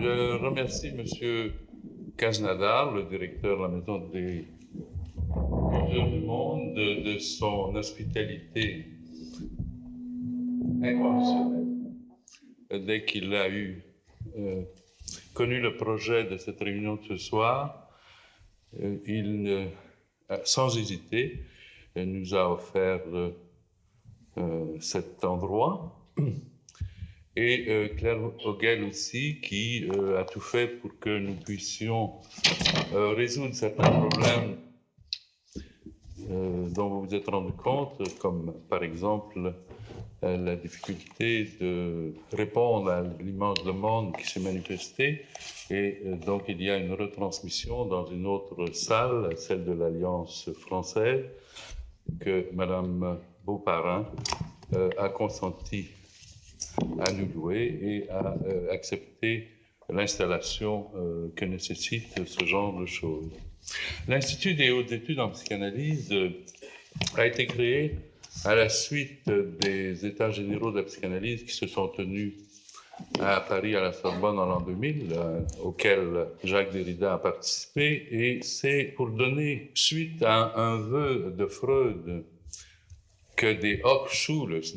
Je remercie M. Cazenadar, le directeur de la Maison des Cultures du Monde, de son hospitalité inconditionnelle. Dès qu'il a connu le projet de cette réunion de ce soir, il, sans hésiter, nous a offert cet endroit. Et Claire Hogel aussi, qui a tout fait pour que nous puissions résoudre certains problèmes dont vous vous êtes rendu compte, comme par exemple la difficulté de répondre à l'immense demande qui s'est manifestée. Et donc il y a une retransmission dans une autre salle, celle de l'Alliance française, que Madame Beauparrain a consenti à nous louer et à accepter l'installation que nécessite ce genre de choses. L'Institut des hautes études en psychanalyse a été créé à la suite des États généraux de la psychanalyse qui se sont tenus à Paris, à la Sorbonne, en l'an 2000, auquel Jacques Derrida a participé, et c'est pour donner suite à un vœu de Freud que des Hochschulus,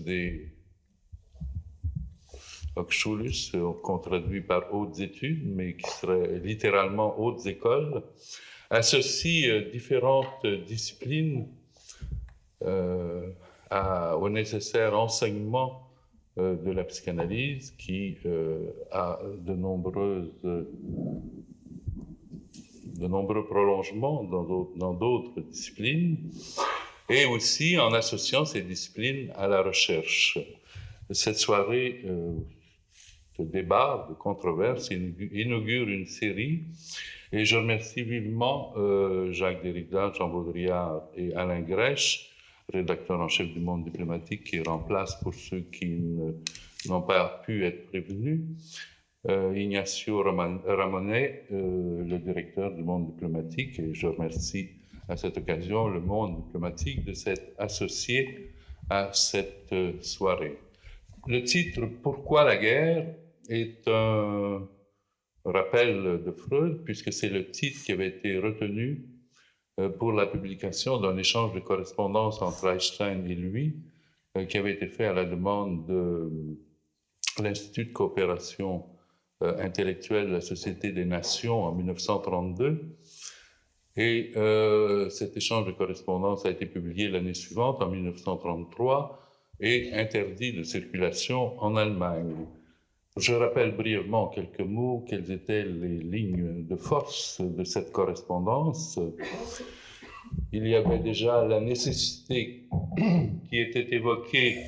Hochschulus, qu'on traduit par hautes études, mais qui serait littéralement hautes écoles, associe différentes disciplines au nécessaire enseignement de la psychanalyse qui a de nombreux prolongements dans d'autres disciplines, et aussi en associant ces disciplines à la recherche. Cette soirée de débat, de controverse, inaugure une série, et je remercie vivement Jacques Derrida, Jean Baudrillard et Alain Grèche, rédacteur en chef du Monde diplomatique, qui remplace pour ceux qui n'ont pas pu être prévenus, Ignacio Ramonet, le directeur du Monde diplomatique, et je remercie à cette occasion le Monde diplomatique de s'être associé à cette soirée. Le titre « Pourquoi la guerre ?» est un rappel de Freud, puisque c'est le titre qui avait été retenu pour la publication d'un échange de correspondance entre Einstein et lui, qui avait été fait à la demande de l'Institut de coopération intellectuelle de la Société des Nations en 1932. Et cet échange de correspondance a été publié l'année suivante, en 1933, et interdit de circulation en Allemagne. Je rappelle brièvement en quelques mots quelles étaient les lignes de force de cette correspondance. Il y avait déjà la nécessité qui était évoquée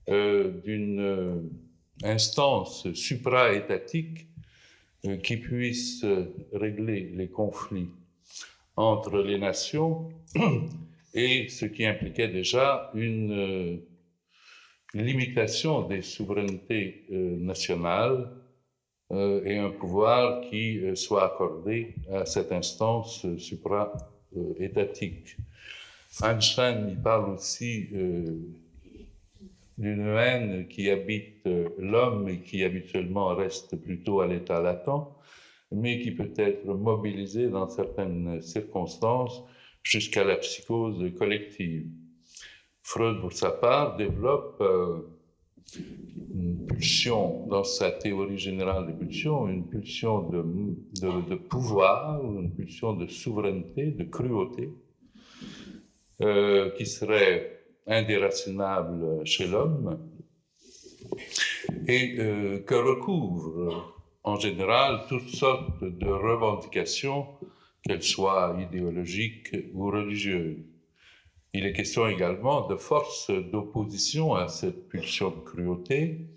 d'une instance supra-étatique qui puisse régler les conflits entre les nations, et ce qui impliquait déjà une limitation des souverainetés nationales et un pouvoir qui soit accordé à cette instance supra-étatique. Einstein y parle aussi d'une haine qui habite l'homme et qui habituellement reste plutôt à l'état latent, mais qui peut être mobilisée dans certaines circonstances jusqu'à la psychose collective. Freud, pour sa part, développe une pulsion, dans sa théorie générale des pulsions, une pulsion de pouvoir, une pulsion de souveraineté, de cruauté, qui serait indéracinable chez l'homme, et que recouvre en général toutes sortes de revendications, qu'elles soient idéologiques ou religieuses. Il est question également de forces d'opposition à cette pulsion de cruauté,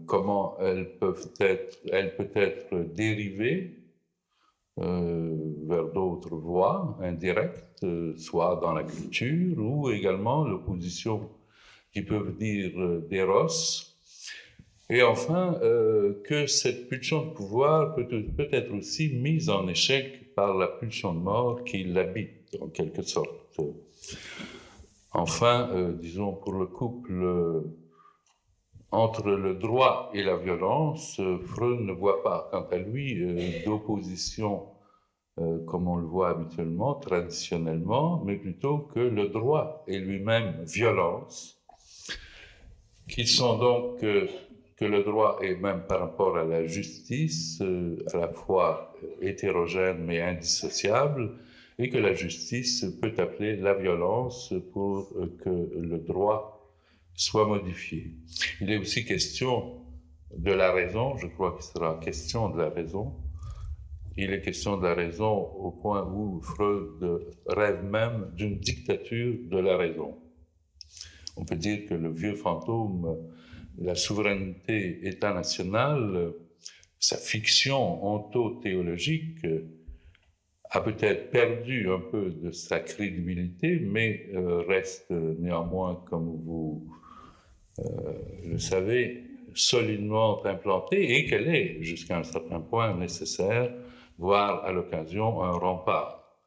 comment elle peut être dérivée vers d'autres voies indirectes, soit dans la culture, ou également l'opposition qui peut venir d'éros. Et enfin, que cette pulsion de pouvoir peut être aussi mise en échec par la pulsion de mort qui l'habite, en quelque sorte. Enfin, disons, pour le couple Entre le droit et la violence, Freud ne voit pas, quant à lui, d'opposition comme on le voit habituellement, traditionnellement, mais plutôt que le droit est lui-même violence, qu'ils sont donc que le droit est même par rapport à la justice à la fois hétérogène mais indissociable, et que la justice peut appeler la violence pour que le droit soit modifié. Il est aussi question de la raison, je crois qu'il sera question de la raison. Il est question de la raison au point où Freud rêve même d'une dictature de la raison. On peut dire que le vieux fantôme, la souveraineté État-national, sa fiction ontothéologique, a peut-être perdu un peu de sa crédibilité, mais reste néanmoins, comme vous le savez, solidement implantée, et qu'elle est, jusqu'à un certain point, nécessaire, voire à l'occasion un rempart.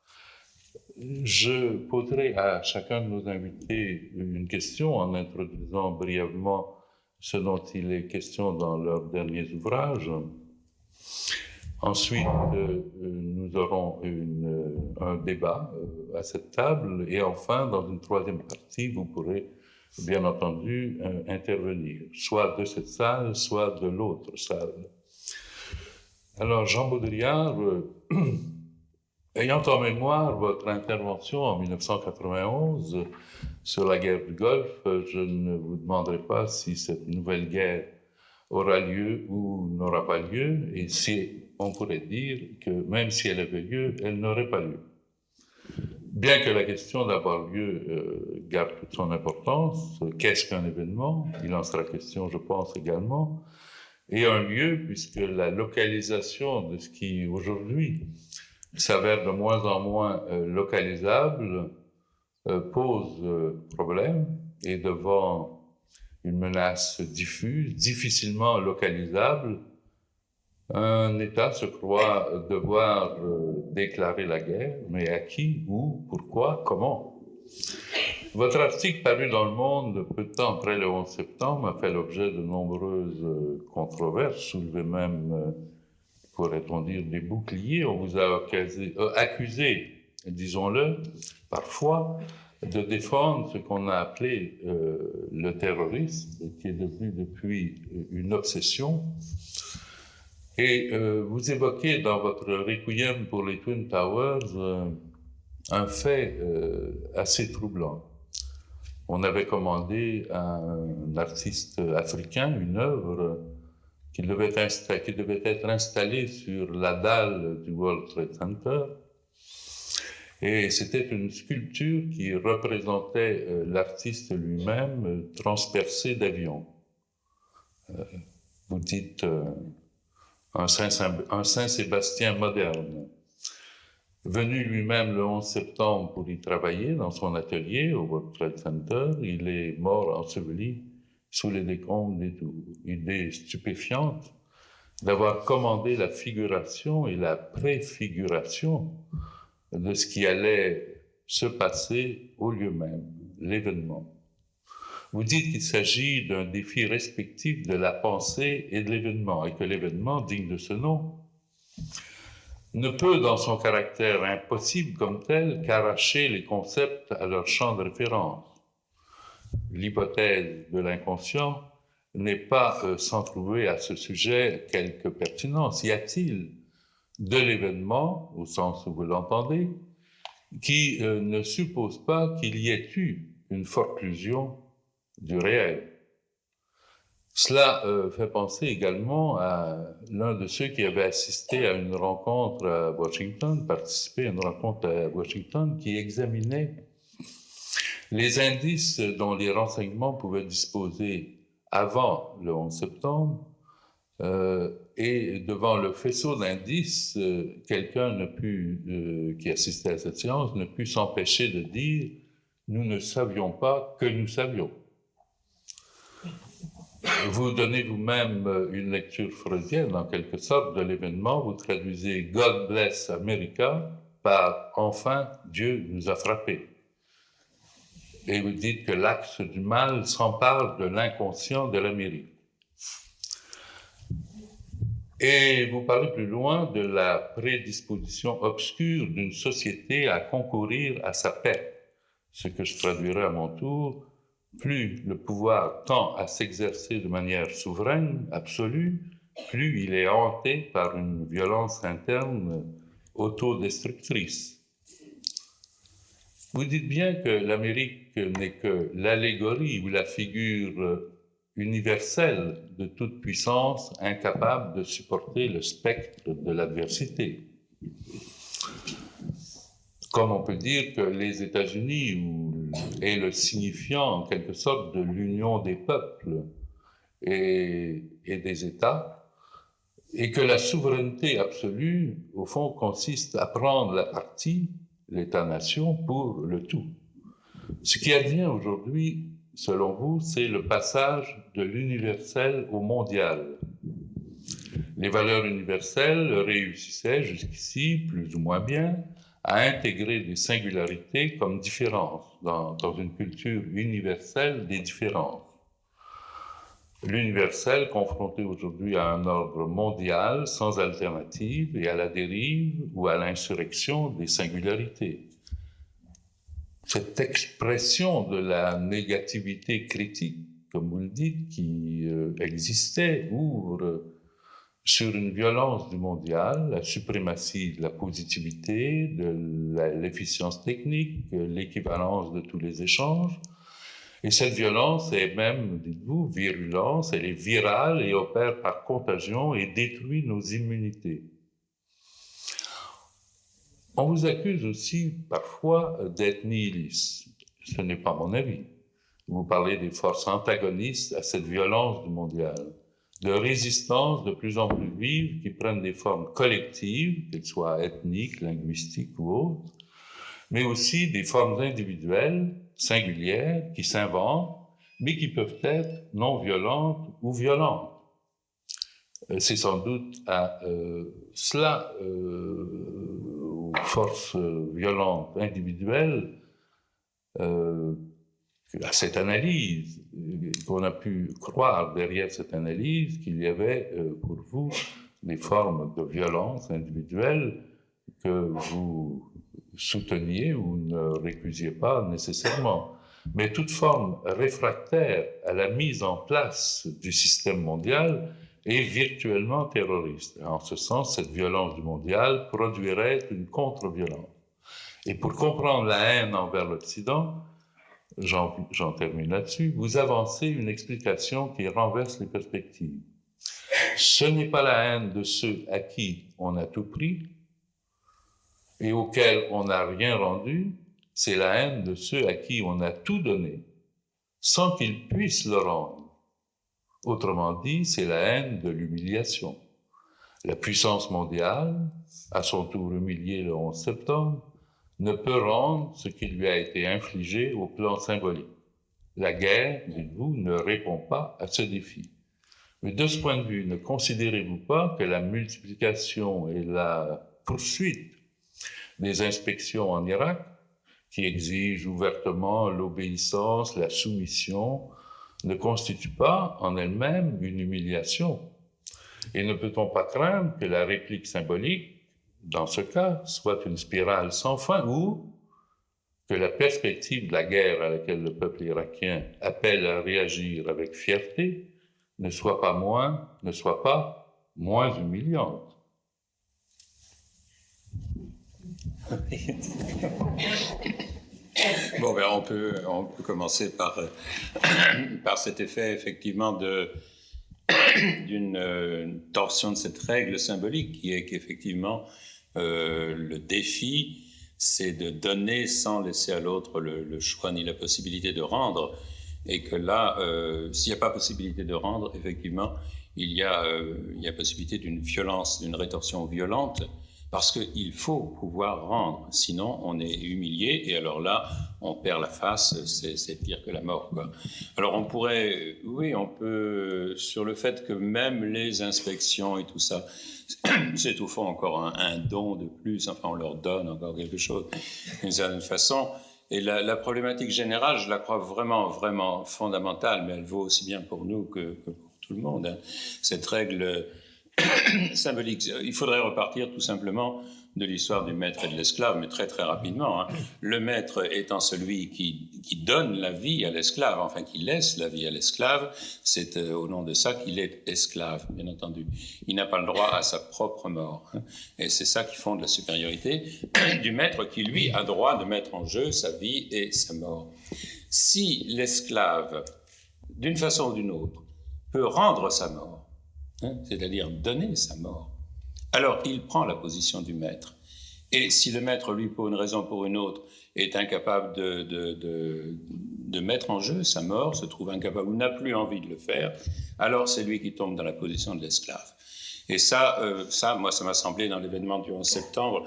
Je poserai à chacun de nos invités une question en introduisant brièvement ce dont il est question dans leurs derniers ouvrages. Ensuite, nous aurons un débat à cette table, et enfin, dans une troisième partie, vous pourrez bien entendu intervenir, soit de cette salle, soit de l'autre salle. Alors, Jean Baudrillard, ayant en mémoire votre intervention en 1991 sur la guerre du Golfe, je ne vous demanderai pas si cette nouvelle guerre aura lieu ou n'aura pas lieu, et si on pourrait dire que même si elle avait lieu, elle n'aurait pas lieu. Bien que la question d'avoir lieu garde toute son importance, qu'est-ce qu'un événement? Il en sera question, je pense, également. Et un lieu, puisque la localisation de ce qui aujourd'hui s'avère de moins en moins localisable pose problème, et devant une menace diffuse, difficilement localisable, un État se croit devoir déclarer la guerre, mais à qui, où, pourquoi, comment? Votre article paru dans Le Monde peu de temps après le 11 septembre a fait l'objet de nombreuses controverses, soulevé même, pourrait-on dire, des boucliers. On vous a accusé, disons-le, parfois, de défendre ce qu'on a appelé le terrorisme, qui est devenu depuis une obsession. Et vous évoquez dans votre requiem pour les Twin Towers un fait assez troublant. On avait commandé à un artiste africain une œuvre qui devait être installée sur la dalle du World Trade Center. Et c'était une sculpture qui représentait l'artiste lui-même transpercé d'avions. Vous dites un Saint-Sébastien moderne. Venu lui-même le 11 septembre pour y travailler dans son atelier au World Trade Center, il est mort enseveli sous les décombres des tours. Idée stupéfiante d'avoir commandé la figuration et la préfiguration de ce qui allait se passer au lieu même, l'événement. Vous dites qu'il s'agit d'un défi respectif de la pensée et de l'événement, et que l'événement, digne de ce nom, ne peut, dans son caractère impossible comme tel, qu'arracher les concepts à leur champ de référence. L'hypothèse de l'inconscient n'est pas sans trouver à ce sujet quelque pertinence. Y a-t-il de l'événement, au sens où vous l'entendez, qui ne suppose pas qu'il y ait eu une forclusion du réel? Cela fait penser également à l'un de ceux qui avait assisté à une rencontre à Washington, participé à une rencontre à Washington, qui examinait les indices dont les renseignements pouvaient disposer avant le 11 septembre, et devant le faisceau d'indices, quelqu'un qui assistait à cette séance ne put s'empêcher de dire « Nous ne savions pas que nous savions ». Vous donnez vous-même une lecture freudienne, en quelque sorte, de l'événement. Vous traduisez « God bless America » par « Enfin, Dieu nous a frappés ». Et vous dites que l'axe du mal s'empare de l'inconscient de l'Amérique. Et vous parlez plus loin de la prédisposition obscure d'une société à concourir à sa paix, ce que je traduirai à mon tour. Plus le pouvoir tend à s'exercer de manière souveraine, absolue, plus il est hanté par une violence interne autodestructrice. Vous dites bien que l'Amérique n'est que l'allégorie ou la figure universelle de toute puissance incapable de supporter le spectre de l'adversité. Comme on peut dire que les États-Unis est le signifiant en quelque sorte de l'union des peuples et des États, et que la souveraineté absolue, au fond, consiste à prendre la partie, l'État-nation, pour le tout. Ce qui advient aujourd'hui, selon vous, c'est le passage de l'universel au mondial. Les valeurs universelles réussissaient jusqu'ici, plus ou moins bien, à intégrer des singularités comme différences dans une culture universelle des différences. L'universel confronté aujourd'hui à un ordre mondial sans alternative et à la dérive ou à l'insurrection des singularités. Cette expression de la négativité critique, comme vous le dites, qui existait, ouvre sur une violence du mondial, la suprématie de la positivité, de l'efficience technique, l'équivalence de tous les échanges. Et cette violence est même, dites-vous, virulence, elle est virale et opère par contagion et détruit nos immunités. On vous accuse aussi parfois d'être nihiliste. Ce n'est pas mon avis. Vous parlez des forces antagonistes à cette violence du mondial, de résistance de plus en plus vives qui prennent des formes collectives, qu'elles soient ethniques, linguistiques ou autres, mais aussi des formes individuelles, singulières, qui s'inventent, mais qui peuvent être non violentes ou violentes. C'est sans doute à cela, aux forces violentes individuelles, à cette analyse, qu'on a pu croire derrière cette analyse qu'il y avait pour vous des formes de violence individuelle que vous souteniez ou ne récusiez pas nécessairement. Mais toute forme réfractaire à la mise en place du système mondial est virtuellement terroriste. En ce sens, cette violence du mondial produirait une contre-violence. Et pour comprendre la haine envers l'Occident, j'en termine là-dessus, vous avancez une explication qui renverse les perspectives. Ce n'est pas la haine de ceux à qui on a tout pris et auxquels on n'a rien rendu, c'est la haine de ceux à qui on a tout donné sans qu'ils puissent le rendre. Autrement dit, c'est la haine de l'humiliation. La puissance mondiale, à son tour humiliée le 11 septembre, ne peut rendre ce qui lui a été infligé au plan symbolique. La guerre, dites-vous, ne répond pas à ce défi. Mais de ce point de vue, ne considérez-vous pas que la multiplication et la poursuite des inspections en Irak, qui exigent ouvertement l'obéissance, la soumission, ne constituent pas en elles-mêmes une humiliation? Et ne peut-on pas craindre que la réplique symbolique, dans ce cas, soit une spirale sans fin ou que la perspective de la guerre à laquelle le peuple irakien appelle à réagir avec fierté ne soit pas moins humiliante? Bon, ben on peut commencer par cet effet, effectivement, d'une torsion de cette règle symbolique qui est qu'effectivement, le défi, c'est de donner sans laisser à l'autre le choix ni la possibilité de rendre. Et que là, s'il n'y a pas possibilité de rendre, effectivement, il y a possibilité d'une violence, d'une rétorsion violente, parce qu'il faut pouvoir rendre, sinon on est humilié, et alors là, on perd la face, c'est pire que la mort, quoi. Alors on peut, sur le fait que même les inspections et tout ça, c'est au fond encore un don de plus, enfin on leur donne encore quelque chose, d'une certaine façon. Et la problématique générale, je la crois vraiment, vraiment fondamentale, mais elle vaut aussi bien pour nous que pour tout le monde. Hein. Cette règle symbolique, il faudrait repartir tout simplement de l'histoire du maître et de l'esclave, mais très très rapidement. Hein. Le maître étant celui qui donne la vie à l'esclave, enfin qui laisse la vie à l'esclave, c'est au nom de ça qu'il est esclave, bien entendu. Il n'a pas le droit à sa propre mort. Hein. Et c'est ça qui fonde la supériorité du maître qui, lui, a droit de mettre en jeu sa vie et sa mort. Si l'esclave, d'une façon ou d'une autre, peut rendre sa mort, hein, c'est-à-dire donner sa mort, alors il prend la position du maître. Et si le maître, lui, pour une raison ou pour une autre, est incapable de mettre en jeu sa mort, se trouve incapable ou n'a plus envie de le faire, alors c'est lui qui tombe dans la position de l'esclave. Et ça, moi, ça m'a semblé dans l'événement du 11 septembre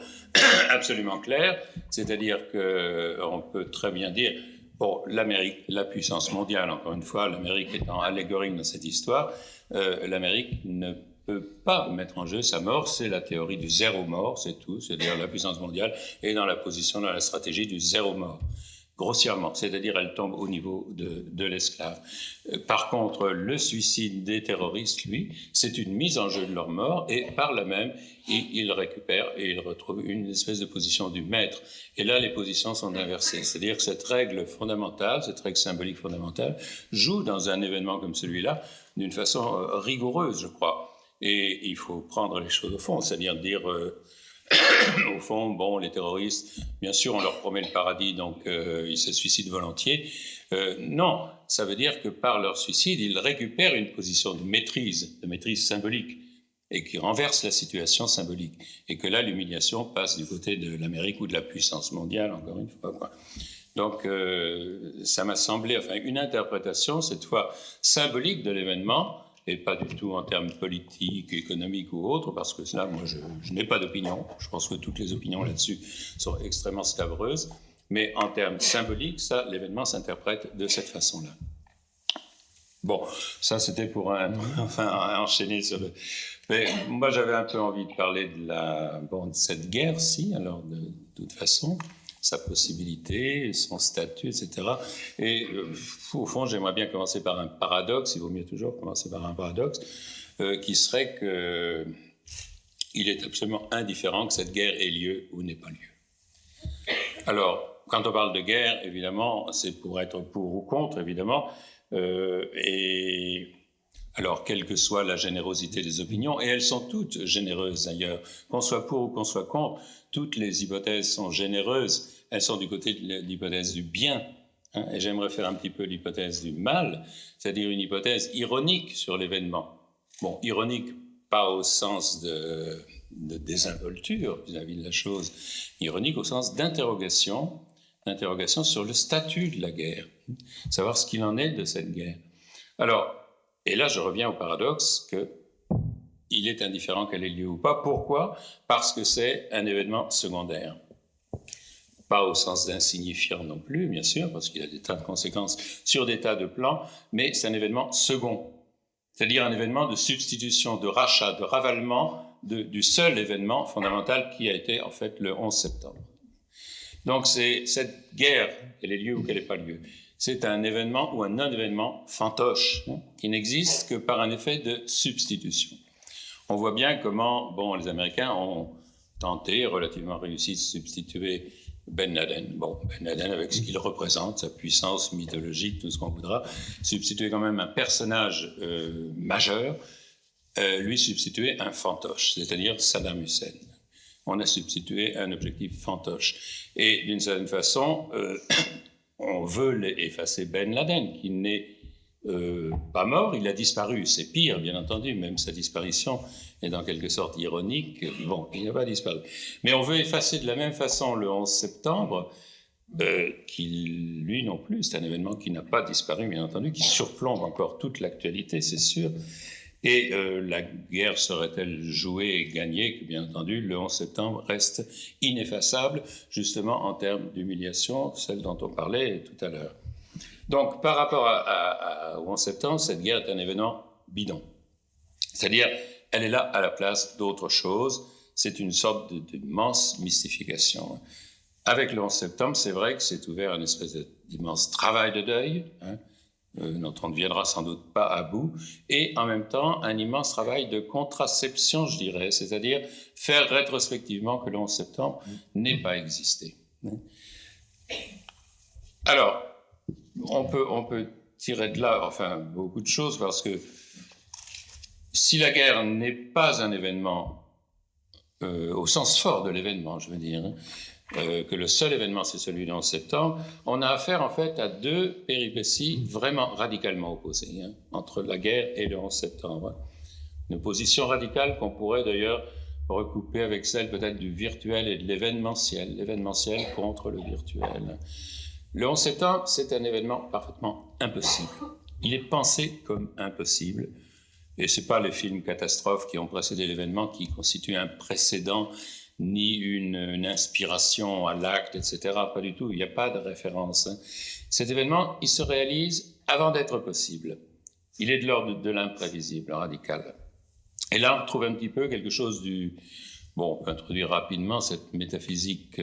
absolument clair, c'est-à-dire qu'on peut très bien dire, bon, l'Amérique, la puissance mondiale, encore une fois, l'Amérique étant allégorique dans cette histoire, l'Amérique ne peut pas mettre en jeu sa mort, c'est la théorie du zéro mort, c'est tout, c'est-à-dire la puissance mondiale est dans la position, dans la stratégie du zéro mort, grossièrement, c'est-à-dire elle tombe au niveau de l'esclave. Par contre, le suicide des terroristes, lui, c'est une mise en jeu de leur mort et par là même, ils récupèrent et ils retrouvent une espèce de position du maître. Et là, les positions sont inversées, c'est-à-dire que cette règle fondamentale, cette règle symbolique fondamentale, joue dans un événement comme celui-là d'une façon rigoureuse, je crois. Et il faut prendre les choses au fond, c'est-à-dire dire, au fond, bon, les terroristes, bien sûr, on leur promet le paradis, donc ils se suicident volontiers. Non, ça veut dire que par leur suicide, ils récupèrent une position de maîtrise symbolique, et qui renverse la situation symbolique. Et que là, l'humiliation passe du côté de l'Amérique ou de la puissance mondiale, encore une fois, quoi. Donc, ça m'a semblé, enfin, une interprétation, cette fois symbolique de l'événement, et pas du tout en termes politiques, économiques ou autres, parce que là, moi, je n'ai pas d'opinion. Je pense que toutes les opinions là-dessus sont extrêmement scabreuses. Mais en termes symboliques, ça, l'événement s'interprète de cette façon-là. Bon, ça, c'était pour enchaîner sur le... Mais moi, j'avais un peu envie de parler de cette guerre-ci, alors, de toute façon, sa possibilité, son statut, etc. Et au fond, j'aimerais bien commencer par un paradoxe, il vaut mieux toujours commencer par un paradoxe, qui serait qu'il est absolument indifférent que cette guerre ait lieu ou n'ait pas lieu. Alors, quand on parle de guerre, évidemment, c'est pour être pour ou contre, évidemment, et alors, quelle que soit la générosité des opinions, et elles sont toutes généreuses d'ailleurs, qu'on soit pour ou qu'on soit contre, toutes les hypothèses sont généreuses, elles sont du côté de l'hypothèse du bien, hein, et j'aimerais faire un petit peu l'hypothèse du mal, c'est-à-dire une hypothèse ironique sur l'événement. Bon, ironique pas au sens de désinvolture vis-à-vis de la chose, ironique au sens d'interrogation sur le statut de la guerre, savoir ce qu'il en est de cette guerre. Alors, et là, je reviens au paradoxe qu'il est indifférent qu'elle ait lieu ou pas. Pourquoi ? Parce que c'est un événement secondaire. Pas au sens d'insignifiant non plus, bien sûr, parce qu'il y a des tas de conséquences sur des tas de plans, mais c'est un événement second. C'est-à-dire un événement de substitution, de rachat, de ravalement du seul événement fondamental qui a été en fait le 11 septembre. Donc c'est cette guerre, qu'elle ait lieu ou qu'elle n'ait pas lieu, c'est un événement ou un non-événement fantoche, hein, qui n'existe que par un effet de substitution. On voit bien comment les Américains ont tenté, relativement réussi, de substituer Ben Laden. Bon, Ben Laden avec ce qu'il représente, sa puissance mythologique, tout ce qu'on voudra, substituer quand même un personnage majeur, lui substituer un fantoche, c'est-à-dire Saddam Hussein. On a substitué un objectif fantoche. Et d'une certaine façon, on veut effacer Ben Laden, qui n'est pas mort, il a disparu. C'est pire, bien entendu, même sa disparition est en quelque sorte ironique. Bon, il n'a pas disparu. Mais on veut effacer de la même façon le 11 septembre, qui, lui non plus, c'est un événement qui n'a pas disparu, bien entendu, qui surplombe encore toute l'actualité, c'est sûr. Et la guerre serait-elle jouée et gagnée, que bien entendu, le 11 septembre reste ineffaçable, justement en termes d'humiliation, celle dont on parlait tout à l'heure. Donc, par rapport au 11 septembre, cette guerre est un événement bidon. C'est-à-dire, elle est là à la place d'autre chose. C'est une sorte d'immense mystification. Avec le 11 septembre, c'est vrai que c'est ouvert une espèce d'immense travail de deuil, hein, dont on ne viendra sans doute pas à bout, et en même temps un immense travail de contraception, je dirais, c'est-à-dire faire rétrospectivement que le 11 septembre n'ait pas existé. Alors, on peut tirer de là, enfin, beaucoup de choses, parce que si la guerre n'est pas un événement, au sens fort de l'événement, je veux dire, que le seul événement, c'est celui du 11 septembre, on a affaire en fait à deux péripéties vraiment radicalement opposées, entre la guerre et le 11 septembre. Une opposition radicale qu'on pourrait d'ailleurs recouper avec celle peut-être du virtuel et de l'événementiel contre le virtuel. Le 11 septembre, c'est un événement parfaitement impossible. Il est pensé comme impossible. Et ce n'est pas les films catastrophes qui ont précédé l'événement qui constituent un précédent ni une inspiration à l'acte, etc. Pas du tout, il n'y a pas de référence. Cet événement, il se réalise avant d'être possible. Il est de l'ordre de l'imprévisible, radical. Et là, on retrouve un petit peu quelque chose du... Bon, on peut introduire rapidement cette métaphysique,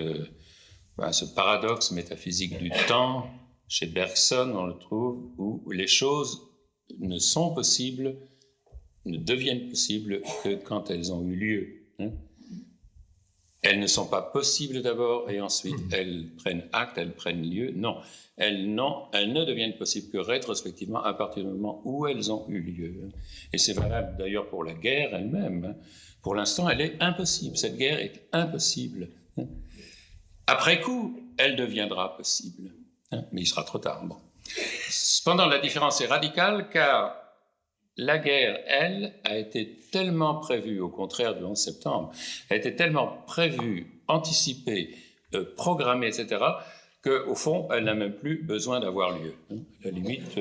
ce paradoxe métaphysique du temps. Chez Bergson, on le trouve, où les choses ne sont possibles, ne deviennent possibles que quand elles ont eu lieu. Elles ne sont pas possibles d'abord et ensuite elles prennent acte, elles prennent lieu. Non, elles ne deviennent possibles que rétrospectivement à partir du moment où elles ont eu lieu. Et c'est valable d'ailleurs pour la guerre elle-même. Pour l'instant, elle est impossible. Cette guerre est impossible. Après coup, elle deviendra possible. Mais il sera trop tard. Bon. Cependant, la différence est radicale car la guerre, elle, a été tellement prévue, au contraire du 11 septembre, a été tellement prévue, anticipée, programmée, etc., qu'au fond, elle n'a même plus besoin d'avoir lieu. À la limite,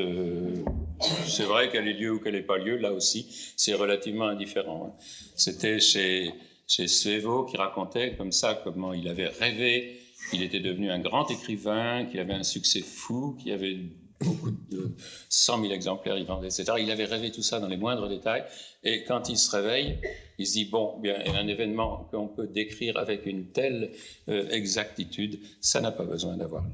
c'est vrai qu'elle ait lieu ou qu'elle n'ait pas lieu, là aussi, c'est relativement indifférent. C'était chez Svevo qui racontait comme ça comment il avait rêvé qu'il était devenu un grand écrivain, qu'il avait un succès fou, qu'il avait beaucoup de 100 000 exemplaires, il vendait, etc. Il avait rêvé tout ça dans les moindres détails. Et quand il se réveille, il se dit, bon, bien, un événement qu'on peut décrire avec une telle exactitude, ça n'a pas besoin d'avoir lieu.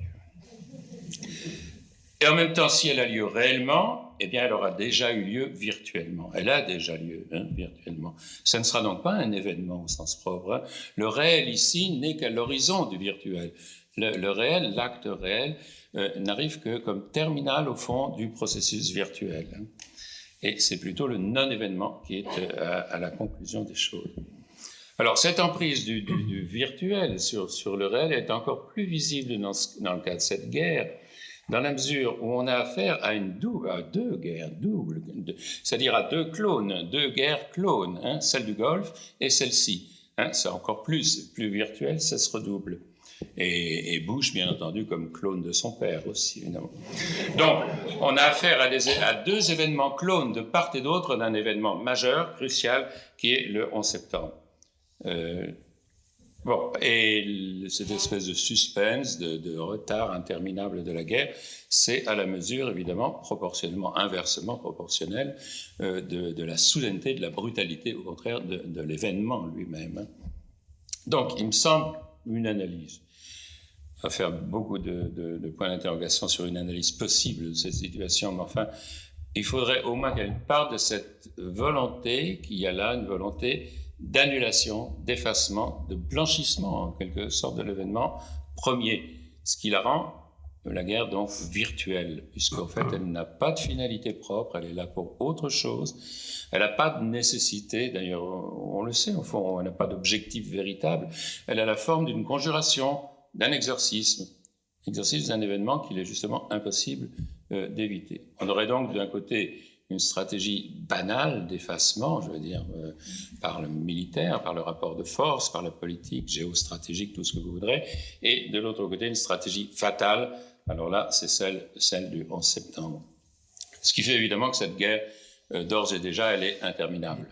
Et en même temps, si elle a lieu réellement, eh bien, elle aura déjà eu lieu virtuellement. Elle a déjà lieu virtuellement. Ça ne sera donc pas un événement au sens propre. Le réel ici n'est qu'à l'horizon du virtuel. Le réel, l'acte réel, n'arrive que comme terminal, au fond, du processus virtuel. Et c'est plutôt le non-événement qui est à la conclusion des choses. Alors, cette emprise du virtuel sur le réel est encore plus visible dans le cas de cette guerre, dans la mesure où on a affaire à deux guerres doubles, c'est-à-dire à deux guerres clones, celle du Golfe et celle-ci. C'est encore plus virtuel, ça se redouble. Et Bush, bien entendu, comme clone de son père aussi, évidemment. Donc, on a affaire à deux événements clones de part et d'autre d'un événement majeur, crucial, qui est le 11 septembre. Et cette espèce de suspense, de retard interminable de la guerre, c'est à la mesure, évidemment, proportionnellement, inversement proportionnelle, de la soudaineté, de la brutalité, au contraire, de l'événement lui-même. Donc, il me semble une analyse. On va faire beaucoup de points d'interrogation sur une analyse possible de cette situation, mais enfin, il faudrait au moins qu'elle parte de cette volonté qu'il y a là, une volonté d'annulation, d'effacement, de blanchissement, en quelque sorte, de l'événement premier, ce qui la rend, la guerre, donc, virtuelle, puisqu'en fait, elle n'a pas de finalité propre, elle est là pour autre chose, elle n'a pas de nécessité, d'ailleurs, on le sait, au fond, elle n'a pas d'objectif véritable, elle a la forme d'une conjuration, d'un exorcisme d'un événement qu'il est justement impossible d'éviter. On aurait donc d'un côté une stratégie banale d'effacement, je veux dire, par le militaire, par le rapport de force, par la politique, géostratégique, tout ce que vous voudrez, et de l'autre côté une stratégie fatale, alors là c'est celle du 11 septembre. Ce qui fait évidemment que cette guerre, d'ores et déjà, elle est interminable,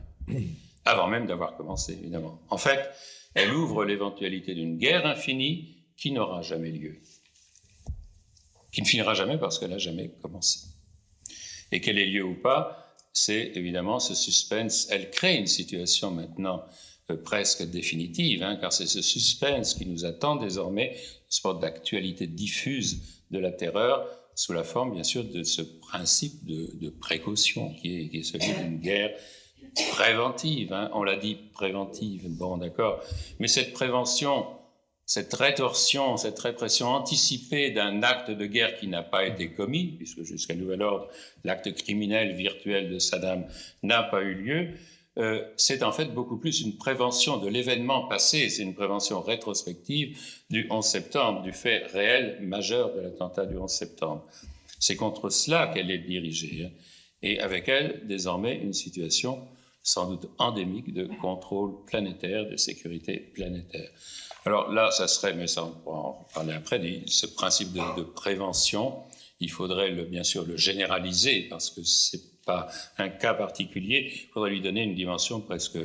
avant même d'avoir commencé, évidemment. En fait, elle ouvre l'éventualité d'une guerre infinie qui n'aura jamais lieu, qui ne finira jamais parce qu'elle n'a jamais commencé. Et qu'elle ait lieu ou pas, c'est évidemment ce suspense. Elle crée une situation maintenant presque définitive, car c'est ce suspense qui nous attend désormais, une sorte d'actualité diffuse de la terreur, sous la forme, bien sûr, de ce principe de précaution qui est celui d'une guerre préventive. Hein. On l'a dit préventive, bon, d'accord. Mais cette prévention, cette rétorsion, cette répression anticipée d'un acte de guerre qui n'a pas été commis, puisque jusqu'à nouvel ordre, l'acte criminel virtuel de Saddam n'a pas eu lieu, c'est en fait beaucoup plus une prévention de l'événement passé, c'est une prévention rétrospective du 11 septembre, du fait réel majeur de l'attentat du 11 septembre. C'est contre cela qu'elle est dirigée, hein, et avec elle, désormais, une situation sans doute endémique de contrôle planétaire, de sécurité planétaire. Alors là, ça serait, mais ça on pourra en parler après, ce principe de prévention, il faudrait bien sûr le généraliser parce que c'est pas un cas particulier, il faudrait lui donner une dimension presque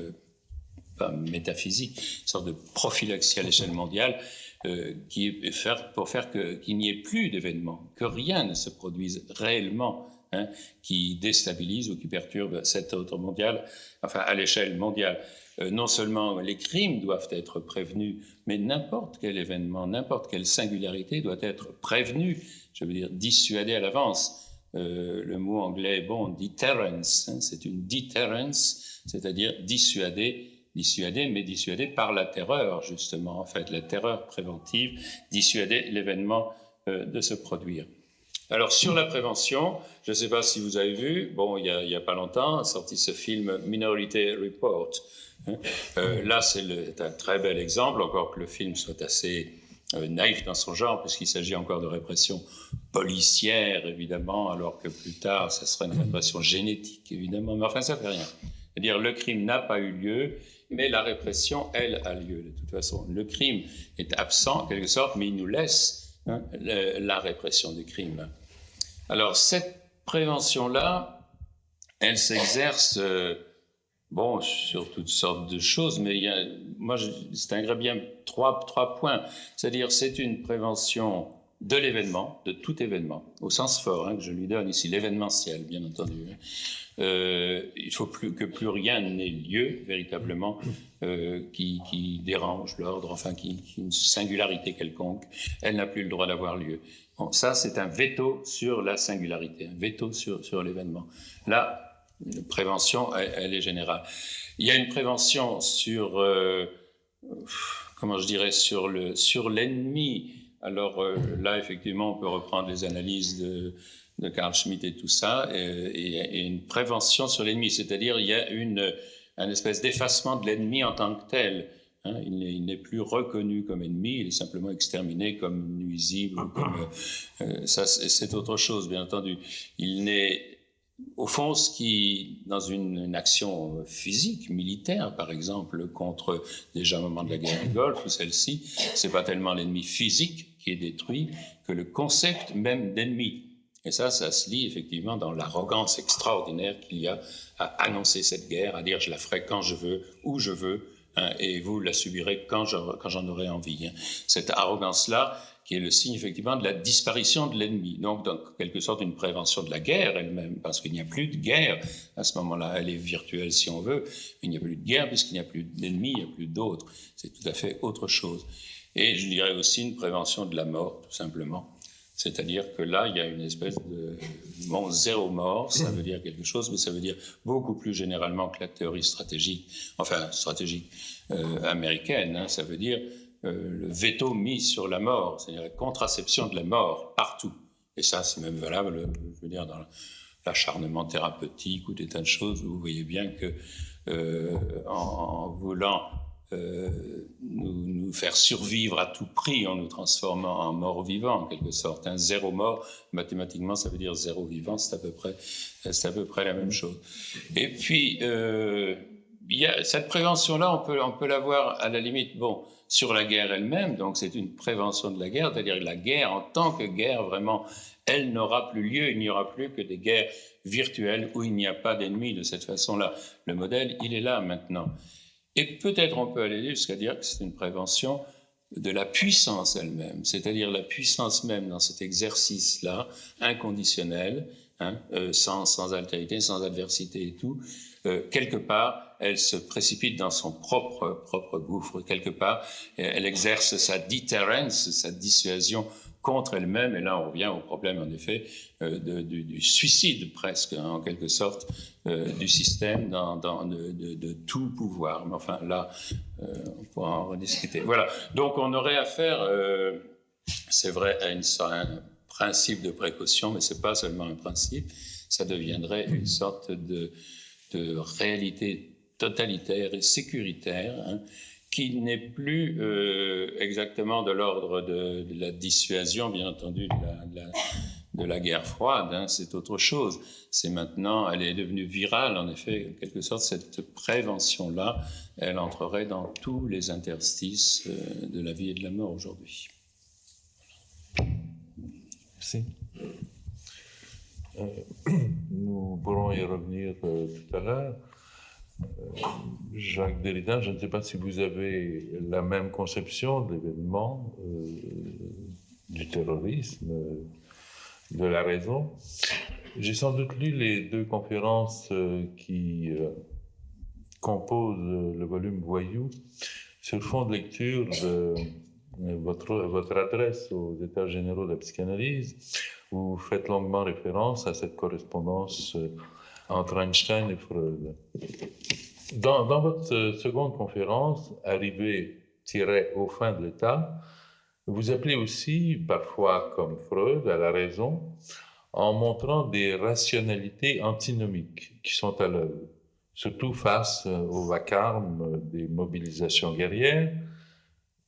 pas métaphysique, une sorte de prophylaxie à l'échelle mondiale pour faire qu'il n'y ait plus d'événements, que rien ne se produise réellement hein, qui déstabilise ou qui perturbe cet ordre mondial, enfin à l'échelle mondiale. Non seulement les crimes doivent être prévenus, mais n'importe quel événement, n'importe quelle singularité doit être prévenue, je veux dire dissuadée à l'avance. Le mot anglais, bon, deterrence, hein, c'est une deterrence, c'est-à-dire dissuader, mais dissuader par la terreur, justement, en fait, la terreur préventive, dissuader l'événement de se produire. Alors, sur la prévention, je ne sais pas si vous avez vu, bon, il y a pas longtemps, a sorti ce film Minority Report. Hein. Là, c'est un très bel exemple, encore que le film soit assez naïf dans son genre, puisqu'il s'agit encore de répression policière, évidemment, alors que plus tard, ça serait une répression génétique, évidemment. Mais enfin, ça ne fait rien. C'est-à-dire, le crime n'a pas eu lieu, mais la répression, elle, a lieu, de toute façon. Le crime est absent, en quelque sorte, mais il nous laisse hein, la répression du crime. Alors, cette prévention-là, elle s'exerce bon, sur toutes sortes de choses, mais moi, je distinguerais bien trois points. C'est-à-dire, c'est une prévention de l'événement, de tout événement, au sens fort hein, que je lui donne ici, l'événementiel, bien entendu. Il faut que plus rien n'ait lieu, véritablement, qui dérange l'ordre, enfin, qui une singularité quelconque. Elle n'a plus le droit d'avoir lieu. Bon, ça, c'est un veto sur la singularité, un veto sur l'événement. Là, la prévention, elle est générale. Il y a une prévention sur, comment je dirais, sur l'ennemi. Alors là, effectivement, on peut reprendre les analyses de Carl Schmitt et tout ça, et une prévention sur l'ennemi, c'est-à-dire il y a un espèce d'effacement de l'ennemi en tant que tel. Hein, il n'est plus reconnu comme ennemi, il est simplement exterminé comme nuisible. Ça, c'est autre chose, bien entendu. Il n'est au fond, ce qui, dans une action physique, militaire, par exemple, contre déjà au moment de la guerre du Golfe ou celle-ci, c'est pas tellement l'ennemi physique qui est détruit que le concept même d'ennemi. Et ça se lit effectivement dans l'arrogance extraordinaire qu'il y a à annoncer cette guerre, à dire je la ferai quand je veux, où je veux, hein, et vous la subirez quand j'en aurai envie. Hein. Cette arrogance-là, qui est le signe effectivement de la disparition de l'ennemi. Donc, en quelque sorte, une prévention de la guerre elle-même, parce qu'il n'y a plus de guerre à ce moment-là. Elle est virtuelle si on veut, mais il n'y a plus de guerre puisqu'il n'y a plus d'ennemis, il n'y a plus d'autres. C'est tout à fait autre chose. Et je dirais aussi une prévention de la mort, tout simplement. C'est-à-dire que là, il y a une espèce de... Bon, zéro mort, ça veut dire quelque chose, mais ça veut dire beaucoup plus généralement que la théorie stratégique, enfin stratégique américaine, hein, ça veut dire le veto mis sur la mort, c'est-à-dire la contraception de la mort partout. Et ça, c'est même valable, je veux dire, dans l'acharnement thérapeutique ou des tas de choses où vous voyez bien que en voulant nous faire survivre à tout prix en nous transformant en morts-vivants, en quelque sorte. Un zéro mort, mathématiquement, ça veut dire zéro vivant, c'est à peu près la même chose. Et puis, il y a cette prévention-là, on peut la voir à la limite, bon, sur la guerre elle-même, donc c'est une prévention de la guerre, c'est-à-dire que la guerre en tant que guerre, vraiment, elle n'aura plus lieu, il n'y aura plus que des guerres virtuelles où il n'y a pas d'ennemis de cette façon-là. Le modèle, il est là maintenant. Et peut-être on peut aller jusqu'à dire que c'est une prévention de la puissance elle-même, c'est-à-dire la puissance même dans cet exercice-là, inconditionnel, hein, sans altérité, sans adversité et tout, quelque part, elle se précipite dans son propre gouffre. Quelque part, elle exerce sa deterrence, sa dissuasion contre elle-même, et là on revient au problème en effet du suicide presque, hein, en quelque sorte, du système de tout pouvoir. Mais enfin là, on pourra en rediscuter. Voilà, donc on aurait affaire, c'est vrai, à un principe de précaution, mais c'est pas seulement un principe, ça deviendrait une sorte de réalité totalitaire et sécuritaire, hein, qui n'est plus exactement de l'ordre de la dissuasion, bien entendu, de la guerre froide, hein, c'est autre chose. C'est maintenant, elle est devenue virale, en effet, en quelque sorte, cette prévention-là, elle entrerait dans tous les interstices de la vie et de la mort aujourd'hui. Merci. Nous pourrons y revenir tout à l'heure. Jacques Derrida, je ne sais pas si vous avez la même conception de l'événement, du terrorisme, de la raison. J'ai sans doute lu les deux conférences qui composent le volume Voyou sur fond de lecture de votre adresse aux États généraux de la psychanalyse, où vous faites longuement référence à cette correspondance entre Einstein et Freud. Dans votre seconde conférence, Arrivé-aux fins de l'État, vous appelez aussi, parfois comme Freud, à la raison, en montrant des rationalités antinomiques qui sont à l'œuvre, surtout face au vacarme des mobilisations guerrières.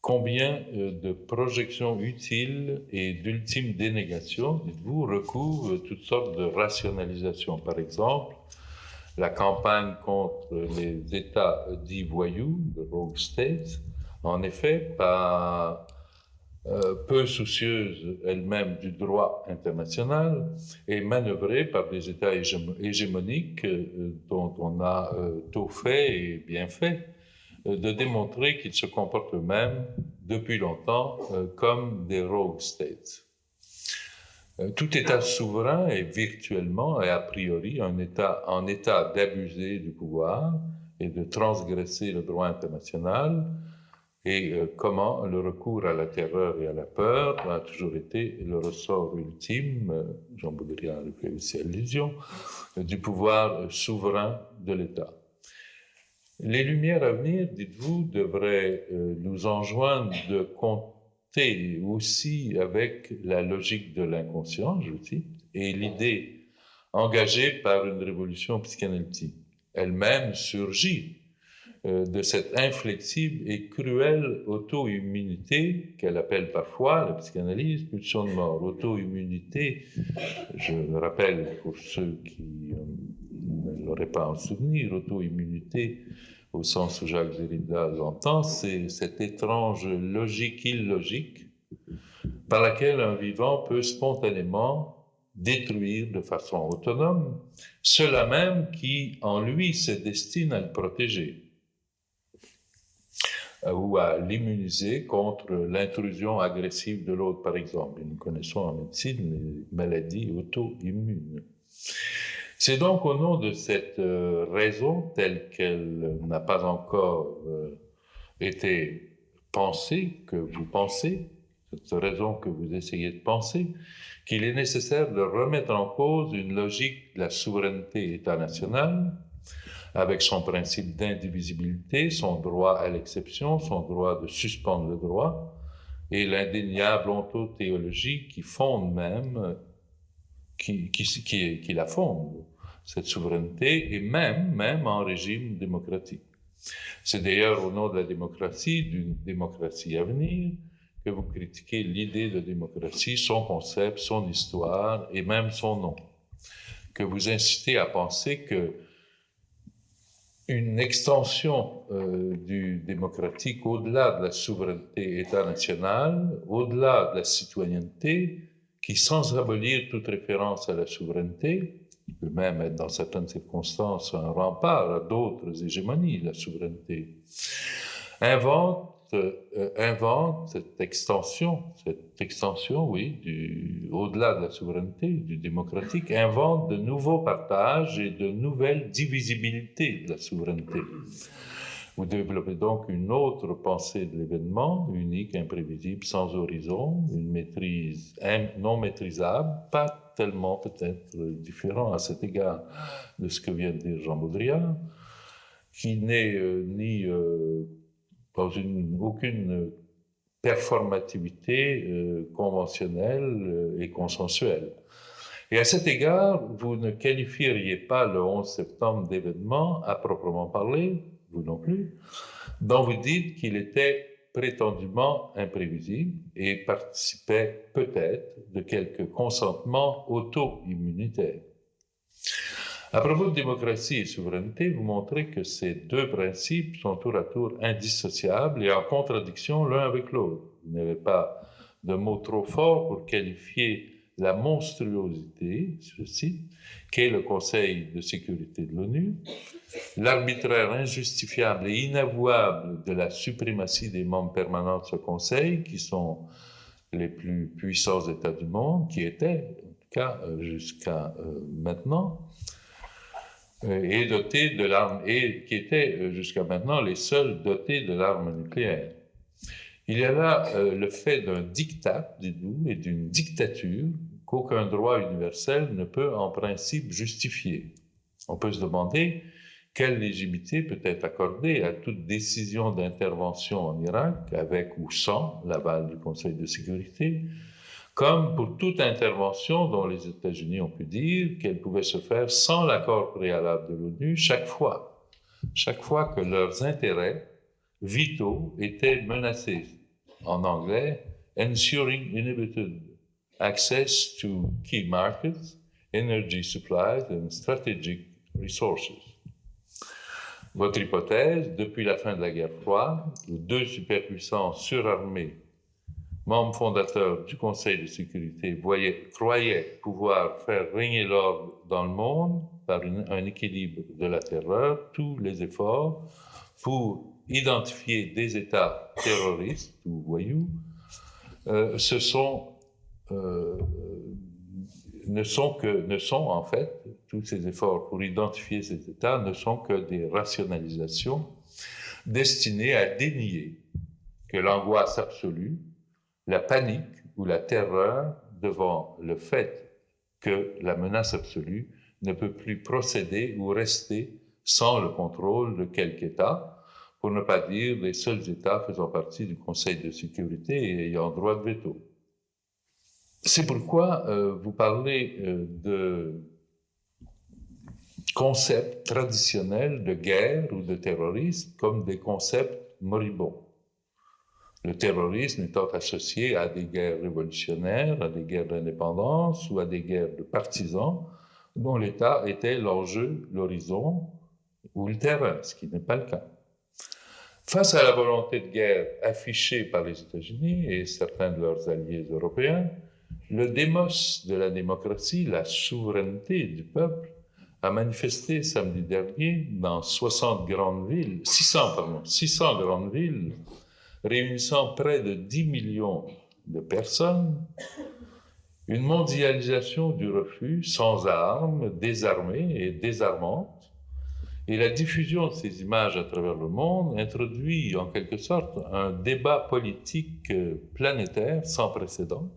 Combien de projections utiles et d'ultimes dénégations, dites-vous, recouvrent toutes sortes de rationalisations. Par exemple, la campagne contre les États dits voyous, de rogue states, en effet, pas peu soucieuse elle-même du droit international, est manœuvrée par des États hégémoniques dont on a tôt fait et bien fait de démontrer qu'ils se comportent eux-mêmes depuis longtemps comme des rogue states. Tout État souverain est virtuellement et a priori en état d'abuser du pouvoir et de transgresser le droit international, et comment le recours à la terreur et à la peur a toujours été le ressort ultime, Jean Baudrillard fait aussi allusion, du pouvoir souverain de l'État. Les lumières à venir, dites-vous, devraient nous enjoindre de compter aussi avec la logique de l'inconscient, je cite, et l'idée engagée par une révolution psychanalytique. Elle-même surgit de cette inflexible et cruelle auto-immunité qu'elle appelle parfois, la psychanalyse, pulsion de mort. Auto-immunité, je le rappelle pour ceux qui ne l'auraient pas en souvenir, auto-immunité, au sens où Jacques Derrida l'entend, c'est cette étrange logique illogique par laquelle un vivant peut spontanément détruire de façon autonome cela même qui, en lui, se destine à le protéger ou à l'immuniser contre l'intrusion agressive de l'autre, par exemple. Et nous connaissons en médecine les maladies auto-immunes. C'est donc au nom de cette raison telle qu'elle n'a pas encore été pensée, que vous pensez, cette raison que vous essayez de penser, qu'il est nécessaire de remettre en cause une logique de la souveraineté État national, avec son principe d'indivisibilité, son droit à l'exception, son droit de suspendre le droit, et l'indéniable ontothéologie qui fonde même, qui la fonde, cette souveraineté, et même en régime démocratique. C'est d'ailleurs au nom de la démocratie, d'une démocratie à venir, que vous critiquez l'idée de démocratie, son concept, son histoire et même son nom, que vous incitez à penser que une extension du démocratique au-delà de la souveraineté État national, au-delà de la citoyenneté, qui sans abolir toute référence à la souveraineté, peut même être dans certaines circonstances un rempart à d'autres hégémonies, la souveraineté, invente cette extension, oui, au-delà de la souveraineté, du démocratique, invente de nouveaux partages et de nouvelles divisibilités de la souveraineté. Vous développez donc une autre pensée de l'événement, unique, imprévisible, sans horizon, une maîtrise non maîtrisable, pas tellement peut-être différent à cet égard de ce que vient de dire Jean Baudrillard, qui n'est dans aucune performativité conventionnelle et consensuelle. Et à cet égard, vous ne qualifieriez pas le 11 septembre d'événement à proprement parler, vous non plus, dont vous dites qu'il était prétendument imprévisible et participait peut-être de quelques consentements auto-immunitaires. À propos de démocratie et souveraineté, vous montrez que ces deux principes sont tour à tour indissociables et en contradiction l'un avec l'autre. Vous n'avez pas de mots trop forts pour qualifier la monstruosité, je cite, qu'est le Conseil de sécurité de l'ONU, l'arbitraire injustifiable et inavouable de la suprématie des membres permanents de ce Conseil, qui sont les plus puissants États du monde, qui étaient, en tout cas jusqu'à maintenant, et dotés de l'arme, et qui étaient jusqu'à maintenant les seuls dotés de l'arme nucléaire. Il y a là le fait d'un diktat, dites-vous, et d'une dictature qu'aucun droit universel ne peut en principe justifier. On peut se demander quelle légitimité peut être accordée à toute décision d'intervention en Irak, avec ou sans l'aval du Conseil de sécurité, comme pour toute intervention dont les États-Unis ont pu dire qu'elle pouvait se faire sans l'accord préalable de l'ONU chaque fois que leurs intérêts vitaux étaient menacés. En anglais, ensuring unlimited access to key markets, energy supplies and strategic resources. Votre hypothèse, depuis la fin de la guerre froide, où deux superpuissances surarmées, membres fondateurs du Conseil de sécurité, croyaient pouvoir faire régner l'ordre dans le monde par un équilibre de la terreur, tous les efforts pour identifier des États terroristes ou voyous ne sont en fait, tous ces efforts pour identifier ces États ne sont que des rationalisations destinées à dénier que l'angoisse absolue, la panique ou la terreur devant le fait que la menace absolue ne peut plus procéder ou rester sans le contrôle de quelque État, pour ne pas dire des seuls États faisant partie du Conseil de sécurité et ayant droit de veto. C'est pourquoi vous parlez de concepts traditionnels de guerre ou de terrorisme comme des concepts moribonds. Le terrorisme étant associé à des guerres révolutionnaires, à des guerres d'indépendance ou à des guerres de partisans dont l'État était l'enjeu, l'horizon ou le terrain, ce qui n'est pas le cas. Face à la volonté de guerre affichée par les États-Unis et certains de leurs alliés européens, le démos de la démocratie, la souveraineté du peuple, a manifesté samedi dernier dans 600 grandes villes, réunissant près de 10 millions de personnes, une mondialisation du refus sans armes, désarmée et désarmante, et la diffusion de ces images à travers le monde introduit en quelque sorte un débat politique planétaire sans précédent,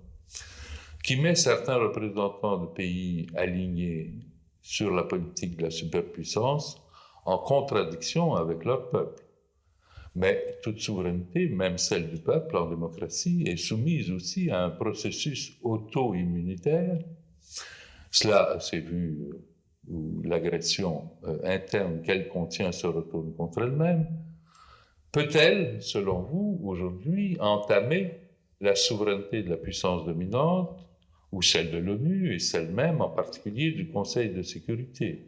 qui met certains représentants de pays alignés sur la politique de la superpuissance en contradiction avec leur peuple. Mais toute souveraineté, même celle du peuple en démocratie, est soumise aussi à un processus auto-immunitaire. Cela s'est vu où l'agression interne qu'elle contient se retourne contre elle-même. Peut-elle, selon vous, aujourd'hui, entamer la souveraineté de la puissance dominante, ou celle de l'ONU, et celle même en particulier du Conseil de sécurité?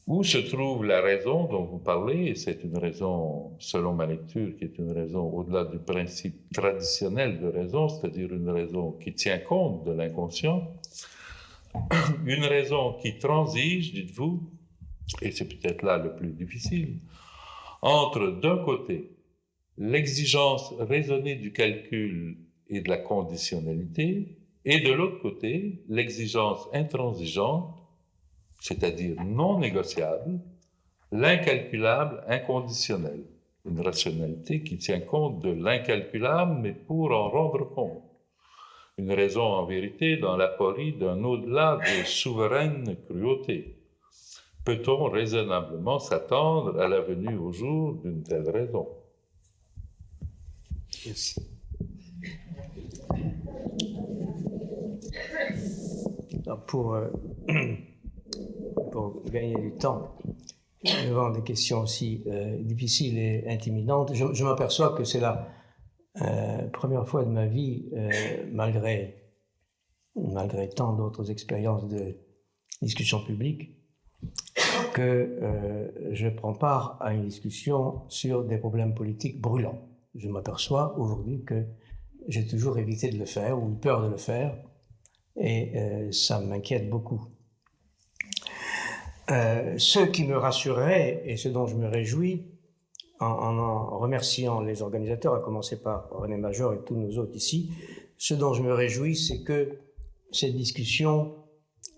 Où se trouve la raison dont vous parlez, et c'est une raison, selon ma lecture, qui est une raison au-delà du principe traditionnel de raison, c'est-à-dire une raison qui tient compte de l'inconscient, une raison qui transige, dites-vous, et c'est peut-être là le plus difficile, entre d'un côté l'exigence raisonnée du calcul et de la conditionnalité, et de l'autre côté l'exigence intransigeante, c'est-à-dire non négociable, l'incalculable inconditionnel. Une rationalité qui tient compte de l'incalculable, mais pour en rendre compte. Une raison en vérité dans l'aporie d'un au-delà de souveraine cruauté. Peut-on raisonnablement s'attendre à la venue au jour d'une telle raison? Merci. Alors pour gagner du temps, devant des questions aussi difficiles et intimidantes, je m'aperçois que c'est la première fois de ma vie, malgré tant d'autres expériences de discussion publique, que je prends part à une discussion sur des problèmes politiques brûlants. Je m'aperçois aujourd'hui que j'ai toujours évité de le faire ou eu peur de le faire, et ça m'inquiète beaucoup. Ce qui me rassurerait et ce dont je me réjouis, en remerciant les organisateurs, à commencer par René Major et tous nos autres ici, ce dont je me réjouis, c'est que cette discussion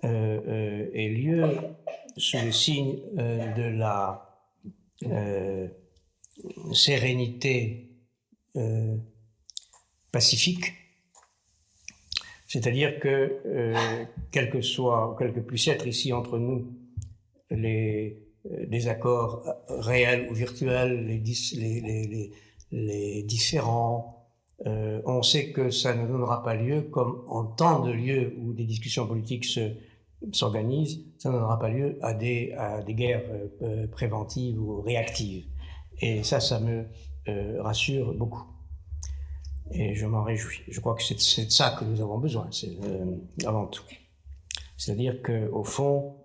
ait lieu sous le signe de la sérénité pacifique, c'est-à-dire que quel que puisse être ici entre nous les désaccords réels ou virtuels, les différends, on sait que ça ne donnera pas lieu, comme en temps de lieu où des discussions politiques s'organisent, ça ne donnera pas lieu à des guerres préventives ou réactives. Et ça me rassure beaucoup. Et je m'en réjouis. Je crois que c'est de ça que nous avons besoin, avant tout. C'est-à-dire qu'au fond,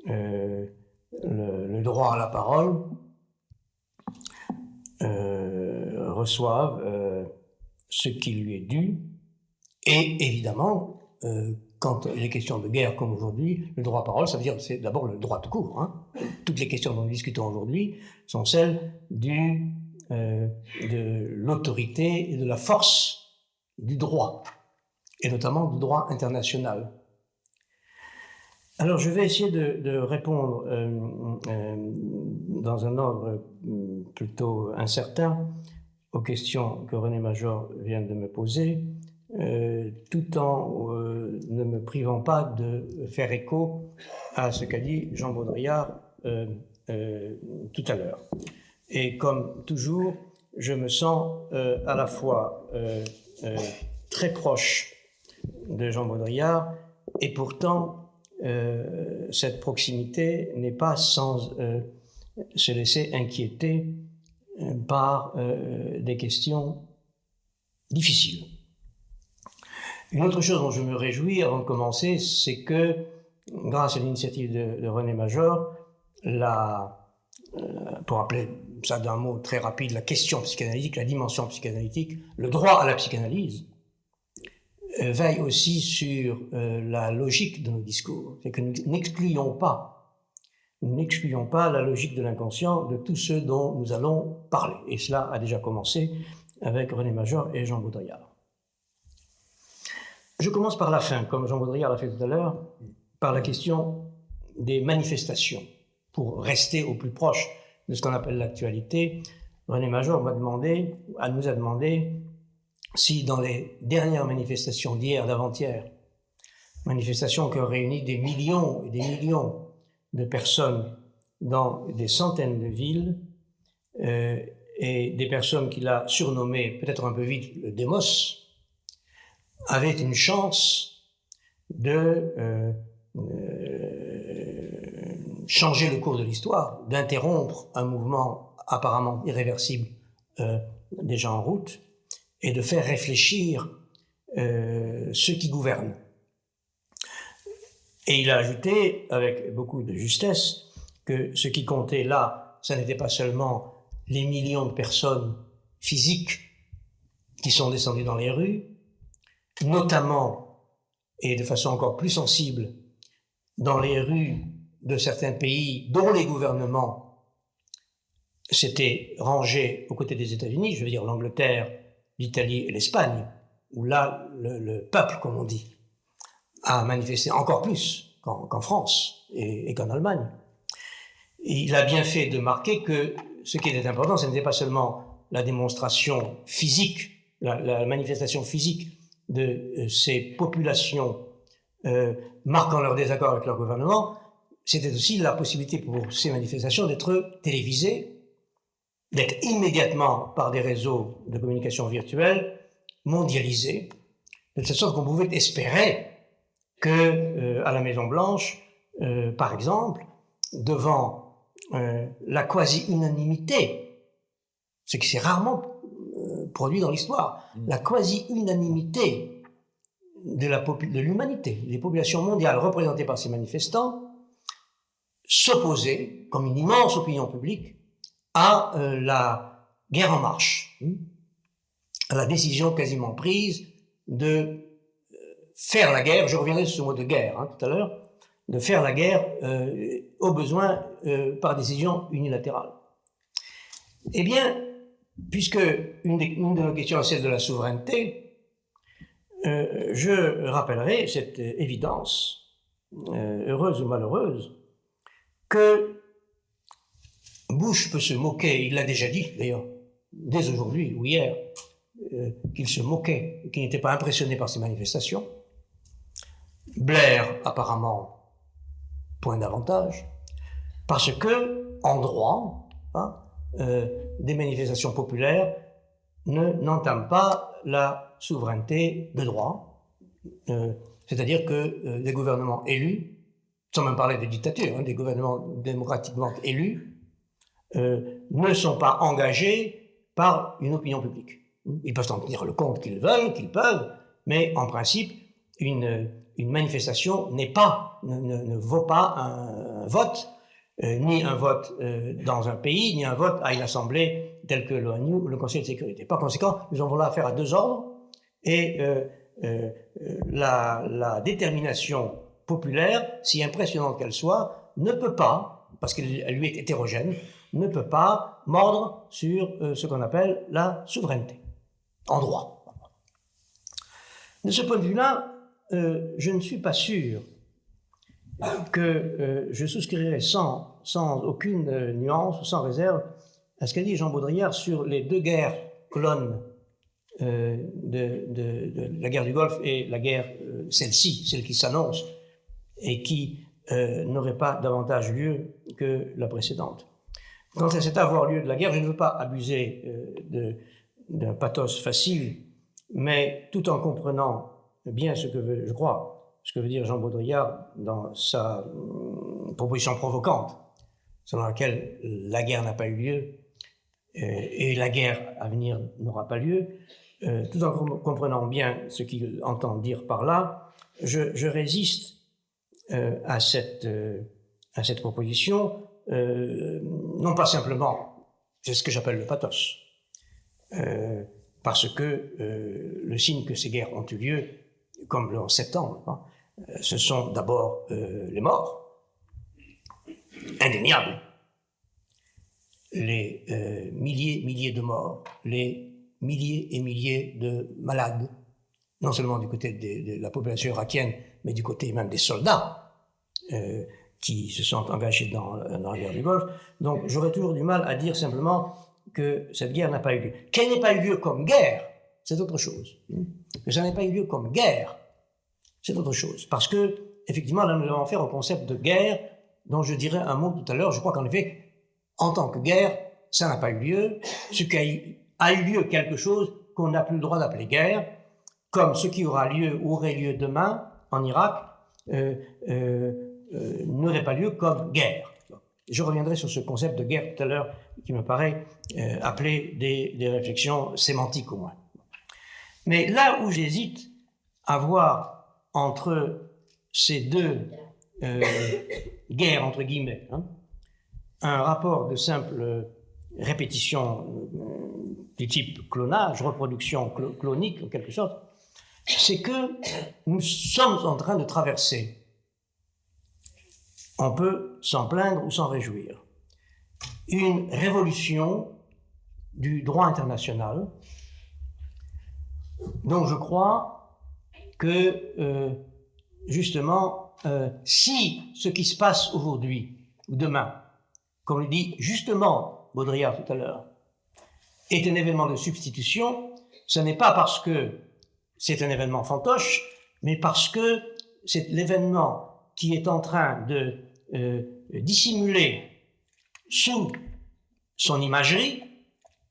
le droit à la parole reçoive ce qui lui est dû, et évidemment, quand il est question de guerre comme aujourd'hui, le droit à parole, ça veut dire c'est d'abord le droit de cours. Hein. Toutes les questions dont nous discutons aujourd'hui sont celles de l'autorité et de la force du droit, et notamment du droit international. Alors je vais essayer de répondre dans un ordre plutôt incertain aux questions que René Major vient de me poser, tout en ne me privant pas de faire écho à ce qu'a dit Jean Baudrillard tout à l'heure. Et comme toujours, je me sens à la fois très proche de Jean Baudrillard, et pourtant cette proximité n'est pas sans se laisser inquiéter par des questions difficiles. Une autre chose dont je me réjouis avant de commencer, c'est que grâce à l'initiative de René Major, pour appeler ça d'un mot très rapide, la question psychanalytique, la dimension psychanalytique, le droit à la psychanalyse, veille aussi sur la logique de nos discours. C'est que nous n'excluons pas la logique de l'inconscient de tous ceux dont nous allons parler. Et cela a déjà commencé avec René Major et Jean Baudrillard. Je commence par la fin, comme Jean Baudrillard l'a fait tout à l'heure, par la question des manifestations. Pour rester au plus proche de ce qu'on appelle l'actualité, René Major nous a demandé si dans les dernières manifestations d'hier, d'avant-hier, manifestations qui ont réuni des millions et des millions de personnes dans des centaines de villes, et des personnes qu'il a surnommées, peut-être un peu vite, le démos, avaient une chance de changer le cours de l'histoire, d'interrompre un mouvement apparemment irréversible déjà en route, et de faire réfléchir ceux qui gouvernent. Et il a ajouté, avec beaucoup de justesse, que ce qui comptait là, ça n'était pas seulement les millions de personnes physiques qui sont descendues dans les rues, notamment, et de façon encore plus sensible, dans les rues de certains pays dont les gouvernements s'étaient rangés aux côtés des États-Unis, je veux dire l'Angleterre, l'Italie et l'Espagne, où là, le peuple, comme on dit, a manifesté encore plus qu'en France et qu'en Allemagne. il a bien fait de marquer que ce qui était important, ce n'était pas seulement la démonstration physique, la manifestation physique de ces populations marquant leur désaccord avec leur gouvernement, c'était aussi la possibilité pour ces manifestations d'être télévisées, d'être immédiatement par des réseaux de communication virtuelle mondialisés, de telle sorte qu'on pouvait espérer que à la Maison-Blanche, par exemple, devant la quasi-unanimité, ce qui s'est rarement produit dans l'histoire, la quasi-unanimité de l'humanité, des populations mondiales représentées par ces manifestants, s'opposer, comme une immense opinion publique, à la guerre en marche, à la décision quasiment prise de faire la guerre, je reviendrai sur ce mot de guerre tout à l'heure, de faire la guerre au besoin par décision unilatérale. Eh bien, puisque une de nos questions est celle de la souveraineté, je rappellerai cette évidence, heureuse ou malheureuse, que Bush peut se moquer, il l'a déjà dit d'ailleurs, dès aujourd'hui ou hier, qu'il se moquait, qu'il n'était pas impressionné par ces manifestations. Blair, apparemment, point d'avantage, parce que, en droit, des manifestations populaires n'entament pas la souveraineté de droit, c'est-à-dire que des gouvernements élus, sans même parler de dictature, des gouvernements démocratiquement élus, ne sont pas engagés par une opinion publique. Ils peuvent en tenir le compte qu'ils veulent, qu'ils peuvent, mais en principe, une manifestation ne vaut pas un vote, ni un vote dans un pays, ni un vote à une assemblée telle que l'ONU ou le Conseil de sécurité. Par conséquent, nous avons là affaire à deux ordres, et la détermination populaire, si impressionnante qu'elle soit, ne peut pas, parce qu'elle lui est hétérogène, ne peut pas mordre sur ce qu'on appelle la souveraineté, en droit. De ce point de vue-là, je ne suis pas sûr que je souscrirai sans aucune nuance, sans réserve, à ce qu'a dit Jean Baudrillard sur les deux guerres colonnes de la guerre du Golfe et la guerre, celle-ci, celle qui s'annonce, et qui n'aurait pas davantage lieu que la précédente. Quant à cet avoir lieu de la guerre, je ne veux pas abuser d'un pathos facile, mais tout en comprenant bien ce que veut, je crois, ce que veut dire Jean Baudrillard dans sa proposition provocante, selon laquelle la guerre n'a pas eu lieu et la guerre à venir n'aura pas lieu, tout en comprenant bien ce qu'il entend dire par là, je résiste à cette proposition, non pas simplement, c'est ce que j'appelle le pathos, parce que le signe que ces guerres ont eu lieu, comme le 11 septembre, ce sont d'abord les morts, indéniables, les milliers de morts, les milliers et milliers de malades, non seulement du côté de la population irakienne, mais du côté même des soldats qui se sont engagés dans la guerre du Golfe. Donc j'aurais toujours du mal à dire simplement que cette guerre n'a pas eu lieu. Qu'elle n'ait pas eu lieu comme guerre, c'est autre chose. Que ça n'ait pas eu lieu comme guerre, c'est autre chose. Parce que, effectivement, là, nous avons affaire au concept de guerre, dont je dirais un mot tout à l'heure. Je crois qu'en effet, en tant que guerre, ça n'a pas eu lieu. Ce qui a eu lieu quelque chose qu'on n'a plus le droit d'appeler guerre, comme ce qui aura lieu ou aurait lieu demain en Irak, n'aurait pas lieu comme guerre. Je reviendrai sur ce concept de guerre tout à l'heure, qui me paraît appeler des réflexions sémantiques au moins. Mais là où j'hésite à voir entre ces deux guerres, entre guillemets, un rapport de simple répétition du type clonage, reproduction clonique en quelque sorte, c'est que nous sommes en train de traverser, on peut s'en plaindre ou s'en réjouir, une révolution du droit international dont je crois que justement si ce qui se passe aujourd'hui ou demain comme le dit justement Baudrillard tout à l'heure, est un événement de substitution, ce n'est pas parce que c'est un événement fantoche, mais parce que c'est l'événement qui est en train de dissimuler sous son imagerie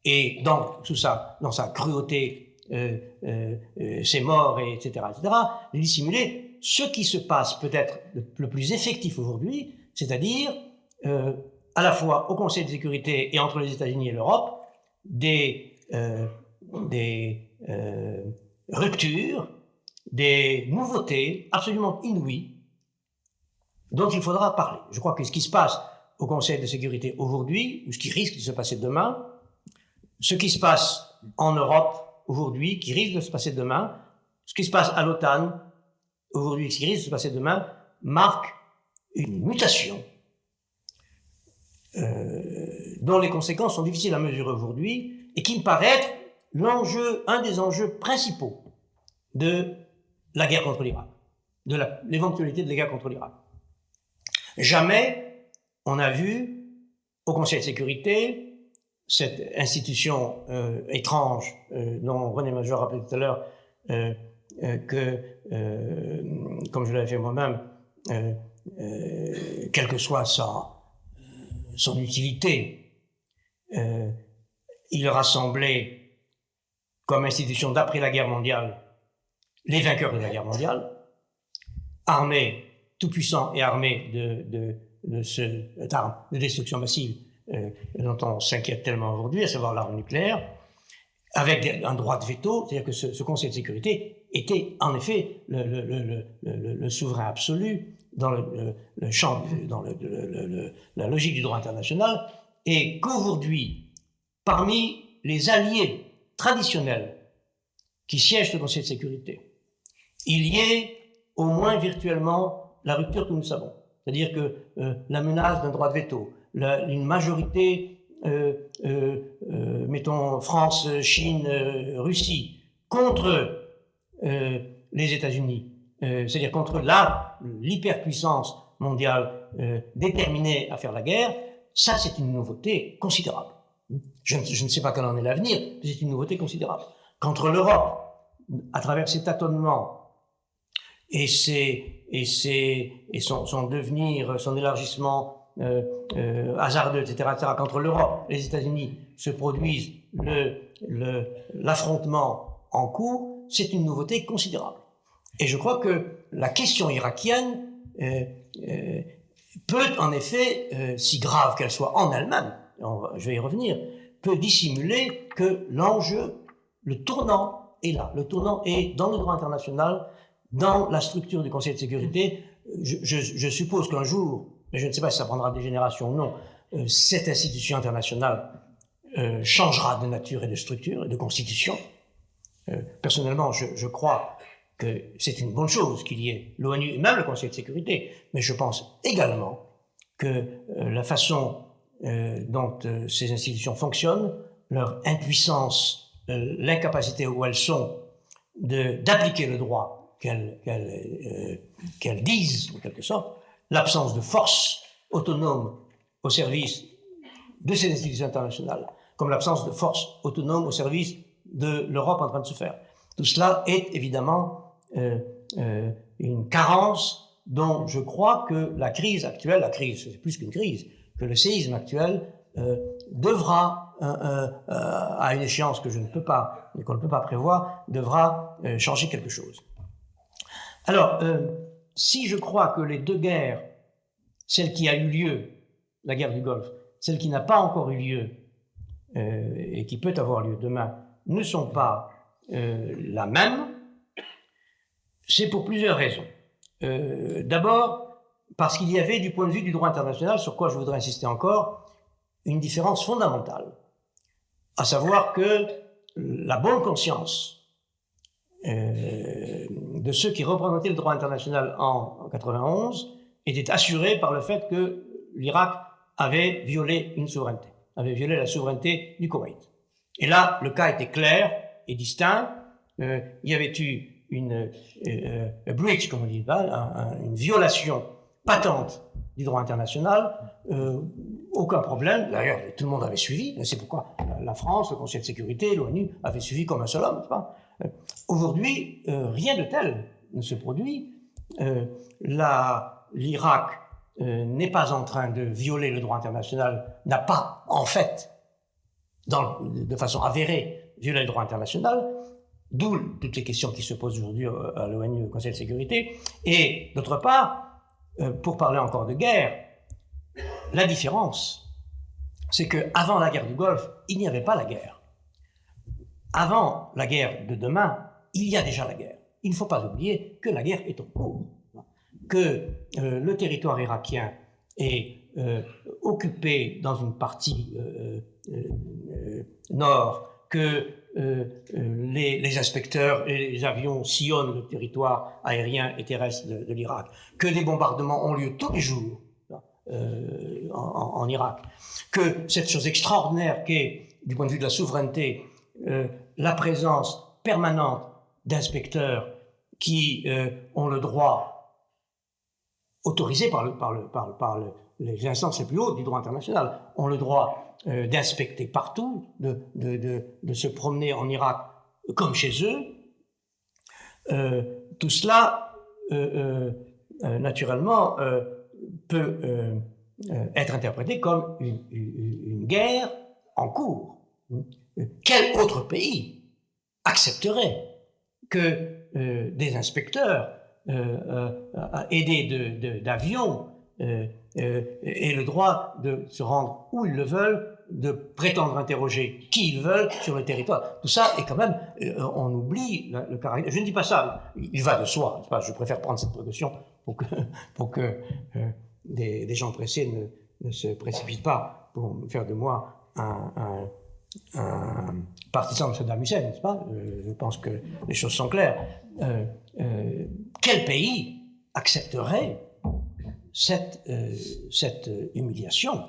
et dans sa cruauté, ses morts, etc., de dissimuler ce qui se passe peut-être le plus effectif aujourd'hui, c'est-à-dire à la fois au Conseil de sécurité et entre les États-Unis et l'Europe, des ruptures, des nouveautés absolument inouïes dont il faudra parler. Je crois que ce qui se passe au Conseil de sécurité aujourd'hui, ou ce qui risque de se passer demain, ce qui se passe en Europe aujourd'hui, qui risque de se passer demain, ce qui se passe à l'OTAN aujourd'hui, ce qui risque de se passer demain, marque une mutation dont les conséquences sont difficiles à mesurer aujourd'hui et qui me paraît être un des enjeux principaux de la guerre contre l'Irak, de l'éventualité de la guerre contre l'Irak. Jamais on a vu au Conseil de sécurité cette institution étrange dont René Major rappelait tout à l'heure comme je l'avais fait moi-même, quelle que soit son utilité, il rassemblait comme institution d'après la guerre mondiale les vainqueurs de la guerre mondiale, armés, tout-puissants et armés d'armes de destruction massive dont on s'inquiète tellement aujourd'hui, à savoir l'arme nucléaire, avec un droit de veto, c'est-à-dire que ce Conseil de sécurité était en effet le souverain absolu dans le champ, dans la logique du droit international, et qu'aujourd'hui, parmi les alliés traditionnels qui siègent au Conseil de sécurité, il y ait au moins virtuellement la rupture que nous savons. C'est-à-dire que la menace d'un droit de veto, une majorité, mettons France, Chine, Russie, contre les États-Unis, c'est-à-dire contre l'hyperpuissance mondiale déterminée à faire la guerre, ça c'est une nouveauté considérable. Je ne sais pas quel en est l'avenir, mais c'est une nouveauté considérable. Contre l'Europe, à travers ses tâtonnements et son devenir, son élargissement hasardeux, etc., contre l'Europe, les États-Unis se produisent l'affrontement en cours, c'est une nouveauté considérable. Et je crois que la question irakienne peut en effet, si grave qu'elle soit en elle-même, je vais y revenir, peut dissimuler que l'enjeu, le tournant est là. Le tournant est dans le droit international, dans la structure du Conseil de sécurité. Je suppose qu'un jour, mais je ne sais pas si ça prendra des générations ou non, cette institution internationale changera de nature et de structure et de constitution. Personnellement, je crois que c'est une bonne chose qu'il y ait l'ONU et même le Conseil de sécurité, mais je pense également que la façon dont ces institutions fonctionnent, leur impuissance, l'incapacité où elles sont d'appliquer le droit qu'elles disent, en quelque sorte, l'absence de force autonome au service de ces institutions internationales, comme l'absence de force autonome au service de l'Europe en train de se faire. Tout cela est évidemment une carence dont je crois que la crise actuelle, la crise, c'est plus qu'une crise, que le séisme actuel devra, à une échéance qu'on ne peut pas prévoir, devra changer quelque chose. Alors, si je crois que les deux guerres, celle qui a eu lieu, la guerre du Golfe, celle qui n'a pas encore eu lieu et qui peut avoir lieu demain, ne sont pas la même, c'est pour plusieurs raisons. D'abord, parce qu'il y avait, du point de vue du droit international, sur quoi je voudrais insister encore, une différence fondamentale, à savoir que la bonne conscience de ceux qui représentaient le droit international en 91 était assurée par le fait que l'Irak avait violé une souveraineté, avait violé la souveraineté du Koweït. Et là, le cas était clair et distinct. Il y avait eu une breach, comme on dit, une violation patente du droit international aucun problème. D'ailleurs, tout le monde avait suivi. C'est pourquoi la France, le Conseil de sécurité, l'ONU avaient suivi comme un seul homme. Aujourd'hui, rien de tel ne se produit. L'Irak n'est pas en train de violer le droit international, n'a pas, en fait, de façon avérée, violé le droit international, d'où toutes les questions qui se posent aujourd'hui à l'ONU, au Conseil de sécurité. Et d'autre part, pour parler encore de guerre, la différence, c'est qu'avant la guerre du Golfe, il n'y avait pas la guerre. Avant la guerre de demain, il y a déjà la guerre. Il ne faut pas oublier que la guerre est en cours, que le territoire irakien est occupé dans une partie nord, que les inspecteurs et les avions sillonnent le territoire aérien et terrestre de l'Irak, que des bombardements ont lieu tous les jours en Irak, que cette chose extraordinaire qu'est, du point de vue de la souveraineté, la présence permanente d'inspecteurs qui ont le droit, autorisé par les instances les plus hautes du droit international, ont le droit d'inspecter partout, de se promener en Irak comme chez eux. Tout cela, naturellement, peut être interprété comme une guerre en cours. Quel autre pays accepterait que des inspecteurs aidés d'avions aient le droit de se rendre où ils le veulent, de prétendre interroger qui ils veulent sur le territoire? Tout ça est quand même, on oublie le caractère. Je ne dis pas ça, il va de soi. Je préfère prendre cette précaution pour que des gens pressés ne se précipitent pas pour faire de moi un partisan de Saddam Hussein, n'est-ce pas? Je pense que les choses sont claires. Quel pays accepterait cette humiliation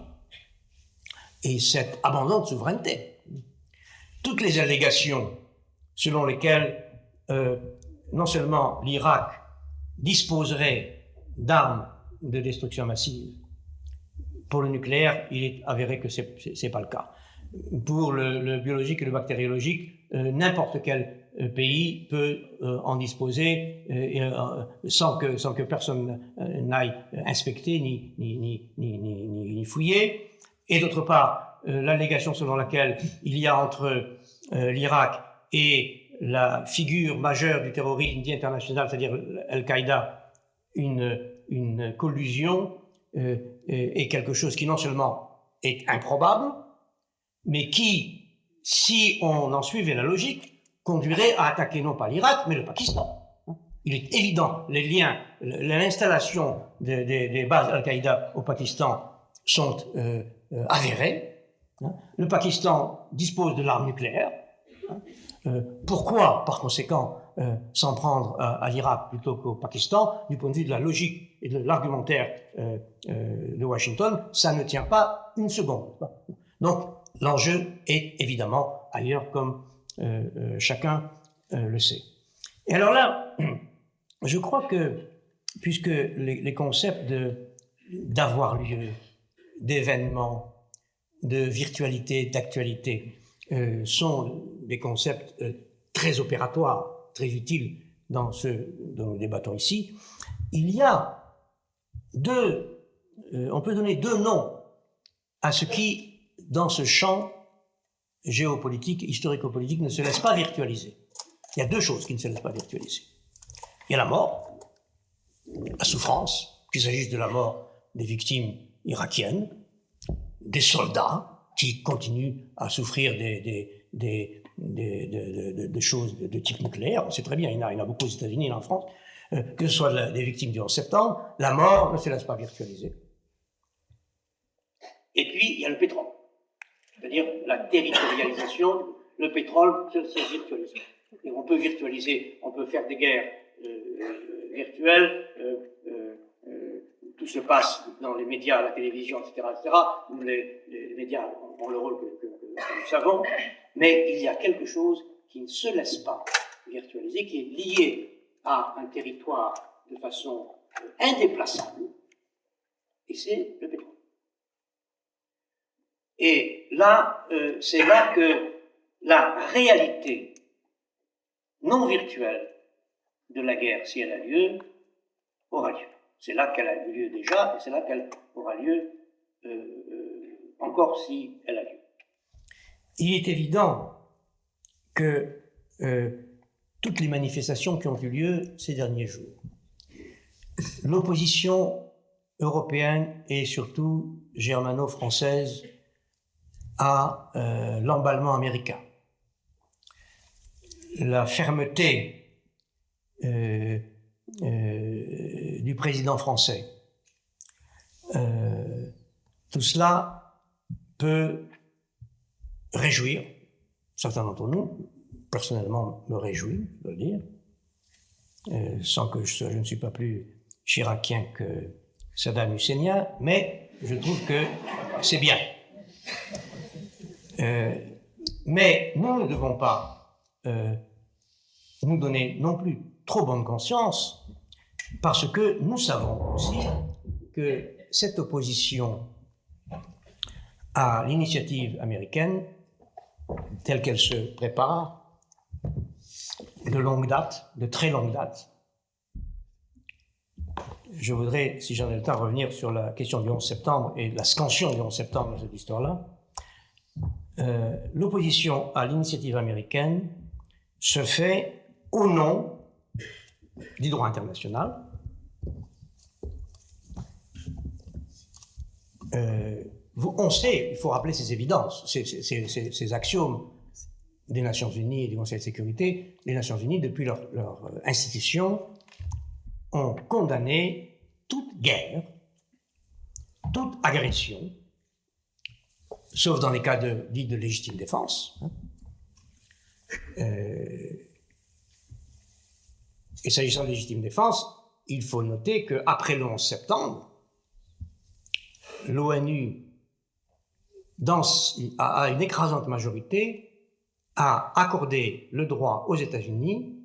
et cet abandon de souveraineté? Toutes les allégations selon lesquelles non seulement l'Irak disposerait d'armes de destruction massive, pour le nucléaire, il est avéré que c'est pas le cas. Pour le biologique et le bactériologique, n'importe quel pays peut en disposer sans que personne n'aille inspecter ni fouiller. Et d'autre part, l'allégation selon laquelle il y a entre l'Irak et la figure majeure du terrorisme dit international, c'est-à-dire Al-Qaïda, une collusion est quelque chose qui non seulement est improbable, mais qui, si on en suivait la logique, conduirait à attaquer non pas l'Irak, mais le Pakistan. Il est évident, les liens, l'installation des bases Al-Qaïda au Pakistan sont avérés. Le Pakistan dispose de l'arme nucléaire. Pourquoi, par conséquent, s'en prendre à l'Irak plutôt qu'au Pakistan? Du point de vue de la logique et de l'argumentaire de Washington, ça ne tient pas une seconde. Donc, l'enjeu est évidemment ailleurs, comme chacun le sait. Et alors là, je crois que, puisque les concepts d'avoir lieu, d'événements, de virtualité, d'actualité, sont des concepts très opératoires, très utiles dans ce dont nous débattons ici, il y a on peut donner deux noms à ce qui, dans ce champ géopolitique, historico-politique, ne se laisse pas virtualiser. Il y a deux choses qui ne se laissent pas virtualiser. Il y a la mort, la souffrance, qu'il s'agisse de la mort des victimes irakiennes, des soldats qui continuent à souffrir de choses de type nucléaire. On sait très bien, il y en a beaucoup aux États-Unis et en France, que ce soit des victimes du 11 septembre, la mort ne se laisse pas virtualiser. Et puis, il y a le pétrole, c'est-à-dire la territorialisation. Le pétrole se virtualise. Et on peut virtualiser, on peut faire des guerres virtuelles, tout se passe dans les médias, la télévision, etc., où les médias ont le rôle que nous savons, mais il y a quelque chose qui ne se laisse pas virtualiser, qui est lié à un territoire de façon indéplaçable, et c'est le pétrole. Et là, c'est là que la réalité non virtuelle de la guerre, si elle a lieu, aura lieu. C'est là qu'elle a eu lieu déjà, et c'est là qu'elle aura lieu encore si elle a lieu. Il est évident que toutes les manifestations qui ont eu lieu ces derniers jours, l'opposition européenne et surtout germano-française à l'emballement américain, la fermeté du président français, tout cela peut réjouir certains d'entre nous. Personnellement, me réjouit, je dois le dire, sans que je ne suis pas plus chiracien que Saddam Hussein, mais je trouve que c'est bien. Mais nous ne devons pas nous donner non plus trop bonne conscience, parce que nous savons aussi que cette opposition à l'initiative américaine, telle qu'elle se prépare, de longue date, de très longue date. Je voudrais, si j'en ai le temps, revenir sur la question du 11 septembre et la scansion du 11 septembre dans cette histoire-là. L'opposition à l'initiative américaine se fait au nom du droit international. On sait, il faut rappeler ces évidences, ces axiomes des Nations Unies et du Conseil de sécurité. Les Nations Unies, depuis leur institution, ont condamné toute guerre, toute agression, sauf dans les cas dits de légitime défense. Et s'agissant de légitime défense, il faut noter qu'après le 11 septembre, l'ONU, à une écrasante majorité, a accordé le droit aux États-Unis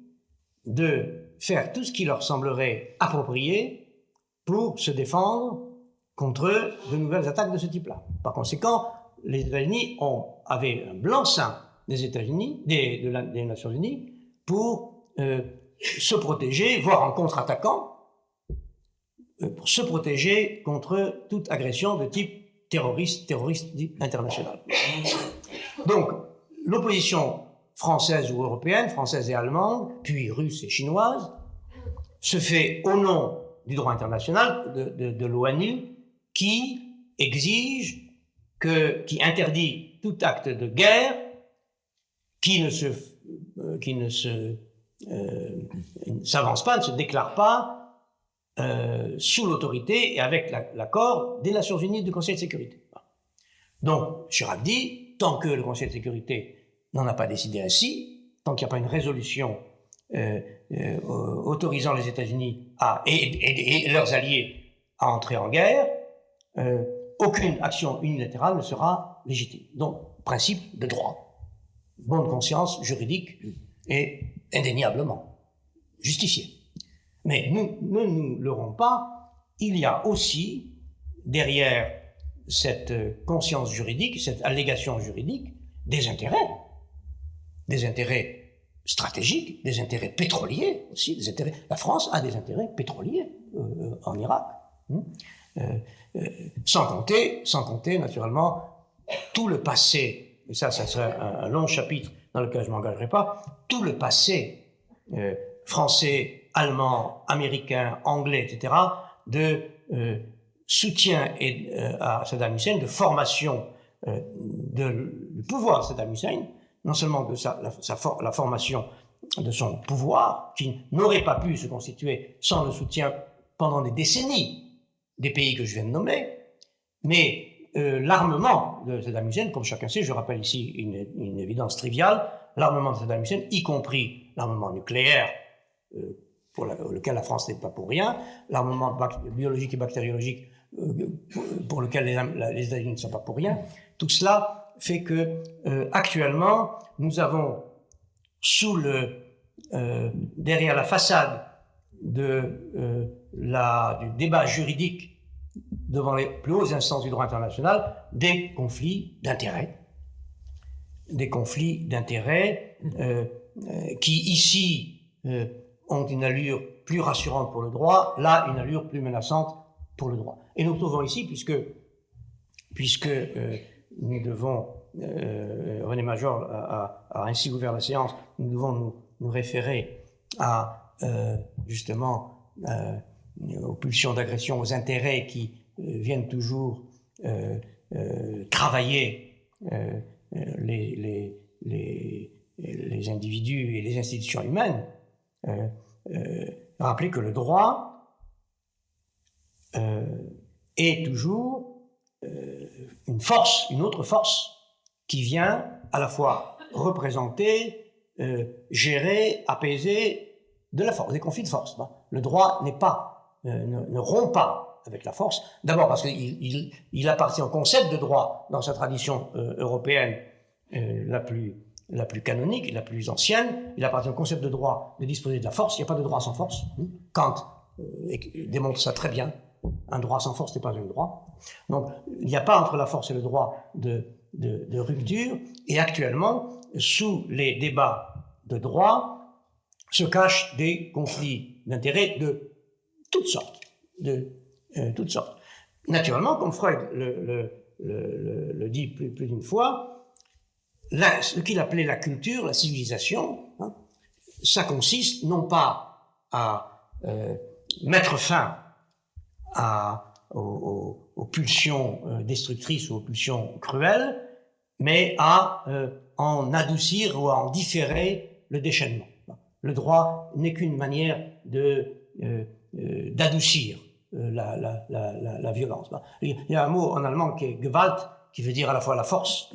de faire tout ce qui leur semblerait approprié pour se défendre contre de nouvelles attaques de ce type-là. Par conséquent, les États-Unis avaient un blanc-seing des États-Unis, des Nations Unies, pour se protéger, voire en contre-attaquant, pour se protéger contre toute agression de type terroriste international. Donc, l'opposition française ou européenne, française et allemande, puis russe et chinoise, se fait au nom du droit international, de l'ONU, qui exige, qui interdit tout acte de guerre qui ne s'avance pas, ne se déclare pas sous l'autorité et avec l'accord des Nations Unies du Conseil de sécurité. Donc, Chirac dit, tant que le Conseil de sécurité n'en a pas décidé ainsi, tant qu'il n'y a pas une résolution autorisant les États-Unis et leurs alliés à entrer en guerre, aucune action unilatérale ne sera légitime. Donc, principe de droit, bonne conscience juridique et indéniablement justifié. Mais nous ne nous leurrons pas, il y a aussi derrière cette conscience juridique, cette allégation juridique, des intérêts stratégiques, des intérêts pétroliers aussi, la France a des intérêts pétroliers en Irak, sans compter naturellement tout le passé, et ça serait un long chapitre dans lequel je ne m'engagerai pas, tout le passé français, allemand, américain, anglais, etc., de soutien à Saddam Hussein, de formation du pouvoir de Saddam Hussein, non seulement de la formation de son pouvoir, qui n'aurait pas pu se constituer sans le soutien pendant des décennies des pays que je viens de nommer, mais l'armement de Saddam Hussein, comme chacun sait, je rappelle ici une évidence triviale, l'armement de Saddam Hussein, y compris l'armement nucléaire, pour lequel la France n'est pas pour rien, l'armement biologique et bactériologique pour lequel les États-Unis ne sont pas pour rien, tout cela fait que actuellement nous avons derrière la façade du débat juridique devant les plus hautes instances du droit international, des conflits d'intérêts. Des conflits d'intérêts qui, ici, ont une allure plus rassurante pour le droit, là, une allure plus menaçante pour le droit. Et nous trouvons ici, puisque nous devons, René Major a ainsi ouvert la séance, nous devons nous référer à, justement, aux pulsions d'agression, aux intérêts qui viennent toujours travailler les individus et les institutions humaines, rappeler que le droit est toujours une force, une autre force, qui vient à la fois représenter, gérer, apaiser de la force, des conflits de force. Le droit n'est pas, ne rompt pas avec la force, d'abord parce qu'il appartient au concept de droit dans sa tradition européenne la plus canonique, la plus ancienne. Il appartient au concept de droit de disposer de la force. Il n'y a pas de droit sans force. Kant démontre ça très bien. Un droit sans force n'est pas un droit. Donc, il n'y a pas entre la force et le droit de rupture. Et actuellement, sous les débats de droit, se cachent des conflits d'intérêts de toutes sortes. Toutes sortes. Naturellement, comme Freud le dit plus d'une fois, ce qu'il appelait la culture, la civilisation, ça consiste non pas à mettre fin aux pulsions destructrices ou aux pulsions cruelles, mais à en adoucir ou à en différer le déchaînement. Le droit n'est qu'une manière d'adoucir la violence. Il y a un mot en allemand qui est Gewalt, qui veut dire à la fois la force,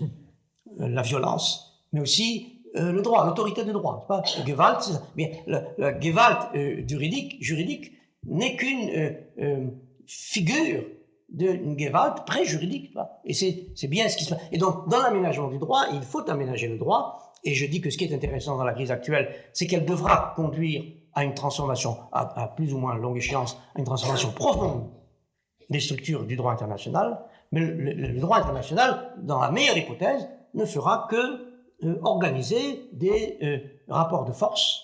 la violence, mais aussi le droit, l'autorité de droit. Pas Gewalt, c'est ça. Mais la Gewalt juridique n'est qu'une figure d'une Gewalt pré-juridique. Et c'est bien ce qui se passe. Et donc, dans l'aménagement du droit, il faut aménager le droit. Et je dis que ce qui est intéressant dans la crise actuelle, c'est qu'elle devra conduire à une transformation, à plus ou moins longue échéance, à une transformation profonde des structures du droit international. Mais le droit international, dans la meilleure hypothèse, ne fera que organiser des rapports de force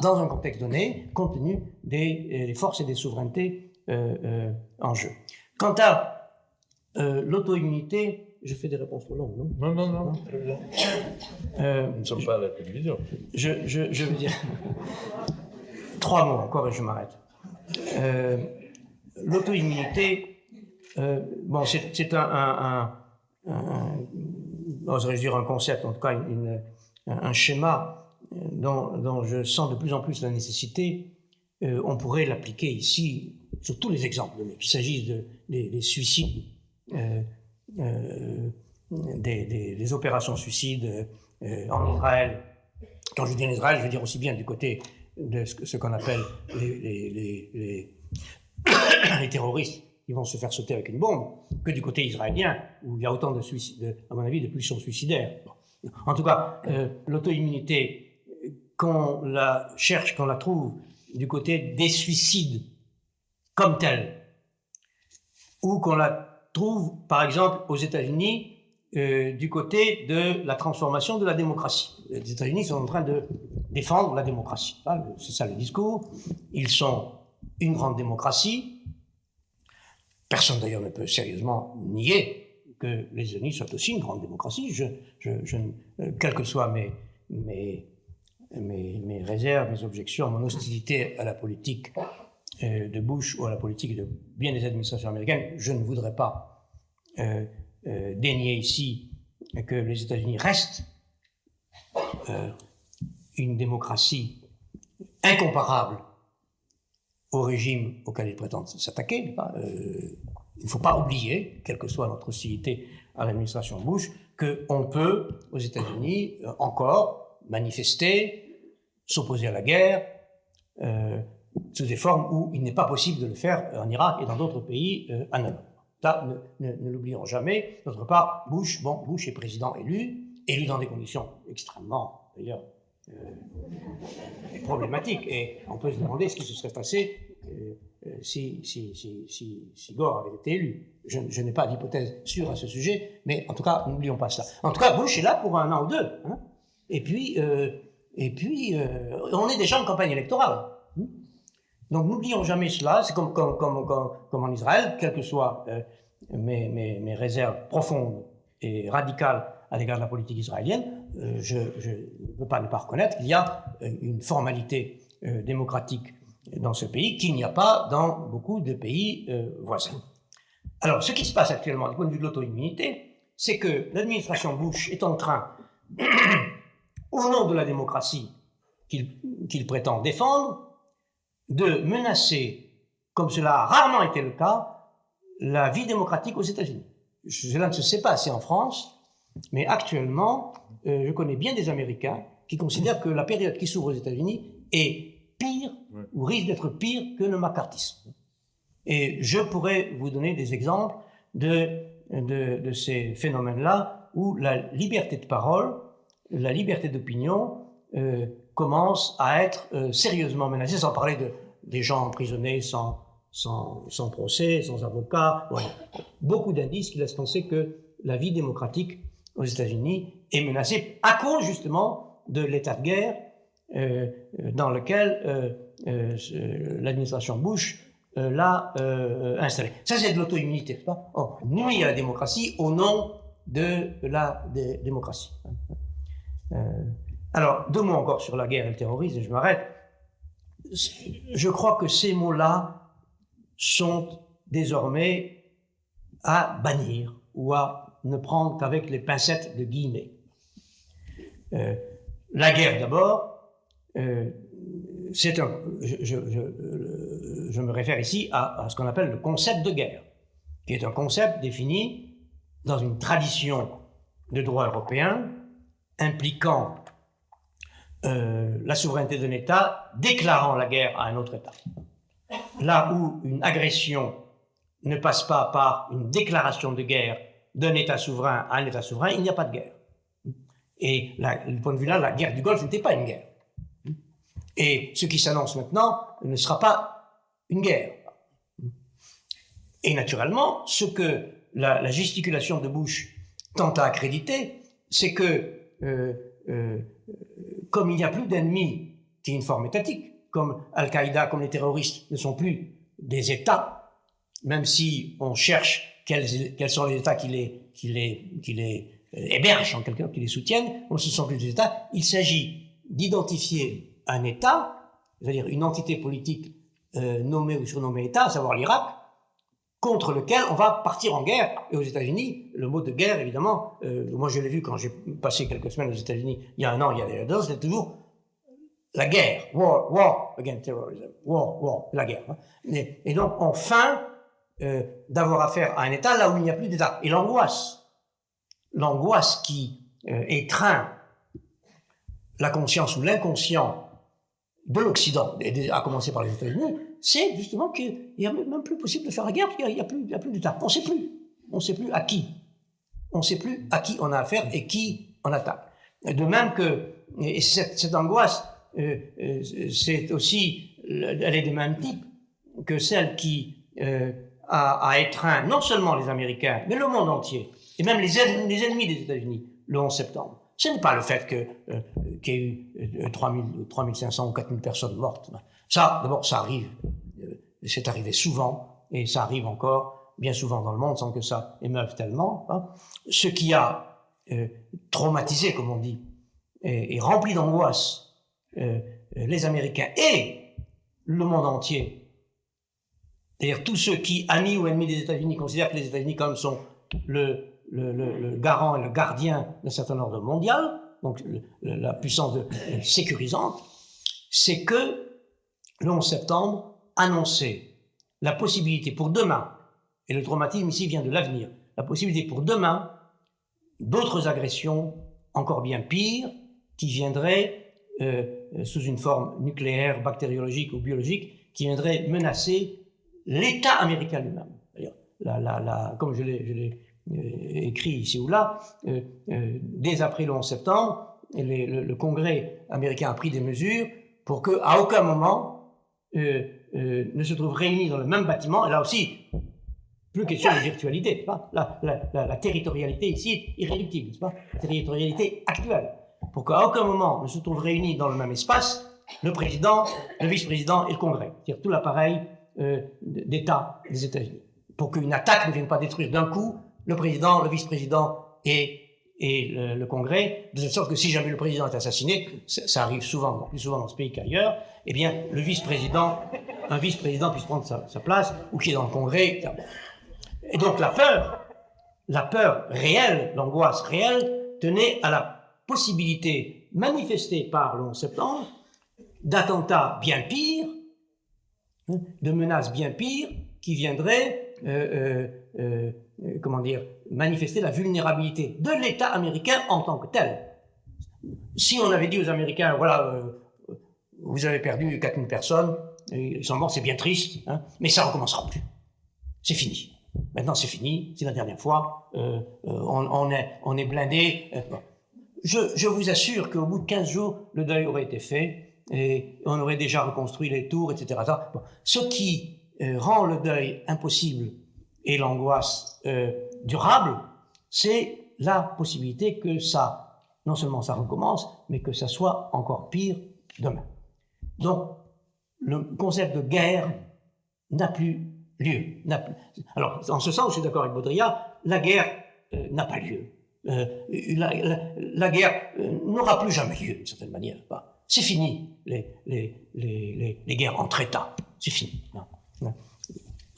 dans un contexte donné, compte tenu des forces et des souverainetés en jeu. Quant à l'auto-immunité, je fais des réponses trop longues, non? Non. Nous ne sommes pas à la télévision. Je veux dire 3 mots encore et je m'arrête. L'auto-immunité, bon, c'est oserais-je dire un concept, en tout cas un schéma dont je sens de plus en plus la nécessité. On pourrait l'appliquer ici sur tous les exemples, qu'il s'agisse des suicides, des opérations suicides en Israël. Quand je dis en Israël, je veux dire aussi bien du côté de ce qu'on appelle les terroristes qui vont se faire sauter avec une bombe, que du côté israélien, où il y a autant de suicides, à mon avis, de pulsions suicidaires. Bon. En tout cas, l'auto-immunité, qu'on la cherche, qu'on la trouve du côté des suicides comme tels, ou qu'on la trouve, par exemple, aux États-Unis, du côté de la transformation de la démocratie. Les États-Unis sont en train de défendre la démocratie. C'est ça le discours. Ils sont une grande démocratie. Personne d'ailleurs ne peut sérieusement nier que les États-Unis soient aussi une grande démocratie. Quelles que soient mes réserves, mes objections, mon hostilité à la politique de Bush ou à la politique de bien des administrations américaines, je ne voudrais pas dénier ici que les États-Unis restent une démocratie incomparable au régime auquel ils prétendent s'attaquer. Il ne faut pas oublier, quelle que soit notre hostilité à l'administration Bush, qu'on peut, aux États-Unis, encore manifester, s'opposer à la guerre, sous des formes où il n'est pas possible de le faire en Irak et dans d'autres pays analogues. Ça, ne l'oublions jamais. D'autre part, Bush est président élu dans des conditions extrêmement, d'ailleurs, problématiques. Et on peut se demander ce qui se serait passé si Gore avait été élu. Je n'ai pas d'hypothèse sûre à ce sujet, mais en tout cas, n'oublions pas cela. En tout cas, Bush est là pour 1 an ou 2. Hein. Et puis, on est déjà en campagne électorale. Donc, n'oublions jamais cela. C'est comme en Israël, quelles que soient mes réserves profondes et radicales à l'égard de la politique israélienne, je ne peux pas ne pas reconnaître qu'il y a une formalité démocratique dans ce pays qu'il n'y a pas dans beaucoup de pays voisins. Alors, ce qui se passe actuellement du point de vue de l'auto-immunité, c'est que l'administration Bush est en train, au nom de la démocratie qu'il prétend défendre, de menacer, comme cela a rarement été le cas, la vie démocratique aux États-Unis. Cela ne se sait pas assez en France, mais actuellement, je connais bien des Américains qui considèrent que la période qui s'ouvre aux États-Unis est pire, ou risque d'être pire que le macartisme. Et je pourrais vous donner des exemples de ces phénomènes-là où la liberté de parole, la liberté d'opinion commence à être sérieusement menacée, sans parler des gens emprisonnés sans procès, sans avocat. Voilà. Beaucoup d'indices qui laissent penser que la vie démocratique aux États-Unis est menacée à cause justement de l'état de guerre dans lequel l'administration Bush l'a installé. Ça, c'est de l'auto-immunité, n'est-ce pas? On nuit à la démocratie au nom de la démocratie. Alors, 2 mots encore sur la guerre et le terrorisme, et je m'arrête. Je crois que ces mots-là sont désormais à bannir ou à ne prendre qu'avec les pincettes de guillemets. La guerre d'abord, je me réfère ici à ce qu'on appelle le concept de guerre, qui est un concept défini dans une tradition de droit européen impliquant la souveraineté d'un État déclarant la guerre à un autre État. Là où une agression ne passe pas par une déclaration de guerre d'un État souverain à un État souverain, il n'y a pas de guerre. Et du point de vue là, la guerre du Golfe n'était pas une guerre. Et ce qui s'annonce maintenant ne sera pas une guerre. Et naturellement, ce que la gesticulation de Bush tente à accréditer, c'est que comme il n'y a plus d'ennemis qui aient une forme étatique, comme Al-Qaïda, comme les terroristes ne sont plus des États, même si on cherche quels sont les États qui les hébergent en quelque sorte, qui les soutiennent, ce ne sont plus des États. Il s'agit d'identifier un État, c'est-à-dire une entité politique nommée ou surnommée État, à savoir l'Irak, contre lequel on va partir en guerre. Et aux États-Unis, le mot de guerre, évidemment, moi je l'ai vu quand j'ai passé quelques semaines aux États-Unis, il y a 1 an, il y a déjà 2 ans, c'était toujours la guerre, war against terrorism, war, la guerre. Hein. Et donc on feint d'avoir affaire à un État là où il n'y a plus d'État. Et l'angoisse qui étreint la conscience ou l'inconscient de l'Occident, à commencer par les États-Unis, c'est justement qu'il n'est même plus possible de faire la guerre parce qu'il n'y a plus d'État. On ne sait plus à qui. On ne sait plus à qui on a affaire et qui on attaque. De même que et cette angoisse, c'est aussi, elle est des mêmes types que celle qui a étreint non seulement les Américains, mais le monde entier, et même les ennemis des États-Unis, le 11 septembre. Ce n'est pas le fait qu'il y ait eu 3500 ou 4000 personnes mortes. Ça, d'abord, ça arrive. C'est arrivé souvent, et ça arrive encore bien souvent dans le monde sans que ça émeuve tellement. Hein. Ce qui a traumatisé, comme on dit, et rempli d'angoisse les Américains et le monde entier, c'est-à-dire tous ceux qui, amis ou ennemis des États-Unis, considèrent que les États-Unis comme sont le garant et le gardien d'un certain ordre mondial, donc la puissance sécurisante, c'est que le 11 septembre annonçait la possibilité pour demain, et le traumatisme ici vient de l'avenir, la possibilité pour demain d'autres agressions encore bien pires qui viendraient sous une forme nucléaire, bactériologique ou biologique, qui viendraient menacer l'État américain lui-même. Comme je l'ai écrit ici ou là, dès après le 11 septembre, le Congrès américain a pris des mesures pour qu'à aucun moment ne se trouvent réunis dans le même bâtiment, et là aussi, plus question de virtualité, n'est-ce pas? La territorialité ici est irréductible, n'est-ce pas? La territorialité actuelle. Pour qu'à aucun moment ne se trouvent réunis dans le même espace le président, le vice-président et le Congrès, c'est-à-dire tout l'appareil d'État des États-Unis. Pour qu'une attaque ne vienne pas détruire d'un coup le président, le vice-président et le Congrès, de sorte que si jamais le président est assassiné, ça arrive souvent, plus souvent dans ce pays qu'ailleurs, eh bien, un vice-président puisse prendre sa place, ou qui est dans le Congrès. Et donc la peur réelle, l'angoisse réelle, tenait à la possibilité manifestée par le 11 septembre d'attentats bien pires, de menaces bien pires, qui viendraient, manifester la vulnérabilité de l'État américain en tant que tel. Si on avait dit aux Américains, voilà, vous avez perdu 4000 personnes, ils sont morts, c'est bien triste, hein, mais ça ne recommencera plus. C'est fini. Maintenant, c'est fini, c'est la dernière fois, on est blindé. Je vous assure qu'au bout de 15 jours, le deuil aurait été fait et on aurait déjà reconstruit les tours, etc. Bon. Ce qui rend le deuil impossible et l'angoisse durable, c'est la possibilité que ça, non seulement ça recommence, mais que ça soit encore pire demain. Donc, le concept de guerre n'a plus lieu. Alors, en ce sens, je suis d'accord avec Baudrillard, la guerre n'a pas lieu. La guerre n'aura plus jamais lieu, d'une certaine manière. C'est fini, les guerres entre États. C'est fini. Non.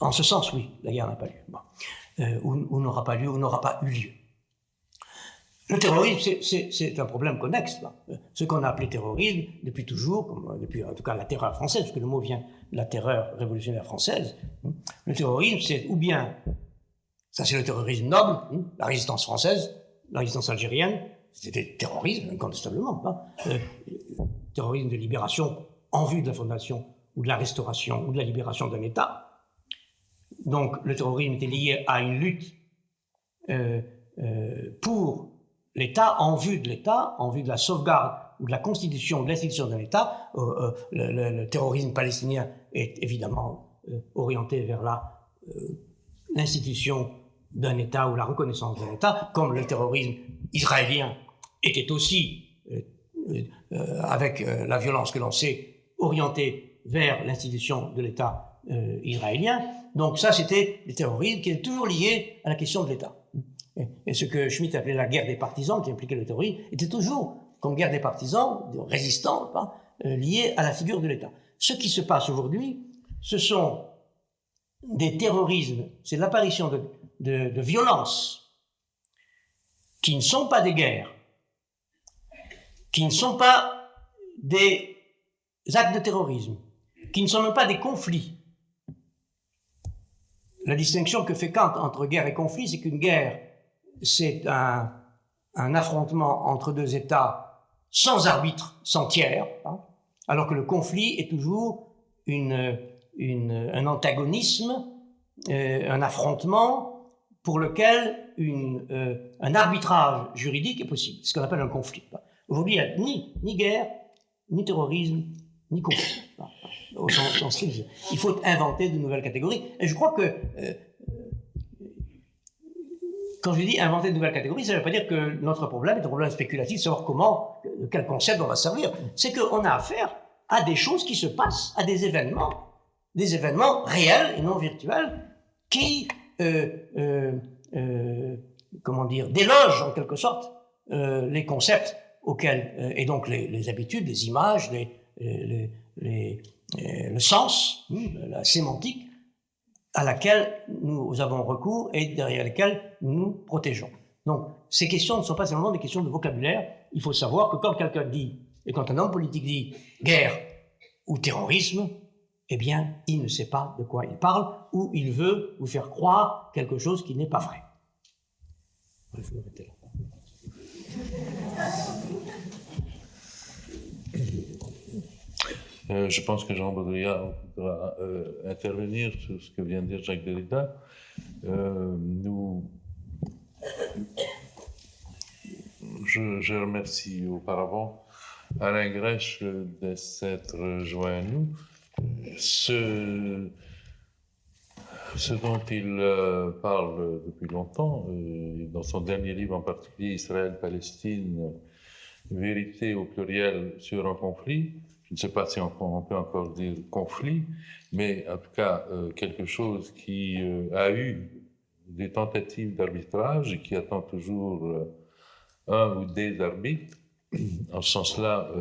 En ce sens, oui, la guerre n'a pas lieu. Ou n'aura pas lieu, ou n'aura pas eu lieu. Le terrorisme, c'est un problème connexe. Ce qu'on a appelé terrorisme, depuis toujours, depuis en tout cas la terreur française, parce que le mot vient de la terreur révolutionnaire française. Le terrorisme, c'est ou bien, ça c'est le terrorisme noble, la résistance française, la résistance algérienne, c'était terrorisme, incontestablement. Terrorisme de libération en vue de la fondation, ou de la restauration, ou de la libération d'un État. Donc le terrorisme était lié à une lutte pour l'État, en vue de l'État, en vue de la sauvegarde ou de la constitution, de l'institution d'un État. Le terrorisme palestinien est évidemment orienté vers l'institution d'un État ou la reconnaissance d'un État, comme le terrorisme israélien était aussi, avec la violence que l'on sait, orienté vers l'institution de l'État israélien. Donc ça, c'était le terrorisme qui est toujours lié à la question de l'État. Et ce que Schmitt appelait la guerre des partisans, qui impliquait le terrorisme, était toujours, comme guerre des partisans, des résistants, liée à la figure de l'État. Ce qui se passe aujourd'hui, ce sont des terrorismes, c'est l'apparition de violences qui ne sont pas des guerres, qui ne sont pas des actes de terrorisme, qui ne sont même pas des conflits. La distinction que fait Kant entre guerre et conflit, c'est qu'une guerre, c'est un affrontement entre deux États sans arbitre, sans tiers, alors que le conflit est toujours un antagonisme, un affrontement pour lequel un arbitrage juridique est possible. C'est ce qu'on appelle un conflit. Aujourd'hui, il n'y a ni guerre, ni terrorisme, ni conflit. Au sens strict, il faut inventer de nouvelles catégories. Et je crois que quand je dis inventer de nouvelles catégories, ça ne veut pas dire que notre problème est un problème spéculatif, de savoir de quel concept on va servir. C'est qu'on a affaire à des choses qui se passent, à des événements réels et non virtuels, qui, délogent en quelque sorte les concepts auxquels, et donc les habitudes, les images, le sens, la sémantique, à laquelle nous avons recours et derrière lesquelles nous nous protégeons. Donc, ces questions ne sont pas seulement des questions de vocabulaire. Il faut savoir que quand quelqu'un dit, et quand un homme politique dit guerre ou terrorisme, eh bien, il ne sait pas de quoi il parle, ou il veut vous faire croire quelque chose qui n'est pas vrai. Je vais m'arrêter là. Je pense que Jean Baudrillard voudra intervenir sur ce que vient de dire Jacques Derrida. Je remercie auparavant Alain Grèche de s'être joint à nous Ce dont il parle depuis longtemps, dans son dernier livre en particulier, Israël-Palestine, vérité au pluriel sur un conflit. Je ne sais pas si on peut encore dire conflit, mais en tout cas quelque chose qui a eu des tentatives d'arbitrage et qui attend toujours un ou des arbitres. En ce sens-là,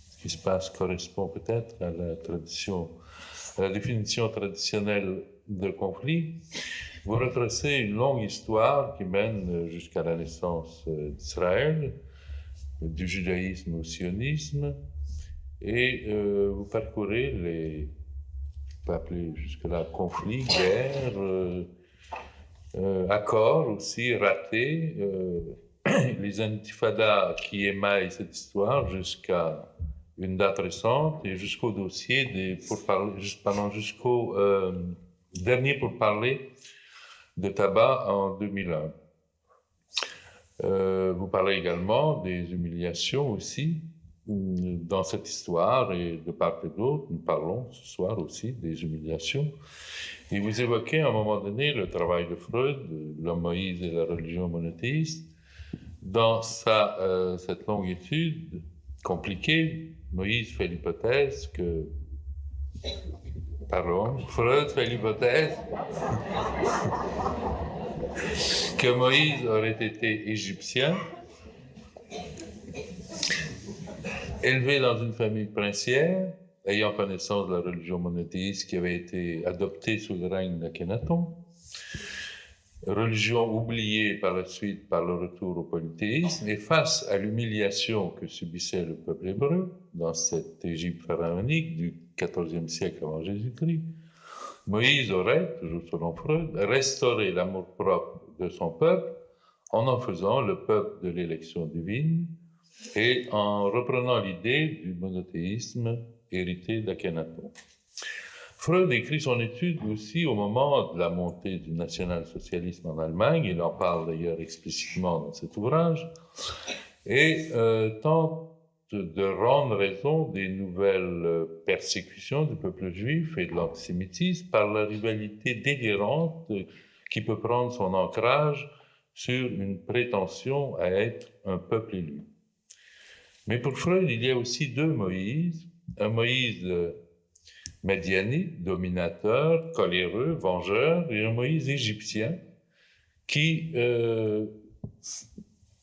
ce qui se passe correspond peut-être à la tradition, à la définition traditionnelle de conflit. Vous retracez une longue histoire qui mène jusqu'à la naissance d'Israël, du judaïsme au sionisme, et vous parcourez les, on peut appeler jusque-là conflits, guerres, accords aussi ratés, les intifadas qui émaillent cette histoire jusqu'à une date récente et jusqu'au dossier des pourparlers, jusqu'au dernier pourparler de tabac en 2001. Vous parlez également des humiliations aussi dans cette histoire et de part et d'autre, nous parlons ce soir aussi des humiliations. Et vous évoquez à un moment donné le travail de Freud, l'homme Moïse et la religion monothéiste. Dans cette longue étude compliquée, Moïse fait l'hypothèse que... Pardon, Freud fait l'hypothèse que Moïse aurait été égyptien, élevé dans une famille princière, ayant connaissance de la religion monothéiste qui avait été adoptée sous le règne d'Akhenaton, religion oubliée par la suite par le retour au polythéisme, et face à l'humiliation que subissait le peuple hébreu dans cette Égypte pharaonique du XIVe siècle avant Jésus-Christ, Moïse aurait, toujours selon Freud, restauré l'amour-propre de son peuple en faisant le peuple de l'élection divine et en reprenant l'idée du monothéisme hérité d'Akhenaton. Freud écrit son étude aussi au moment de la montée du national-socialisme en Allemagne, il en parle d'ailleurs explicitement dans cet ouvrage, et tente de rendre raison des nouvelles persécutions du peuple juif et de l'antisémitisme par la rivalité délirante qui peut prendre son ancrage sur une prétention à être un peuple élu. Mais pour Freud, il y a aussi deux Moïse, un Moïse médianite, dominateur, coléreux, vengeur, et un Moïse égyptien qui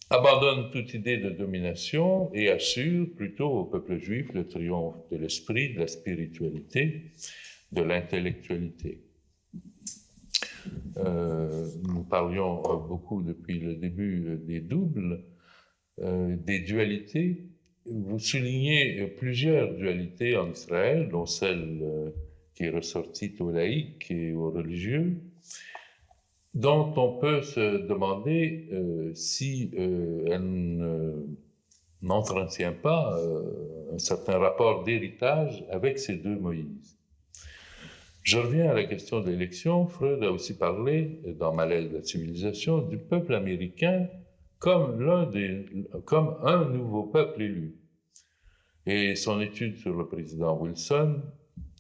abandonne toute idée de domination et assure plutôt au peuple juif le triomphe de l'esprit, de la spiritualité, de l'intellectualité. Nous parlions beaucoup depuis le début des doubles, des dualités. Vous soulignez plusieurs dualités en Israël, dont celle qui est ressortie aux laïcs et aux religieux, dont on peut se demander si elle n'entretient pas un certain rapport d'héritage avec ces deux Moïse. Je reviens à la question de l'élection. Freud a aussi parlé, dans Malaise de la civilisation, du peuple américain comme un nouveau peuple élu. Et son étude sur le président Wilson,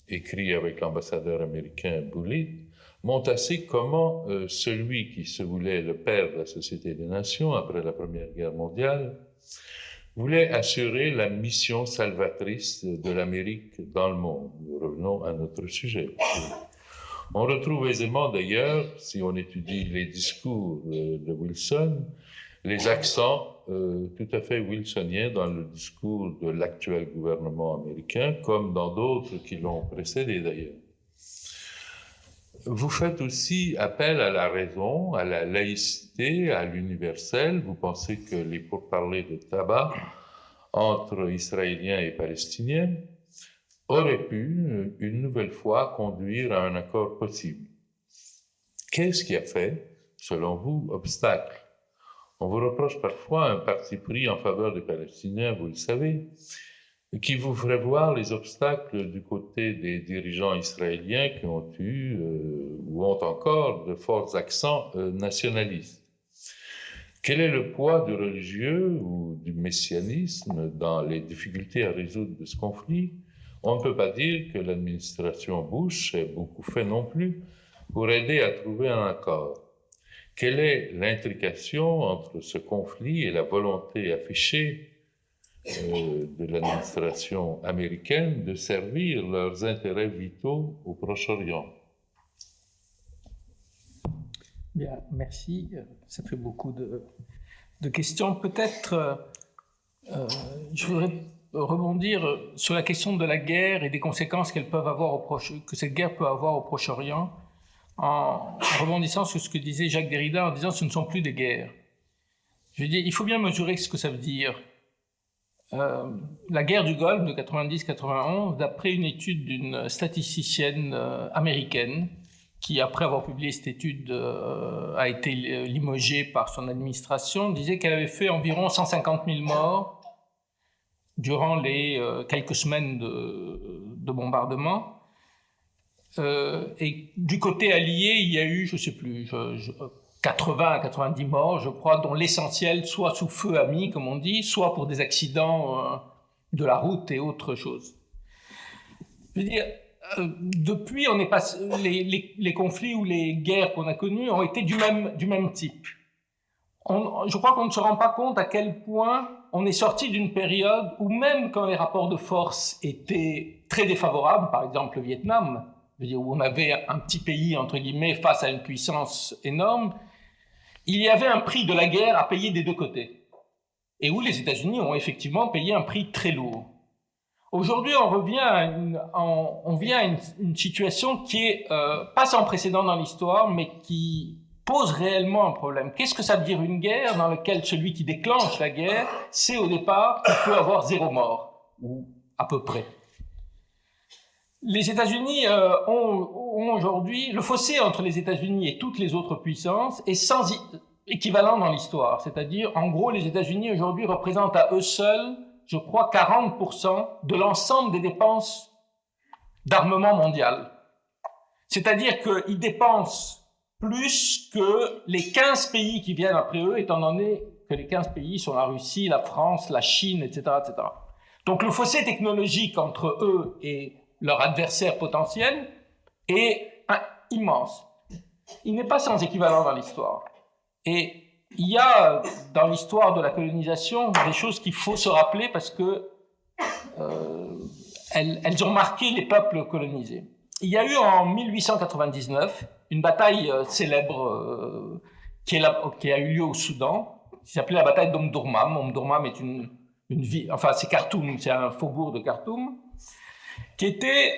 écrit avec l'ambassadeur américain Bullitt, montre assez comment celui qui se voulait le père de la Société des Nations après la Première Guerre mondiale voulait assurer la mission salvatrice de l'Amérique dans le monde. Nous revenons à notre sujet. On retrouve aisément d'ailleurs, si on étudie les discours de Wilson, les accents tout à fait wilsoniens dans le discours de l'actuel gouvernement américain, comme dans d'autres qui l'ont précédé d'ailleurs. Vous faites aussi appel à la raison, à la laïcité, à l'universel. Vous pensez que les pourparlers de tabac entre Israéliens et Palestiniens auraient pu, une nouvelle fois, conduire à un accord possible. Qu'est-ce qui a fait, selon vous, obstacle? On vous reproche parfois un parti pris en faveur des Palestiniens, vous le savez, qui vous ferait voir les obstacles du côté des dirigeants israéliens qui ont eu ou ont encore de forts accents nationalistes. Quel est le poids du religieux ou du messianisme dans les difficultés à résoudre de ce conflit? On ne peut pas dire que l'administration Bush ait beaucoup fait non plus pour aider à trouver un accord. Quelle est l'intrication entre ce conflit et la volonté affichée de l'administration américaine de servir leurs intérêts vitaux au Proche-Orient? Bien, merci. Ça fait beaucoup de questions. Peut-être, je voudrais rebondir sur la question de la guerre et des conséquences qu'elle peuvent avoir que cette guerre peut avoir au Proche-Orient, en rebondissant sur ce que disait Jacques Derrida en disant ce ne sont plus des guerres. Je veux dire, il faut bien mesurer ce que ça veut dire. La guerre du Golfe de 90-91, d'après une étude d'une statisticienne américaine, qui après avoir publié cette étude a été limogée par son administration, disait qu'elle avait fait environ 150 000 morts durant les quelques semaines de bombardement. Et du côté allié, il y a eu, je ne sais plus, 80 à 90 morts, je crois, dont l'essentiel soit sous feu ami, comme on dit, soit pour des accidents de la route et autre chose. Je veux dire, depuis, on est passé, les conflits ou les guerres qu'on a connues ont été du même type. Je crois qu'on ne se rend pas compte à quel point on est sorti d'une période où même quand les rapports de force étaient très défavorables, par exemple le Vietnam, je veux dire, où on avait un petit pays, entre guillemets, face à une puissance énorme, il y avait un prix de la guerre à payer des deux côtés. Et où les États-Unis ont effectivement payé un prix très lourd. Aujourd'hui, on vient à une situation qui est pas sans précédent dans l'histoire, mais qui pose réellement un problème. Qu'est-ce que ça veut dire une guerre dans laquelle celui qui déclenche la guerre sait au départ qu'il peut avoir 0 mort, ou à peu près? Les États-Unis ont aujourd'hui, le fossé entre les États-Unis et toutes les autres puissances est sans équivalent dans l'histoire. C'est-à-dire, en gros, les États-Unis aujourd'hui représentent à eux seuls, je crois, 40% de l'ensemble des dépenses d'armement mondial. C'est-à-dire qu'ils dépensent plus que les 15 pays qui viennent après eux, étant donné que les 15 pays sont la Russie, la France, la Chine, etc., etc. Donc le fossé technologique entre eux et leur adversaire potentiel est immense. Il n'est pas sans équivalent dans l'histoire. Et il y a dans l'histoire de la colonisation des choses qu'il faut se rappeler parce que elles ont marqué les peuples colonisés. Il y a eu en 1899 une bataille célèbre qui a eu lieu au Soudan, qui s'appelait la bataille d'Omdurman. Omdurman est une ville, enfin c'est Khartoum, c'est un faubourg de Khartoum, qui était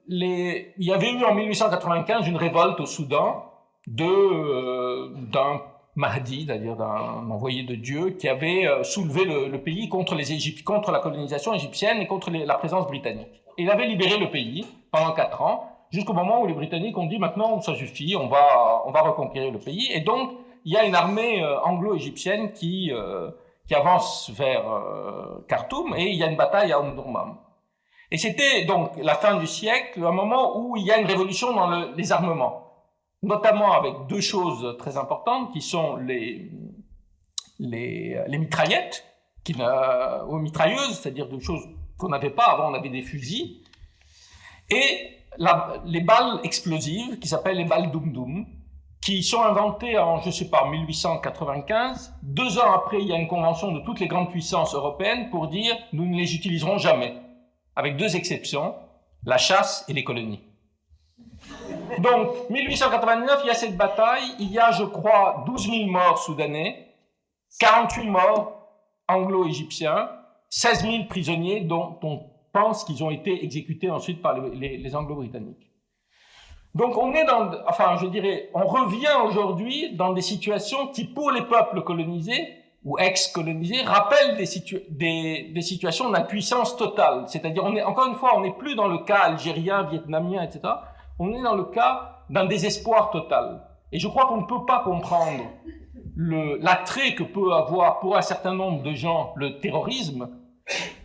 il y avait eu en 1895 une révolte au Soudan d'un Mahdi, c'est-à-dire d'un envoyé de Dieu, qui avait soulevé le pays contre contre la colonisation égyptienne et contre la présence britannique. Et il avait libéré le pays pendant 4 ans, jusqu'au moment où les Britanniques ont dit maintenant ça suffit, on va reconquérir le pays. Et donc il y a une armée anglo-égyptienne qui avance vers Khartoum et il y a une bataille à Omdurman. Et c'était donc la fin du siècle, un moment où il y a une révolution dans les armements, notamment avec 2 choses très importantes qui sont les mitraillettes, aux mitrailleuses, c'est-à-dire des choses qu'on n'avait pas avant, on avait des fusils, et les balles explosives qui s'appellent les balles Dum-Dum, qui sont inventées en, je sais pas, 1895. 2 ans après, il y a une convention de toutes les grandes puissances européennes pour dire nous ne les utiliserons jamais, avec 2 exceptions, la chasse et les colonies. Donc, 1889, il y a cette bataille, il y a, je crois, 12 000 morts soudanais, 48 morts anglo-égyptiens, 16 000 prisonniers dont on pense qu'ils ont été exécutés ensuite par les anglo-britanniques. Donc on est on revient aujourd'hui dans des situations qui, pour les peuples colonisés ou ex-colonisés, rappellent des situations d'impuissance totale. C'est-à-dire, encore une fois, on n'est plus dans le cas algérien, vietnamien, etc. On est dans le cas d'un désespoir total. Et je crois qu'on ne peut pas comprendre l'attrait que peut avoir pour un certain nombre de gens le terrorisme,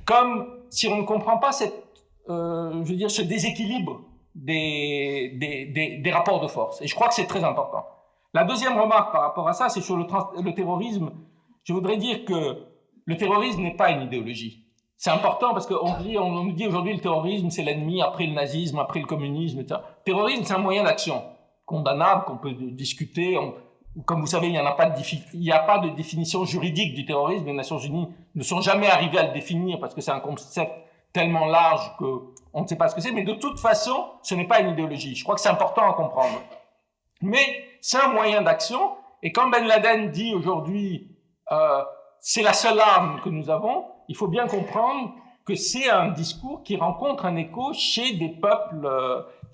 comme si on ne comprend pas ce déséquilibre des rapports de force. Et je crois que c'est très important. La deuxième remarque par rapport à ça, c'est sur le terrorisme. Je voudrais dire que le terrorisme n'est pas une idéologie. C'est important parce qu'on nous dit aujourd'hui le terrorisme, c'est l'ennemi après le nazisme, après le communisme, etc. Le terrorisme, c'est un moyen d'action condamnable, qu'on peut discuter. Comme vous savez, il n'y a pas de définition juridique du terrorisme. Les Nations Unies ne sont jamais arrivées à le définir parce que c'est un concept tellement large qu'on ne sait pas ce que c'est. Mais de toute façon, ce n'est pas une idéologie. Je crois que c'est important à comprendre. Mais c'est un moyen d'action. Et quand Ben Laden dit aujourd'hui c'est la seule arme que nous avons, il faut bien comprendre que c'est un discours qui rencontre un écho chez des peuples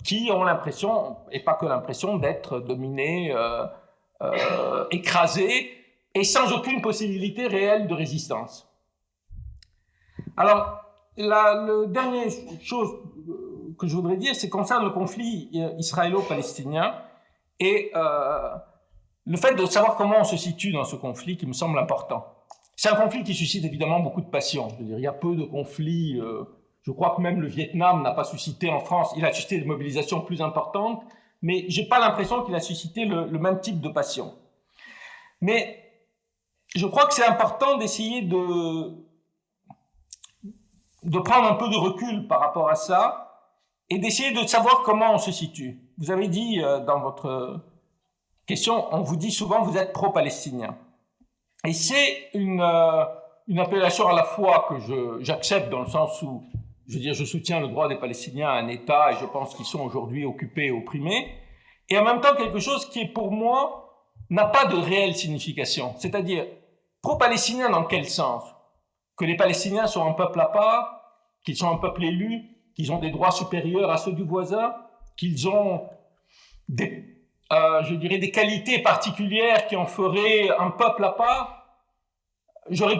qui ont l'impression, et pas que l'impression, d'être dominés, écrasés, et sans aucune possibilité réelle de résistance. Alors, la dernière chose que je voudrais dire, c'est concerne le conflit israélo-palestinien et le fait de savoir comment on se situe dans ce conflit qui me semble important. C'est un conflit qui suscite évidemment beaucoup de passion. Je veux dire, il y a peu de conflits. Je crois que même le Vietnam n'a pas suscité en France. Il a suscité des mobilisations plus importantes, mais j'ai pas l'impression qu'il a suscité le même type de passion. Mais je crois que c'est important d'essayer de prendre un peu de recul par rapport à ça et d'essayer de savoir comment on se situe. Vous avez dit dans votre question, on vous dit souvent vous êtes pro-palestinien. Et c'est une appellation à la fois que j'accepte dans le sens où, je veux dire, je soutiens le droit des Palestiniens à un État et je pense qu'ils sont aujourd'hui occupés et opprimés, et en même temps quelque chose qui, pour moi, n'a pas de réelle signification. C'est-à-dire, pro-palestinien dans quel sens? Que les Palestiniens sont un peuple à part, qu'ils sont un peuple élu, qu'ils ont des droits supérieurs à ceux du voisin, qu'ils ont je dirais, des qualités particulières qui en feraient un peuple à part. J'aurais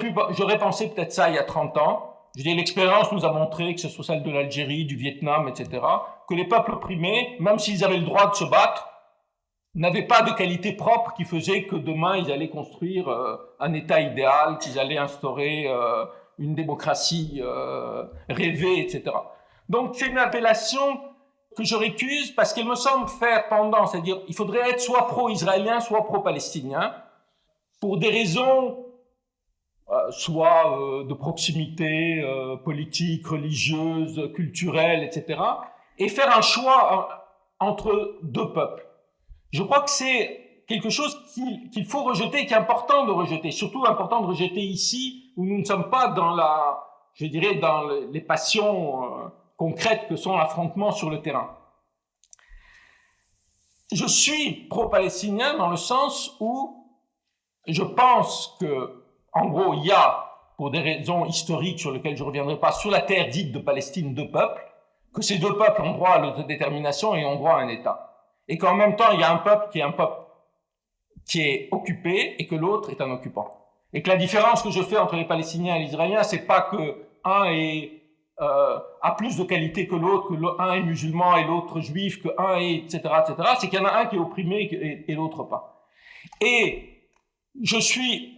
pensé peut-être ça il y a 30 ans. Je dis, l'expérience nous a montré, que ce soit celle de l'Algérie, du Vietnam, etc., que les peuples opprimés, même s'ils avaient le droit de se battre, n'avaient pas de qualité propre qui faisait que demain ils allaient construire un État idéal, qu'ils allaient instaurer une démocratie rêvée, etc. Donc c'est une appellation que je récuse parce qu'elle me semble faire tendance, c'est-à-dire il faudrait être soit pro-israélien, soit pro-palestinien, pour des raisons soit de proximité politique, religieuse, culturelle, etc., et faire un choix entre deux peuples. Je crois que c'est quelque chose qu'il faut rejeter, qui est important de rejeter, surtout important de rejeter ici, où nous ne sommes pas dans je dirais, dans les passions concrètes que sont l'affrontement sur le terrain. Je suis pro-palestinien dans le sens où je pense que, en gros, il y a, pour des raisons historiques sur lesquelles je ne reviendrai pas, sur la terre dite de Palestine, deux peuples, que ces deux peuples ont droit à l'autodétermination et ont droit à un État. Et qu'en même temps, il y a un peuple qui est occupé et que l'autre est un occupant. Et que la différence que je fais entre les Palestiniens et les Israéliens, c'est pas que a plus de qualité que l'autre, que un est musulman et l'autre juif, que un est, etc., etc., c'est qu'il y en a un qui est opprimé et l'autre pas. Et je ne suis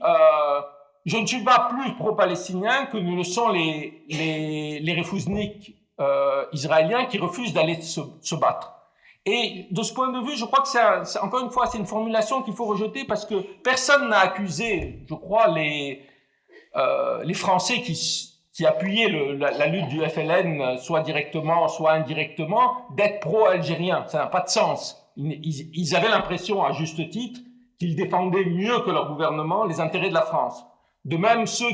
pas plus pro-palestinien que ne le sont les refouzniks israéliens qui refusent d'aller se battre. Et de ce point de vue, je crois que encore une fois, c'est une formulation qu'il faut rejeter parce que personne n'a accusé, je crois, les Français qui appuyaient la lutte du FLN, soit directement, soit indirectement, d'être pro-algériens. Ça n'a pas de sens. Ils avaient l'impression, à juste titre, qu'ils défendaient mieux que leur gouvernement les intérêts de la France. De même, ceux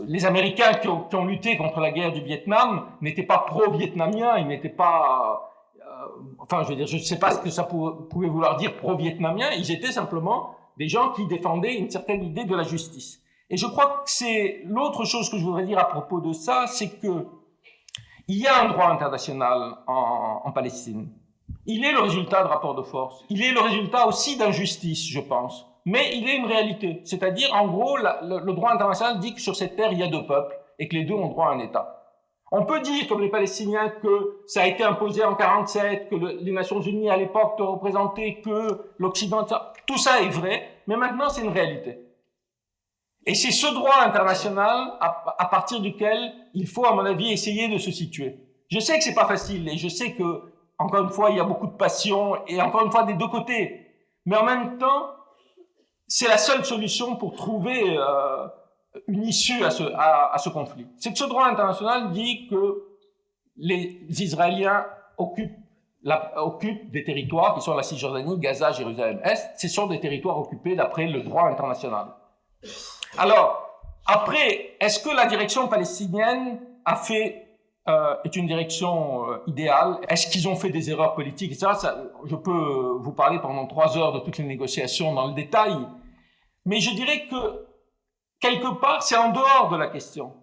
les Américains qui ont lutté contre la guerre du Vietnam n'étaient pas pro-vietnamiens, ils n'étaient pas... enfin, je veux dire, je ne sais pas ce que ça pouvait vouloir dire pro-vietnamien, ils étaient simplement des gens qui défendaient une certaine idée de la justice. Et je crois que c'est l'autre chose que je voudrais dire à propos de ça, c'est que il y a un droit international en Palestine. Il est le résultat de rapports de force. Il est le résultat aussi d'injustice, je pense. Mais il est une réalité. C'est-à-dire, en gros, le droit international dit que sur cette terre, il y a deux peuples et que les deux ont droit à un État. On peut dire, comme les Palestiniens, que ça a été imposé en 1947, que les Nations Unies à l'époque te représentaient, que l'Occident... Tout ça est vrai, mais maintenant, c'est une réalité. Et c'est ce droit international à partir duquel il faut, à mon avis, essayer de se situer. Je sais que c'est pas facile et je sais que, encore une fois, il y a beaucoup de passion et encore une fois des deux côtés. Mais en même temps, c'est la seule solution pour trouver une issue à ce conflit. C'est que ce droit international dit que les Israéliens occupent des territoires qui sont la Cisjordanie, Gaza, Jérusalem-Est. Ce sont des territoires occupés d'après le droit international. Alors, après, est-ce que la direction palestinienne est une direction idéale? Est-ce qu'ils ont fait des erreurs politiques, etc. Je peux vous parler pendant 3 heures de toutes les négociations dans le détail, mais je dirais que quelque part, c'est en dehors de la question.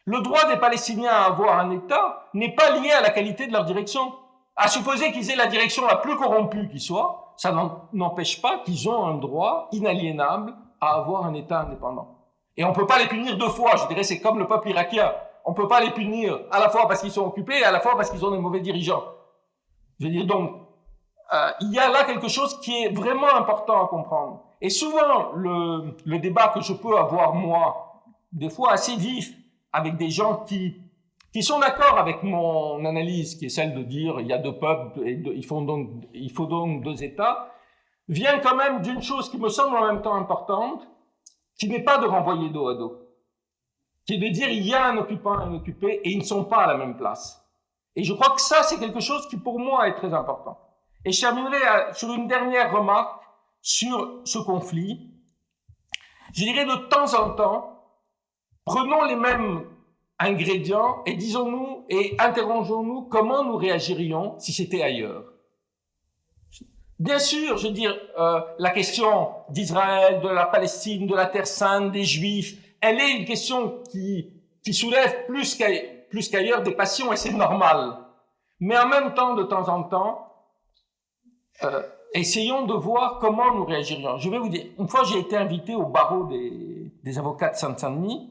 Le droit des Palestiniens à avoir un État n'est pas lié à la qualité de leur direction. À supposer qu'ils aient la direction la plus corrompue qui soit, ça n'empêche pas qu'ils ont un droit inaliénable à avoir un État indépendant. Et on ne peut pas les punir 2 fois. Je dirais c'est comme le peuple irakien. On ne peut pas les punir à la fois parce qu'ils sont occupés et à la fois parce qu'ils ont des mauvais dirigeants. Je veux dire donc, il y a là quelque chose qui est vraiment important à comprendre. Et souvent, le débat que je peux avoir, moi, des fois assez vif, avec des gens qui sont d'accord avec mon analyse, qui est celle de dire il y a 2 peuples et il faut donc 2 États, vient quand même d'une chose qui me semble en même temps importante, qui n'est pas de renvoyer dos à dos, qui est de dire il y a un occupant et un occupé et ils ne sont pas à la même place. Et je crois que ça, c'est quelque chose qui pour moi est très important. Et je terminerai sur une dernière remarque sur ce conflit. Je dirais de temps en temps, prenons les mêmes ingrédients et disons-nous et interrogeons-nous comment nous réagirions si c'était ailleurs. Bien sûr, je veux dire, la question d'Israël, de la Palestine, de la Terre Sainte, des Juifs, elle est une question qui soulève plus qu'ailleurs des passions et c'est normal. Mais en même temps, de temps en temps, essayons de voir comment nous réagirions. Je vais vous dire, une fois j'ai été invité au barreau des avocats de Seine-Saint-Denis,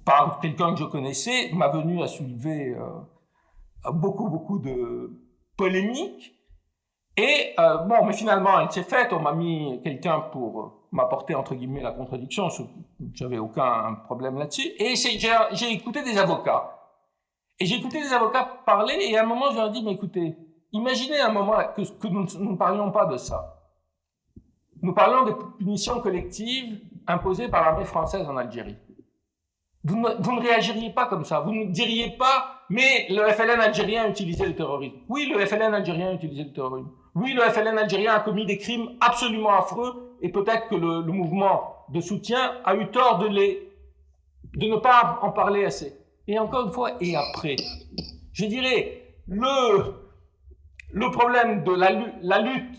par quelqu'un que je connaissais. Ma venue a soulevé beaucoup de polémiques. Et bon, mais finalement, elle s'est faite. On m'a mis quelqu'un pour m'apporter, entre guillemets, la contradiction. J'avais aucun problème là-dessus. Et j'ai écouté des avocats. Et j'ai écouté des avocats parler. Et à un moment, je leur ai dit, mais écoutez, imaginez un moment que nous ne parlions pas de ça. Nous parlons des punitions collectives imposées par l'armée française en Algérie. Vous ne réagiriez pas comme ça. Vous ne diriez pas, mais le FLN algérien a utilisé le terrorisme. Oui, le FLN algérien a utilisé le terrorisme. Oui, le FLN algérien a commis des crimes absolument affreux et peut-être que le mouvement de soutien a eu tort de ne pas en parler assez. Et encore une fois, et après, je dirais, le problème de la lutte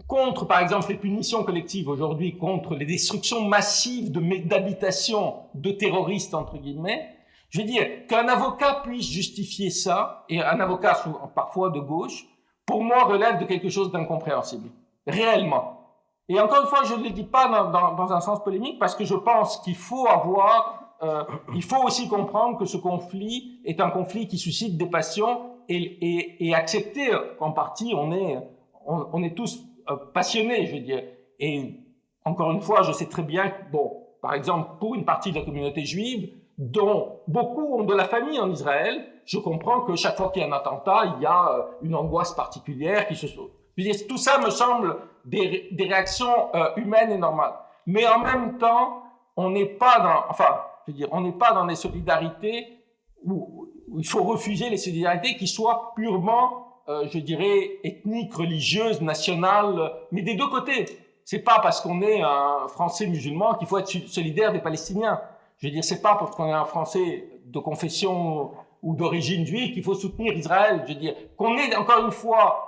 contre, par exemple, les punitions collectives aujourd'hui, contre les destructions massives d'habitations de terroristes, entre guillemets, je veux dire, qu'un avocat puisse justifier ça, et un avocat parfois de gauche, pour moi, relève de quelque chose d'incompréhensible. Réellement. Et encore une fois, je ne le dis pas dans un sens polémique, parce que je pense qu'il faut il faut aussi comprendre que ce conflit est un conflit qui suscite des passions et accepter qu'en partie, on est tous passionnés, je veux dire. Et encore une fois, je sais très bien que, bon, par exemple, pour une partie de la communauté juive, dont beaucoup ont de la famille en Israël, je comprends que chaque fois qu'il y a un attentat, il y a une angoisse particulière qui se sauve. Je veux dire, tout ça me semble des réactions humaines et normales. Mais en même temps, on n'est pas dans des solidarités où il faut refuser les solidarités qui soient purement je dirais, ethnique, religieuse, nationale, mais des 2 côtés. C'est pas parce qu'on est un Français musulman qu'il faut être solidaire des Palestiniens. Je veux dire, c'est pas parce qu'on est un Français de confession ou d'origine juive qu'il faut soutenir Israël. Je veux dire, qu'on ait encore une fois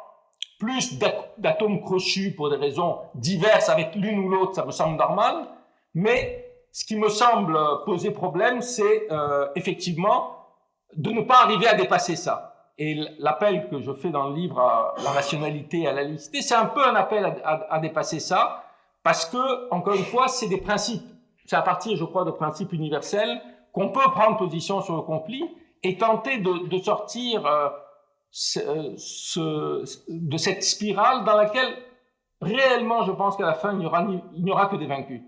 plus d'atomes crochus pour des raisons diverses avec l'une ou l'autre, ça me semble normal. Mais ce qui me semble poser problème, c'est effectivement de ne pas arriver à dépasser ça. Et l'appel que je fais dans le livre à la rationalité, à la laïcité, c'est un peu un appel à dépasser ça, parce que, encore une fois, c'est des principes. C'est à partir, je crois, de principes universels qu'on peut prendre position sur le conflit et tenter de sortir de cette spirale dans laquelle, réellement, je pense qu'à la fin, il n'y aura que des vaincus.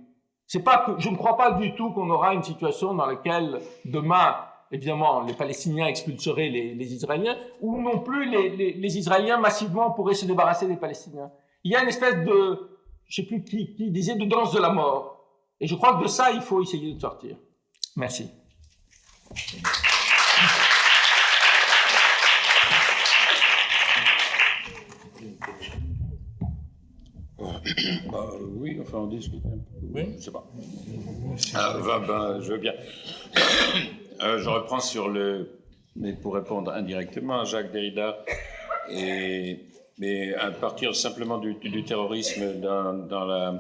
Je ne crois pas du tout qu'on aura une situation dans laquelle, demain, évidemment, les Palestiniens expulseraient les Israéliens, ou non plus les Israéliens massivement pourraient se débarrasser des Palestiniens. Il y a une espèce de, je sais plus qui disait, de danse de la mort. Et je crois que de ça, il faut essayer de sortir. Merci. Oui, enfin on discute un peu. Oui. Je sais pas. Je veux bien. Je reprends sur mais pour répondre indirectement à Jacques Derrida, mais à partir simplement du terrorisme dans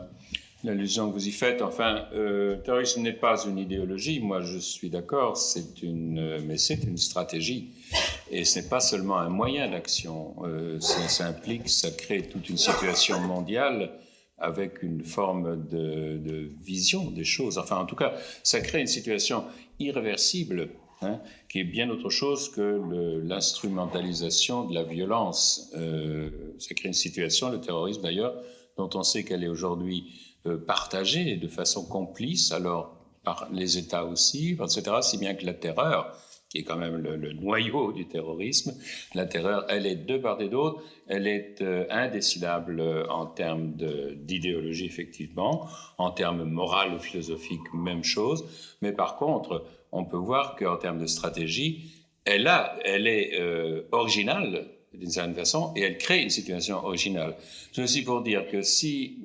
l'allusion que vous y faites. Enfin, le terrorisme n'est pas une idéologie. Moi, je suis d'accord. Mais c'est une stratégie. Et ce n'est pas seulement un moyen d'action. Ça implique, ça crée toute une situation mondiale avec une forme de vision des choses. Enfin, en tout cas, ça crée une situation irréversible, qui est bien autre chose que l'instrumentalisation de la violence. Ça crée une situation, le terrorisme d'ailleurs, dont on sait qu'elle est aujourd'hui partagée de façon complice, alors par les États aussi, etc., si bien que la terreur, qui est quand même le noyau du terrorisme, la terreur, elle est de part et d'autre, elle est indécidable en termes d'idéologie, effectivement, en termes moral ou philosophiques, même chose, mais par contre, on peut voir qu'en termes de stratégie, elle est originale, d'une certaine façon, et elle crée une situation originale. Ceci pour dire que si,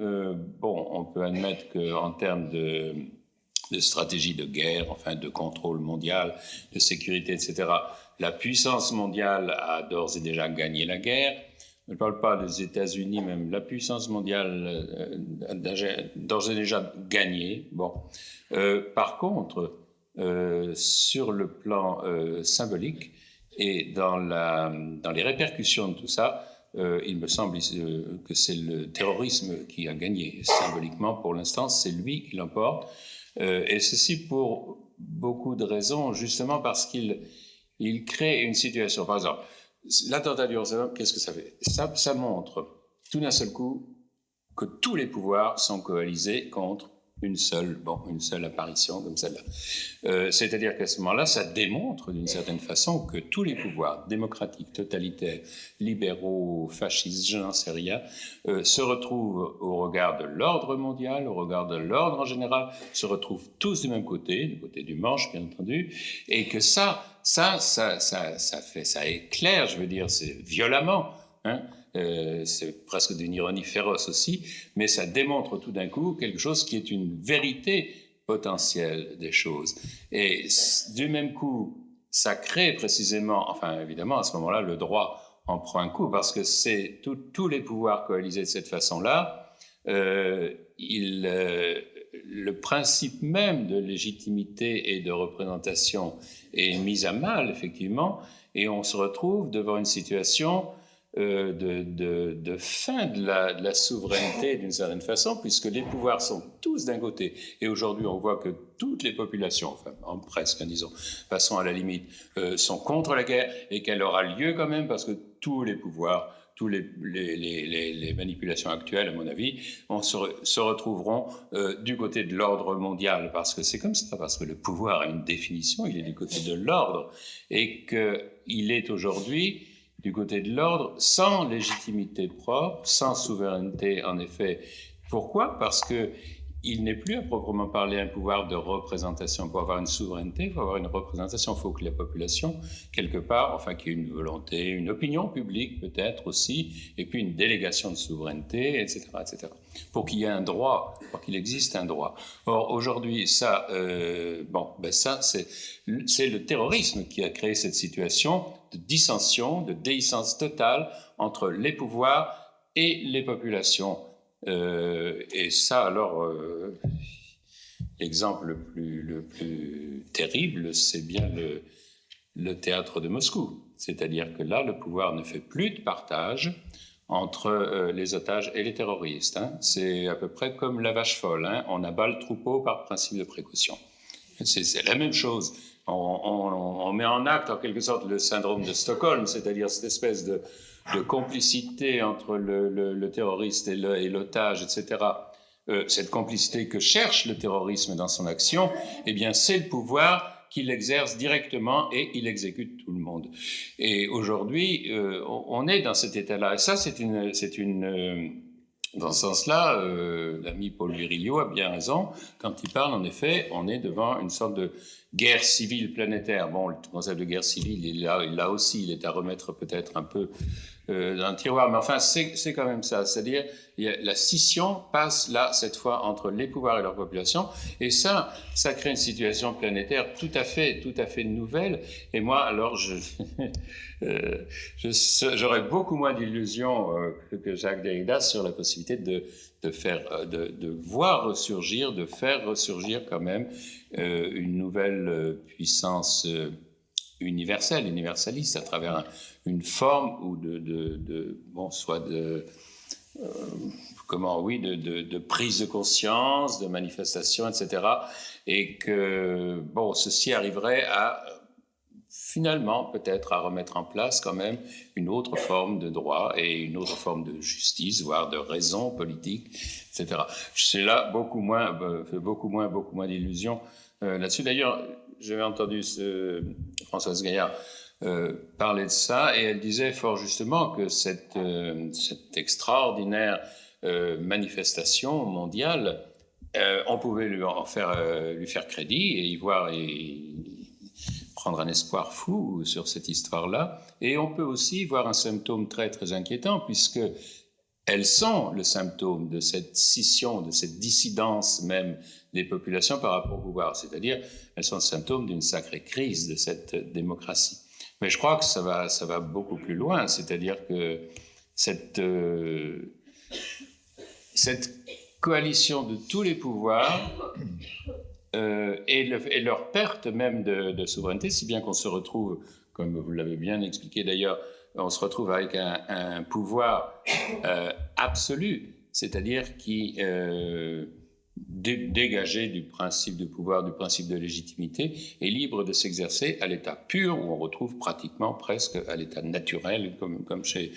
on peut admettre qu'en termes de stratégie de guerre, enfin de contrôle mondial, de sécurité, etc., la puissance mondiale a d'ores et déjà gagné la guerre. Je ne parle pas des États-Unis, même la puissance mondiale a d'ores et déjà gagné. Bon. Par contre, sur le plan symbolique et dans les répercussions de tout ça, il me semble que c'est le terrorisme qui a gagné. Symboliquement, pour l'instant, c'est lui qui l'emporte. Et ceci pour beaucoup de raisons, justement parce qu'il crée une situation. Par exemple, l'attentat du Jérusalem, qu'est-ce que ça fait ? Ça montre tout d'un seul coup que tous les pouvoirs sont coalisés contre une seule apparition comme celle-là. C'est-à-dire qu'à ce moment-là, ça démontre d'une certaine façon que tous les pouvoirs démocratiques, totalitaires, libéraux, fascistes, je n'en sais rien, se retrouvent au regard de l'ordre mondial, au regard de l'ordre en général, se retrouvent tous du même côté, du côté du manche, bien entendu, et que ça éclaire, je veux dire, c'est violemment, c'est presque d'une ironie féroce aussi, mais ça démontre tout d'un coup quelque chose qui est une vérité potentielle des choses. Et du même coup, ça crée précisément, enfin évidemment à ce moment-là, le droit en prend un coup, parce que c'est tous les pouvoirs coalisés de cette façon-là, le principe même de légitimité et de représentation est mis à mal, effectivement, et on se retrouve devant une situation de fin de la souveraineté d'une certaine façon, puisque les pouvoirs sont tous d'un côté. Et aujourd'hui, on voit que toutes les populations, enfin presque, disons, passons à la limite, sont contre la guerre et qu'elle aura lieu quand même parce que tous les pouvoirs, tous les manipulations actuelles, à mon avis, se retrouveront du côté de l'ordre mondial, parce que c'est comme ça, parce que le pouvoir a une définition, il est du côté de l'ordre, et qu'il est aujourd'hui du côté de l'ordre, sans légitimité propre, sans souveraineté, en effet. Pourquoi ? Parce qu'il n'est plus à proprement parler un pouvoir de représentation. Pour avoir une souveraineté, il faut avoir une représentation. Il faut que la population, quelque part, enfin, qu'il y ait une volonté, une opinion publique peut-être aussi, et puis une délégation de souveraineté, etc., etc. Pour qu'il y ait un droit, pour qu'il existe un droit. Or, aujourd'hui, ça, ça, c'est le terrorisme qui a créé cette situation de dissension, de déhiscence totale entre les pouvoirs et les populations. Et ça, alors, l'exemple le plus terrible, c'est bien le théâtre de Moscou. C'est-à-dire que là, le pouvoir ne fait plus de partage entre les otages et les terroristes. C'est à peu près comme la vache folle. On abat le troupeau par principe de précaution. C'est la même chose. On met en acte, en quelque sorte, le syndrome de Stockholm, c'est-à-dire cette espèce de complicité entre le terroriste et l'otage, etc. Cette complicité que cherche le terrorisme dans son action, eh bien, c'est le pouvoir qui l'exerce directement et il exécute tout le monde. Et aujourd'hui, on est dans cet état-là. Et ça, c'est une dans ce sens-là, l'ami Paul Virilio a bien raison quand il parle, en effet, on est devant une sorte de guerre civile planétaire. Bon, le concept de guerre civile, là aussi, il est à remettre peut-être un peu dans le tiroir, mais enfin, c'est quand même ça. C'est-à-dire, la scission passe là, cette fois, entre les pouvoirs et leur population, et ça crée une situation planétaire tout à fait nouvelle. Et moi, alors, j'aurais beaucoup moins d'illusions que Jacques Derrida sur la possibilité de voir ressurgir, de faire ressurgir quand même une nouvelle puissance universaliste à travers une forme ou soit de prise de conscience, de manifestation, etc. Et que, ceci arriverait à finalement peut-être à remettre en place quand même une autre forme de droit et une autre forme de justice, voire de raison politique, etc. C'est là beaucoup moins d'illusions là-dessus. D'ailleurs, j'avais entendu Françoise Gaillard parler de ça, et elle disait fort justement que cette extraordinaire manifestation mondiale, on pouvait lui faire crédit et y voir prendre un espoir fou sur cette histoire-là, et on peut aussi voir un symptôme très très inquiétant, puisque elles sont le symptôme de cette scission, de cette dissidence même des populations par rapport au pouvoir, c'est-à-dire elles sont le symptôme d'une sacrée crise de cette démocratie. Mais je crois que ça va beaucoup plus loin, c'est-à-dire que cette coalition de tous les pouvoirs et leur perte même de souveraineté, si bien qu'on se retrouve, comme vous l'avez bien expliqué d'ailleurs, on se retrouve avec un pouvoir absolu, c'est-à-dire qui dégagé du principe de pouvoir, du principe de légitimité, est libre de s'exercer à l'état pur, où on retrouve pratiquement presque à l'état naturel, comme chez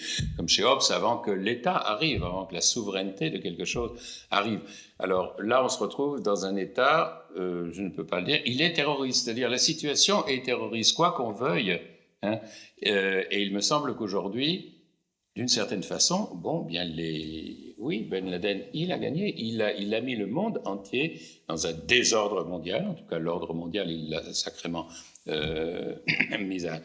Hobbes, avant que l'État arrive, avant que la souveraineté de quelque chose arrive. Alors là, on se retrouve dans un état, je ne peux pas le dire, il est terroriste, c'est-à-dire la situation est terroriste, quoi qu'on veuille. Hein, et il me semble qu'aujourd'hui, d'une certaine façon, Ben Laden, il a gagné, il a mis le monde entier dans un désordre mondial, en tout cas l'ordre mondial, il l'a sacrément mis à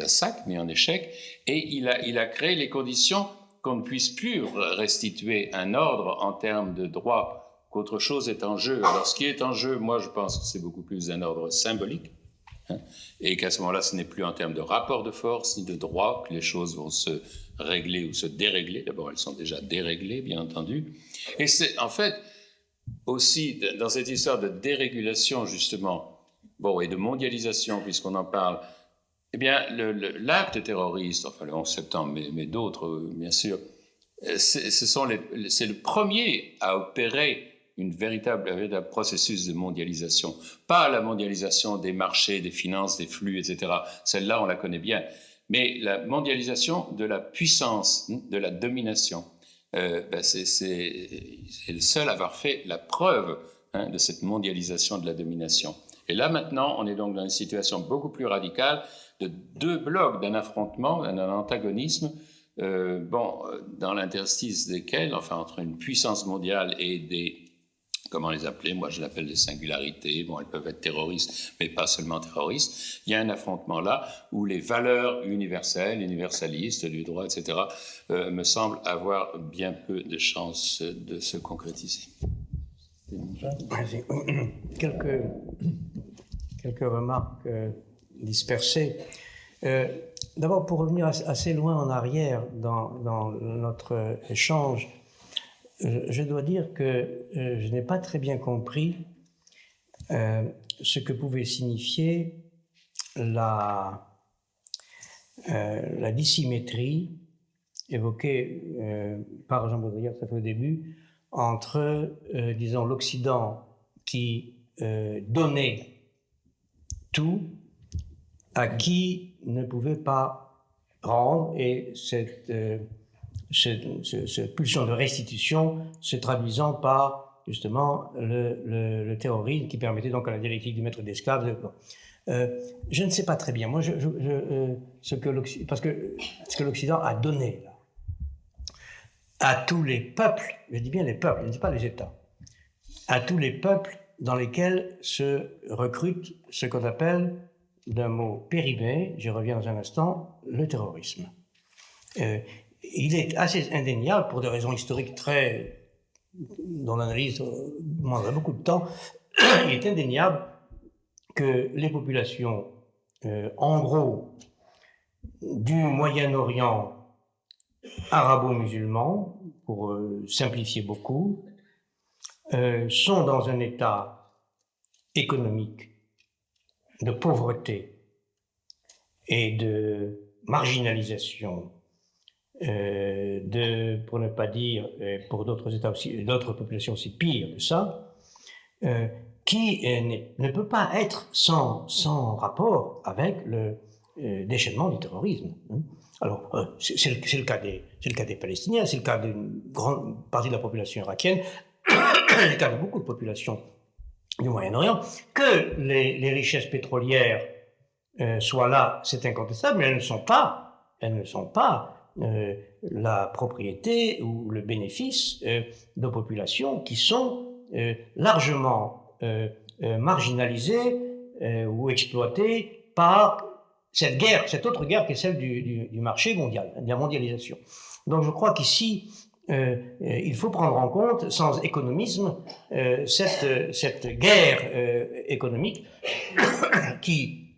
sac, mis en échec, et il a créé les conditions qu'on ne puisse plus restituer un ordre en termes de droit, qu'autre chose est en jeu. Alors ce qui est en jeu, moi je pense que c'est beaucoup plus un ordre symbolique, et qu'à ce moment-là, ce n'est plus en termes de rapport de force ni de droit que les choses vont se régler ou se dérégler. D'abord, elles sont déjà déréglées, bien entendu. Et c'est en fait aussi dans cette histoire de dérégulation, justement, et de mondialisation, puisqu'on en parle, eh bien, l'acte terroriste, enfin le 11 septembre, mais d'autres, bien sûr, c'est le premier à opérer un véritable processus de mondialisation. Pas la mondialisation des marchés, des finances, des flux, etc. Celle-là, on la connaît bien. Mais la mondialisation de la puissance, de la domination. C'est le seul à avoir fait la preuve de cette mondialisation de la domination. Et là, maintenant, on est donc dans une situation beaucoup plus radicale de deux blocs, d'un affrontement, d'un antagonisme, dans l'interstice desquels, enfin, entre une puissance mondiale et des... Comment les appeler? Moi, je l'appelle des singularités. Elles peuvent être terroristes, mais pas seulement terroristes. Il y a un affrontement là où les valeurs universelles, universalistes, du droit, etc., me semblent avoir bien peu de chances de se concrétiser. Quelques remarques dispersées. D'abord, pour revenir assez loin en arrière dans notre échange, je dois dire que je n'ai pas très bien compris ce que pouvait signifier la dissymétrie évoquée par Jean Baudrillard tout à fait au début entre, disons, l'Occident qui donnait tout à qui ne pouvait pas rendre, et cette pulsion de restitution se traduisant par justement le terrorisme qui permettait donc à la dialectique du maître d'esclave. Je ne sais pas très bien, moi, ce que l'Occident a donné là. à tous les peuples, je dis bien les peuples, je ne dis pas les États, à tous les peuples dans lesquels se recrute ce qu'on appelle, d'un mot périmé, j'y reviens dans un instant, le terrorisme. Il est assez indéniable, pour des raisons historiques dont l'analyse demanderait beaucoup de temps, il est indéniable que les populations, en gros, du Moyen-Orient arabo-musulman, pour simplifier beaucoup, sont dans un état économique de pauvreté et de marginalisation, pour ne pas dire, pour d'autres États aussi, d'autres populations aussi pires que ça, qui ne peut pas être sans rapport avec le déchaînement du terrorisme. Alors, c'est le cas des Palestiniens, c'est le cas d'une grande partie de la population irakienne, c'est le cas de beaucoup de populations du Moyen-Orient. Que les richesses pétrolières soient là, c'est incontestable, mais elles ne sont pas la propriété ou le bénéfice de populations qui sont largement marginalisées ou exploitées par cette autre guerre qui est celle du marché mondial, de la mondialisation. Donc je crois qu'ici, il faut prendre en compte, sans économisme, cette guerre économique qui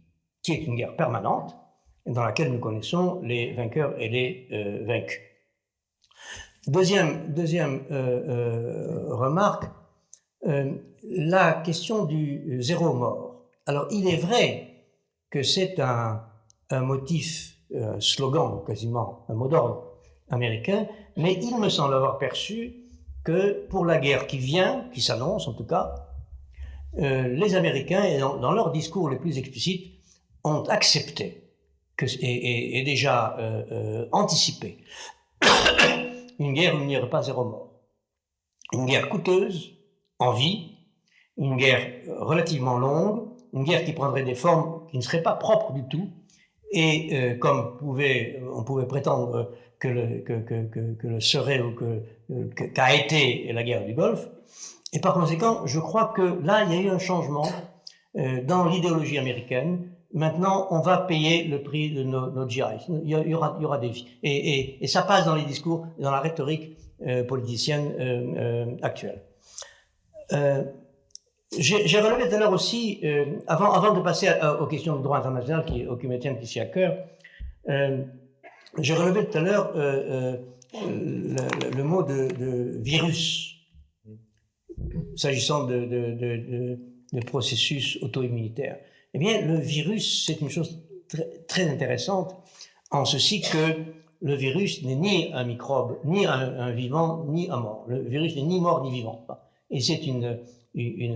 est une guerre permanente, dans laquelle nous connaissons les vainqueurs et les vaincus. Deuxième remarque, la question du zéro mort. Alors, il est vrai que c'est un motif, un slogan, quasiment un mot d'ordre américain, mais il me semble avoir perçu que pour la guerre qui vient, qui s'annonce en tout cas, les Américains, dans leurs discours les plus explicites, ont accepté et déjà anticipé une guerre où il n'y aurait pas zéro mort. Une guerre coûteuse, en vie, une guerre relativement longue, une guerre qui prendrait des formes qui ne seraient pas propres du tout, et comme on pouvait prétendre que le serait ou qu'a été la guerre du Golfe. Et par conséquent, je crois que là, il y a eu un changement dans l'idéologie américaine. Maintenant, on va payer le prix de nos GIs. Il y aura des vies. Et ça passe dans les discours, dans la rhétorique politicienne actuelle. J'ai relevé tout à l'heure aussi, avant de passer aux questions du droit international qui me tiennent ici à cœur, j'ai relevé tout à l'heure le mot de virus, s'agissant de processus auto-immunitaires. Eh bien, le virus, c'est une chose très intéressante, en ceci que le virus n'est ni un microbe, ni un vivant, ni un mort. Le virus n'est ni mort, ni vivant. Et c'est une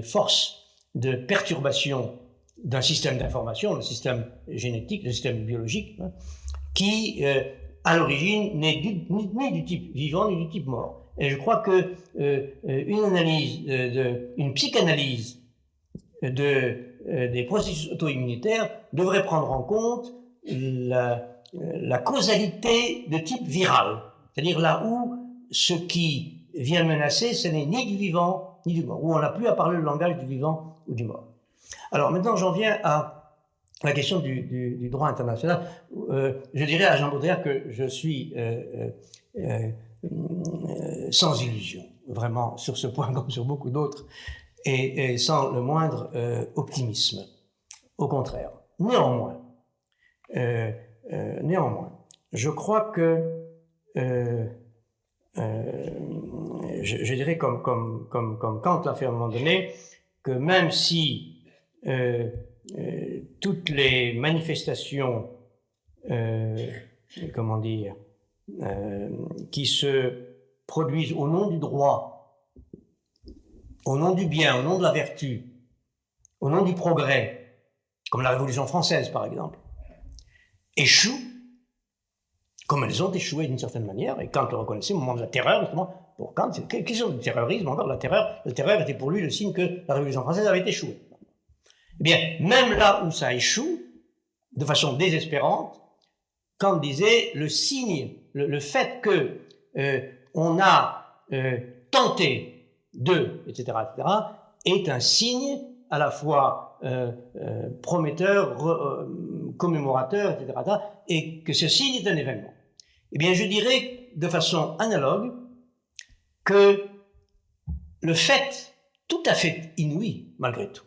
force de perturbation d'un système d'information, le système génétique, le système biologique, qui, à l'origine, n'est ni du type vivant, ni du type mort. Et je crois que une psychanalyse des processus auto-immunitaires devrait prendre en compte la causalité de type viral. C'est-à-dire là où ce qui vient menacer, ce n'est ni du vivant, ni du mort, où on n'a plus à parler le langage du vivant ou du mort. Alors maintenant, j'en viens à la question du droit international. Je dirais à Jean Baudrillard que je suis sans illusion, vraiment, sur ce point comme sur beaucoup d'autres, et sans le moindre optimisme. Au contraire. Néanmoins, je crois que je dirais comme Kant l'a fait à un moment donné, que même si toutes les manifestations, qui se produisent au nom du droit, au nom du bien, au nom de la vertu, au nom du progrès, comme la Révolution française par exemple, échouent, comme elles ont échoué d'une certaine manière, et Kant le reconnaissait au moment de la terreur, justement, pour Kant, c'est une question de terrorisme, encore la terreur, le terreur était pour lui le signe que la Révolution française avait échoué. Eh bien, même là où ça échoue, de façon désespérante, Kant disait le signe, le fait que on a tenté de, etc., est un signe à la fois prometteur, commémorateur, etc., et que ce signe est un événement. Eh bien, je dirais de façon analogue que le fait tout à fait inouï, malgré tout,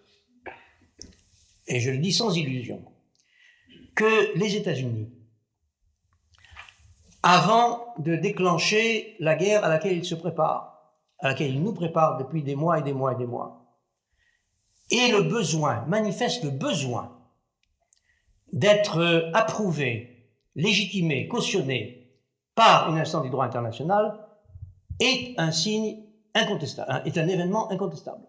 et je le dis sans illusion, que les États-Unis, avant de déclencher la guerre à laquelle ils se préparent, à laquelle ils nous préparent depuis des mois et des mois et des mois, et le besoin, manifeste le besoin d'être approuvé, légitimé, cautionné par une instance du droit international, est un signe incontestable, est un événement incontestable.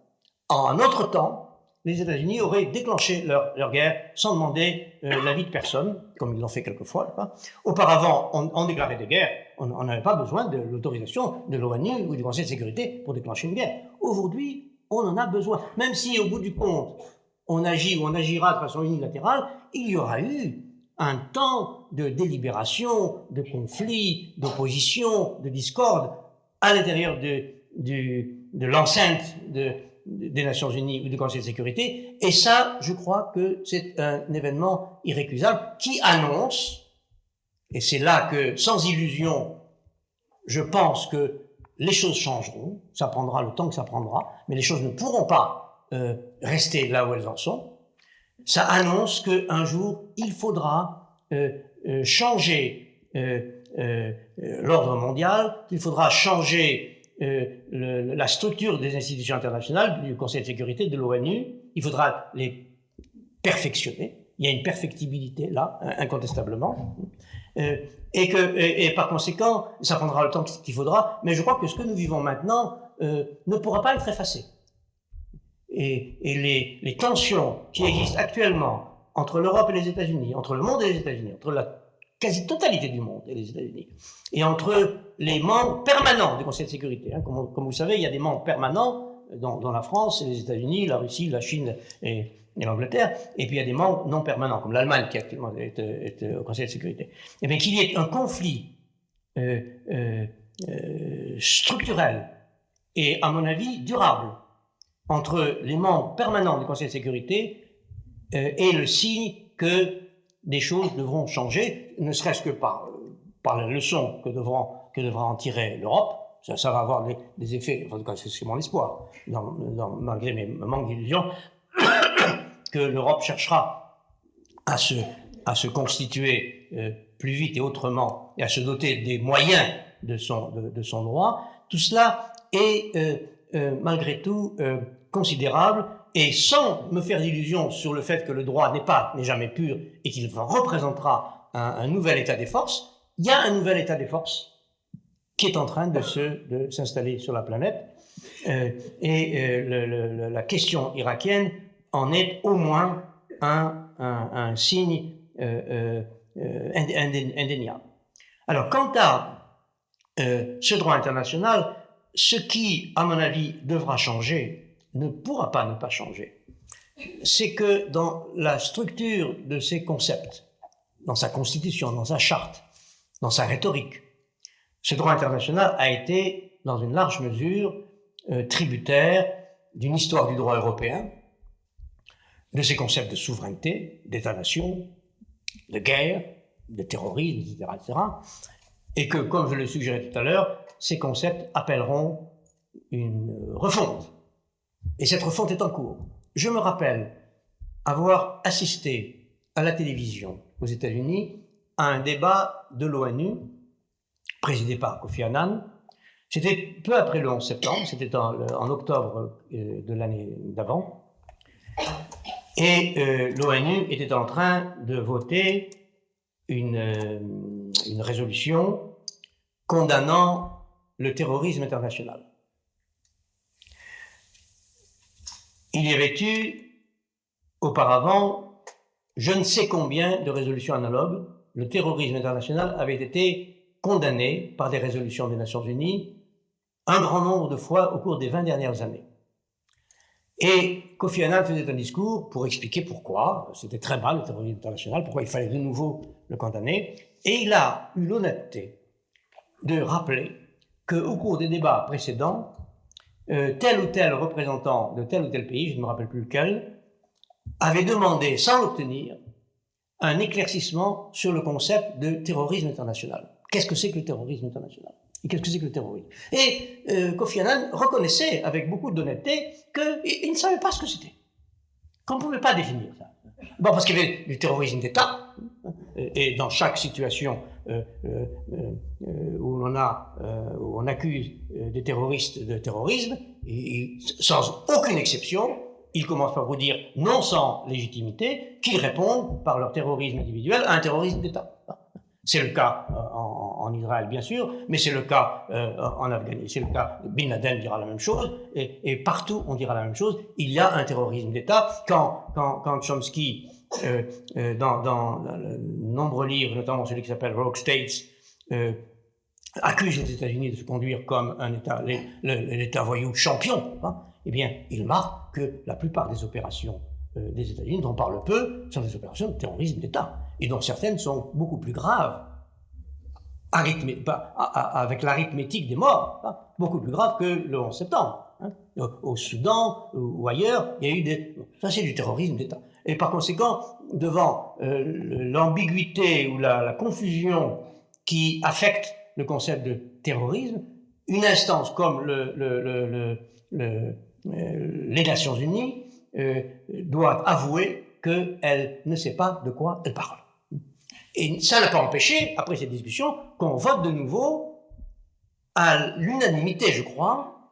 En un autre temps, les États-Unis auraient déclenché leur guerre sans demander l'avis de personne, comme ils l'ont fait quelquefois. Là. Auparavant, on déclarait des guerres, on n'avait pas besoin de l'autorisation de l'ONU ou du Conseil de sécurité pour déclencher une guerre. Aujourd'hui, on en a besoin. Même si, au bout du compte, on agit ou on agira de façon unilatérale, il y aura eu un temps de délibération, de conflit, d'opposition, de discorde à l'intérieur de l'enceinte des Nations Unies ou du Conseil de sécurité, et ça, je crois que c'est un événement irrécusable qui annonce, et c'est là que, sans illusion, je pense que les choses changeront, ça prendra le temps que ça prendra, mais les choses ne pourront pas rester là où elles en sont. Ça annonce qu'un jour, il faudra changer l'ordre mondial, qu'il faudra changer la structure des institutions internationales, du Conseil de sécurité, de l'ONU, il faudra les perfectionner. Il y a une perfectibilité là, incontestablement. Et par conséquent, ça prendra le temps qu'il faudra, mais je crois que ce que nous vivons maintenant ne pourra pas être effacé. Et les tensions qui existent actuellement entre l'Europe et les États-Unis, entre le monde et les États-Unis, entre la quasi-totalité du monde et les États-Unis, et entre les membres permanents du Conseil de sécurité. Hein, comme vous savez, il y a des membres permanents dans la France, les États-Unis, la Russie, la Chine et l'Angleterre, et puis il y a des membres non permanents, comme l'Allemagne qui actuellement est au Conseil de sécurité. Et bien qu'il y ait un conflit structurel et, à mon avis, durable entre les membres permanents du Conseil de sécurité est le signe que des choses devront changer, ne serait-ce que par la leçon que devra en tirer l'Europe. Ça va avoir des effets, en tout cas c'est mon espoir, malgré mes manques d'illusions, que l'Europe cherchera à se constituer plus vite et autrement, et à se doter des moyens de son droit. Tout cela est malgré tout considérable, et sans me faire d'illusions sur le fait que le droit n'est jamais pur et qu'il représentera un nouvel état des forces, il y a un nouvel état des forces qui est en train de s'installer sur la planète, la question irakienne en est au moins un signe indéniable. Alors, quant à ce droit international, ce qui, à mon avis, devra changer, ne pourra pas ne pas changer, c'est que dans la structure de ces concepts, dans sa constitution, dans sa charte, dans sa rhétorique, ce droit international a été, dans une large mesure, tributaire d'une histoire du droit européen, de ces concepts de souveraineté, d'État-nation, de guerre, de terrorisme, etc., et que, comme je le suggérais tout à l'heure, ces concepts appelleront une refonte. Et cette refonte est en cours. Je me rappelle avoir assisté à la télévision aux États-Unis à un débat de l'ONU présidé par Kofi Annan. C'était peu après le 11 septembre, c'était en octobre de l'année d'avant. Et l'ONU était en train de voter une résolution condamnant le terrorisme international. Il y avait eu, auparavant, je ne sais combien de résolutions analogues. Le terrorisme international avait été condamné par des résolutions des Nations Unies un grand nombre de fois au cours des 20 dernières années. Et Kofi Annan faisait un discours pour expliquer pourquoi c'était très mal le terrorisme international, pourquoi il fallait de nouveau le condamner. Et il a eu l'honnêteté de rappeler qu'au cours des débats précédents, tel ou tel représentant de tel ou tel pays, je ne me rappelle plus lequel, avait demandé, sans l'obtenir, un éclaircissement sur le concept de terrorisme international. Qu'est-ce que c'est que le terrorisme international? Et qu'est-ce que c'est que le terrorisme? Et Kofi Annan reconnaissait avec beaucoup d'honnêteté qu'il ne savait pas ce que c'était, qu'on ne pouvait pas définir ça. Bon, parce qu'il y avait du terrorisme d'État, et dans chaque situation où on accuse des terroristes de terrorisme, et sans aucune exception, ils commencent par vous dire, non sans légitimité, qu'ils répondent par leur terrorisme individuel à un terrorisme d'État. C'est le cas en Israël, bien sûr, mais c'est le cas en Afghanistan. C'est le cas, Bin Laden dira la même chose, et partout on dira la même chose. Il y a un terrorisme d'État. Quand Chomsky, dans de nombreux livres, notamment celui qui s'appelle Rogue States, accuse les États-Unis de se conduire comme un État, l'État voyou champion, hein, eh bien, il marque que la plupart des opérations des États-Unis, dont on parle peu, sont des opérations de terrorisme d'État, et dont certaines sont beaucoup plus graves, avec l'arithmétique des morts, hein, beaucoup plus graves que le 11 septembre. Hein. Au Soudan ou ailleurs, il y a eu des... Ça, c'est du terrorisme d'État. Et par conséquent, devant l'ambiguïté ou la confusion qui affecte le concept de terrorisme, une instance comme les Nations Unies doit avouer qu'elle ne sait pas de quoi elle parle. Et ça n'a pas empêché, après cette discussion, qu'on vote de nouveau, à l'unanimité, je crois,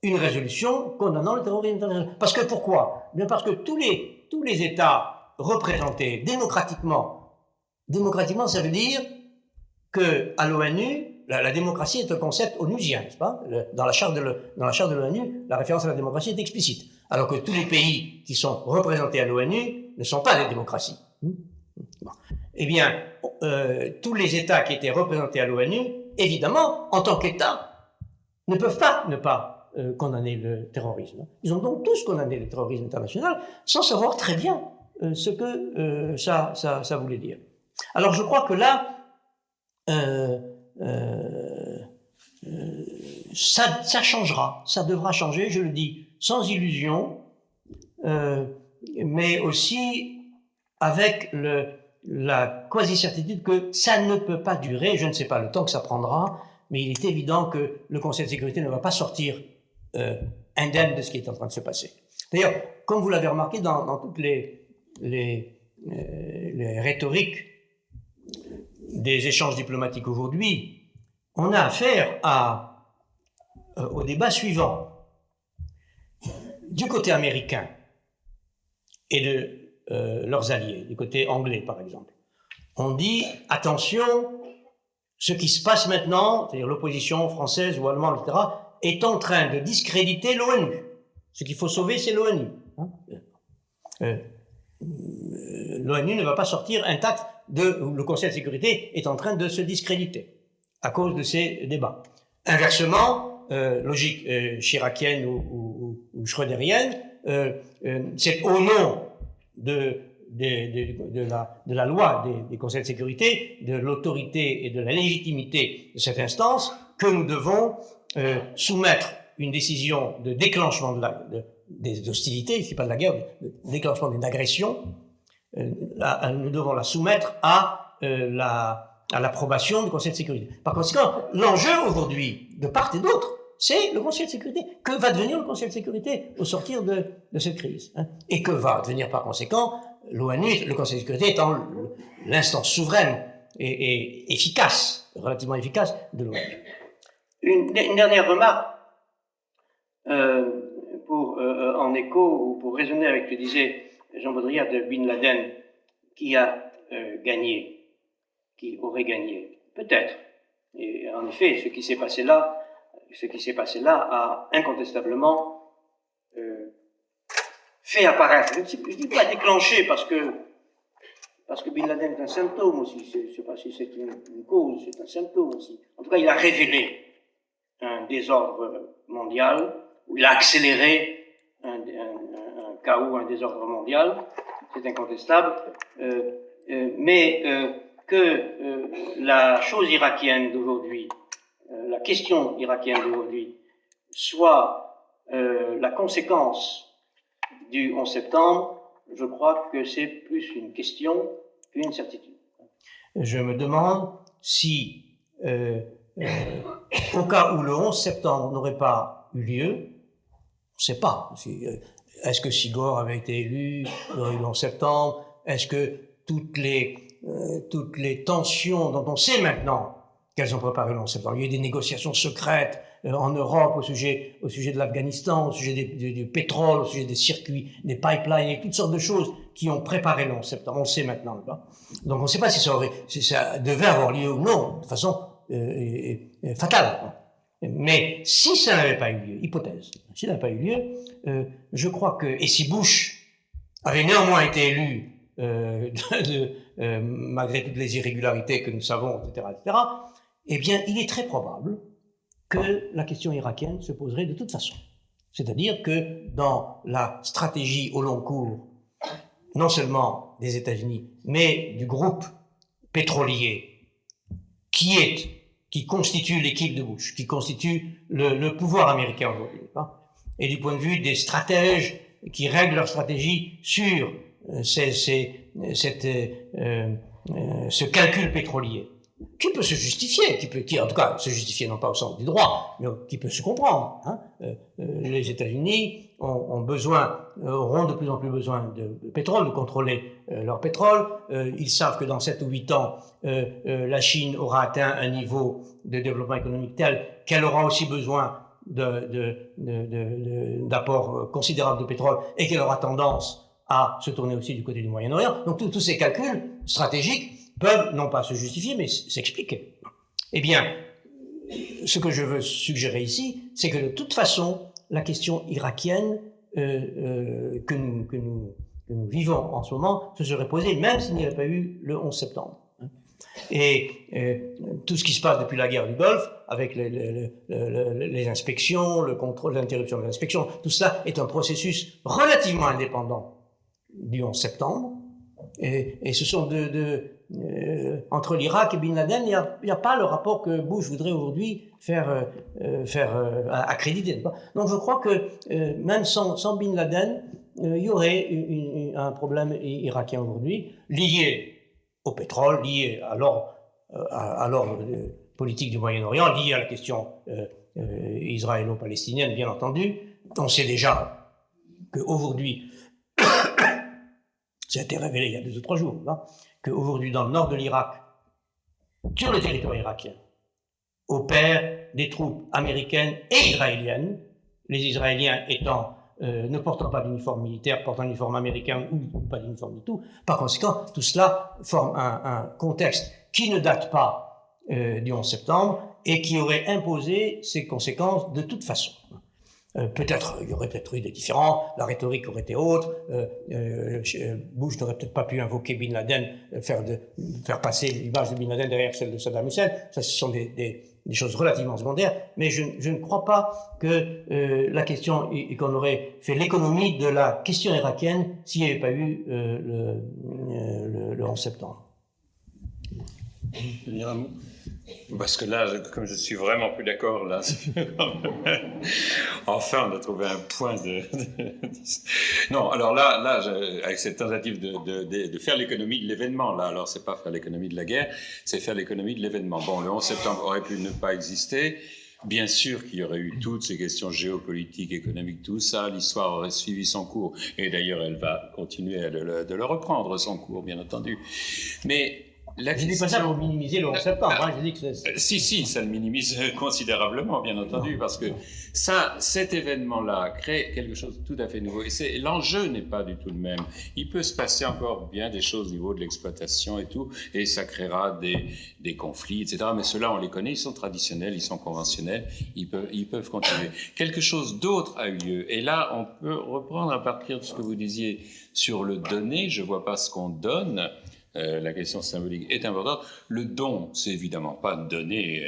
une résolution condamnant le terrorisme international. Parce que pourquoi? Bien parce que tous les États représentés démocratiquement, ça veut dire qu'à l'ONU, la démocratie est un concept onusien, n'est-ce pas? Dans la charte de l'ONU, la référence à la démocratie est explicite. Alors que tous les pays qui sont représentés à l'ONU ne sont pas des démocraties. Bon. Eh bien, tous les États qui étaient représentés à l'ONU, évidemment, en tant qu'État, ne peuvent pas ne pas condamner le terrorisme. Ils ont donc tous condamné le terrorisme international sans savoir très bien ce que ça voulait dire. Alors je crois que là, ça changera, ça devra changer, je le dis, sans illusion, mais aussi avec la quasi-certitude que ça ne peut pas durer, je ne sais pas le temps que ça prendra, mais il est évident que le Conseil de sécurité ne va pas sortir indemne de ce qui est en train de se passer. D'ailleurs, comme vous l'avez remarqué dans toutes les rhétoriques des échanges diplomatiques aujourd'hui, on a affaire au débat suivant. Du côté américain et de leurs alliés, du côté anglais par exemple, on dit attention, ce qui se passe maintenant, c'est-à-dire l'opposition française ou allemande, etc., est en train de discréditer l'ONU. Ce qu'il faut sauver, c'est l'ONU. L'ONU ne va pas sortir intact le Conseil de sécurité est en train de se discréditer à cause de ces débats. Inversement, logique chiracienne ou schröderienne, c'est au nom de la loi des conseils de sécurité, de l'autorité et de la légitimité de cette instance que nous devons soumettre une décision de déclenchement des hostilités, c'est pas de la guerre, de déclenchement d'une agression, nous devons la soumettre à l'approbation du Conseil de sécurité. Par conséquent, l'enjeu aujourd'hui, de part et d'autre, c'est le Conseil de sécurité. Que va devenir le Conseil de sécurité au sortir de cette crise, hein? Et que va devenir par conséquent l'ONU, le Conseil de sécurité étant l'instance souveraine et efficace, relativement efficace de l'ONU. Une dernière remarque en écho ou pour raisonner avec ce que disait Jean Baudrillard de Bin Laden, qui a gagné, qui aurait gagné, peut-être. Et en effet, ce qui s'est passé là a incontestablement fait apparaître. Je ne dis pas déclenché parce que Bin Laden est un symptôme aussi. Je ne sais pas si c'est une cause, c'est un symptôme aussi. En tout cas, il a révélé un désordre mondial, ou il a accéléré un chaos, un désordre mondial, c'est incontestable, mais que la chose irakienne d'aujourd'hui la question irakienne d'aujourd'hui soit la conséquence du 11 septembre, je crois que c'est plus une question qu'une certitude. Je me demande si, au cas où le 11 septembre n'aurait pas eu lieu, on ne sait pas. Est-ce que Sigor avait été élu le 11 septembre? Est-ce que toutes les tensions dont on sait maintenant qu'elles ont préparé le 11 septembre, il y a eu des négociations secrètes en Europe au sujet de l'Afghanistan, au sujet du pétrole, au sujet des circuits, des pipelines, et toutes sortes de choses qui ont préparé le 11 septembre. On le sait maintenant. Donc on ne sait pas si ça devait avoir lieu ou non, de façon fatale. Mais si ça n'avait pas eu lieu, hypothèse, si ça n'avait pas eu lieu, je crois que, et si Bush avait néanmoins été élu, malgré toutes les irrégularités que nous savons, etc., eh bien, il est très probable que la question irakienne se poserait de toute façon. C'est-à-dire que dans la stratégie au long cours, non seulement des États-Unis, mais du groupe pétrolier qui constitue l'équipe de Bush, qui constitue le pouvoir américain aujourd'hui, et du point de vue des stratèges qui règlent leur stratégie sur ce calcul pétrolier, qui peut se justifier, qui en tout cas se justifier non pas au sens du droit, mais qui peut se comprendre. Les États-Unis auront de plus en plus besoin de pétrole, de contrôler leur pétrole. Ils savent que dans 7 ou 8 ans, la Chine aura atteint un niveau de développement économique tel qu'elle aura aussi besoin d'apports considérables de pétrole et qu'elle aura tendance à se tourner aussi du côté du Moyen-Orient. Donc tous ces calculs stratégiques peuvent non pas se justifier, mais s'expliquer. Eh bien, ce que je veux suggérer ici, c'est que de toute façon, la question irakienne que nous vivons en ce moment se serait posée, même s'il n'y avait pas eu le 11 septembre. Et tout ce qui se passe depuis la guerre du Golfe, avec les inspections, le contrôle, l'interruption des inspections, tout cela est un processus relativement indépendant du 11 septembre. Et ce sont entre l'Irak et Bin Laden, il n'y a pas le rapport que Bush voudrait aujourd'hui faire accréditer. Donc je crois que même sans Bin Laden, il y aurait un problème irakien aujourd'hui lié au pétrole, lié à l'ordre politique du Moyen-Orient, lié à la question israélo-palestinienne, bien entendu. On sait déjà qu'aujourd'hui, ça a été révélé il y a 2 ou 3 jours, qu'aujourd'hui, dans le nord de l'Irak, sur le territoire irakien, opèrent des troupes américaines et israéliennes, les Israéliens ne portant pas d'uniforme militaire, portant un uniforme américain ou pas d'uniforme du tout. Par conséquent, tout cela forme un contexte qui ne date pas du 11 septembre et qui aurait imposé ses conséquences de toute façon. Il y aurait peut-être eu des différends, la rhétorique aurait été autre, Bush n'aurait peut-être pas pu invoquer Bin Laden, faire passer l'image de Bin Laden derrière celle de Saddam Hussein. Ça, ce sont des choses relativement secondaires, mais je ne crois pas que la question, et qu'on aurait fait l'économie de la question irakienne s'il n'y avait pas eu le 11 septembre. Je veux dire un mot ? Parce que là, comme je suis vraiment plus d'accord, là, enfin, on a trouvé un point Non, alors là, avec cette tentative de faire l'économie de l'événement, là, alors c'est pas faire l'économie de la guerre, c'est faire l'économie de l'événement. Bon, le 11 septembre aurait pu ne pas exister. Bien sûr qu'il y aurait eu toutes ces questions géopolitiques, économiques, tout ça, l'histoire aurait suivi son cours. Et d'ailleurs, elle va continuer de le reprendre, son cours, bien entendu. Mais je ne dis pas ça pour minimiser le 11 septembre. Je dis que si, ça le minimise considérablement, bien entendu, parce que cet événement-là crée quelque chose de tout à fait nouveau. Et l'enjeu n'est pas du tout le même. Il peut se passer encore bien des choses au niveau de l'exploitation et tout, et ça créera des conflits, etc. Mais ceux-là, on les connaît, ils sont traditionnels, ils sont conventionnels, ils peuvent continuer. Quelque chose d'autre a eu lieu. Et là, on peut reprendre à partir de ce que vous disiez sur le donner. Je ne vois pas ce qu'on donne. La question symbolique est importante. Le don, c'est évidemment pas donner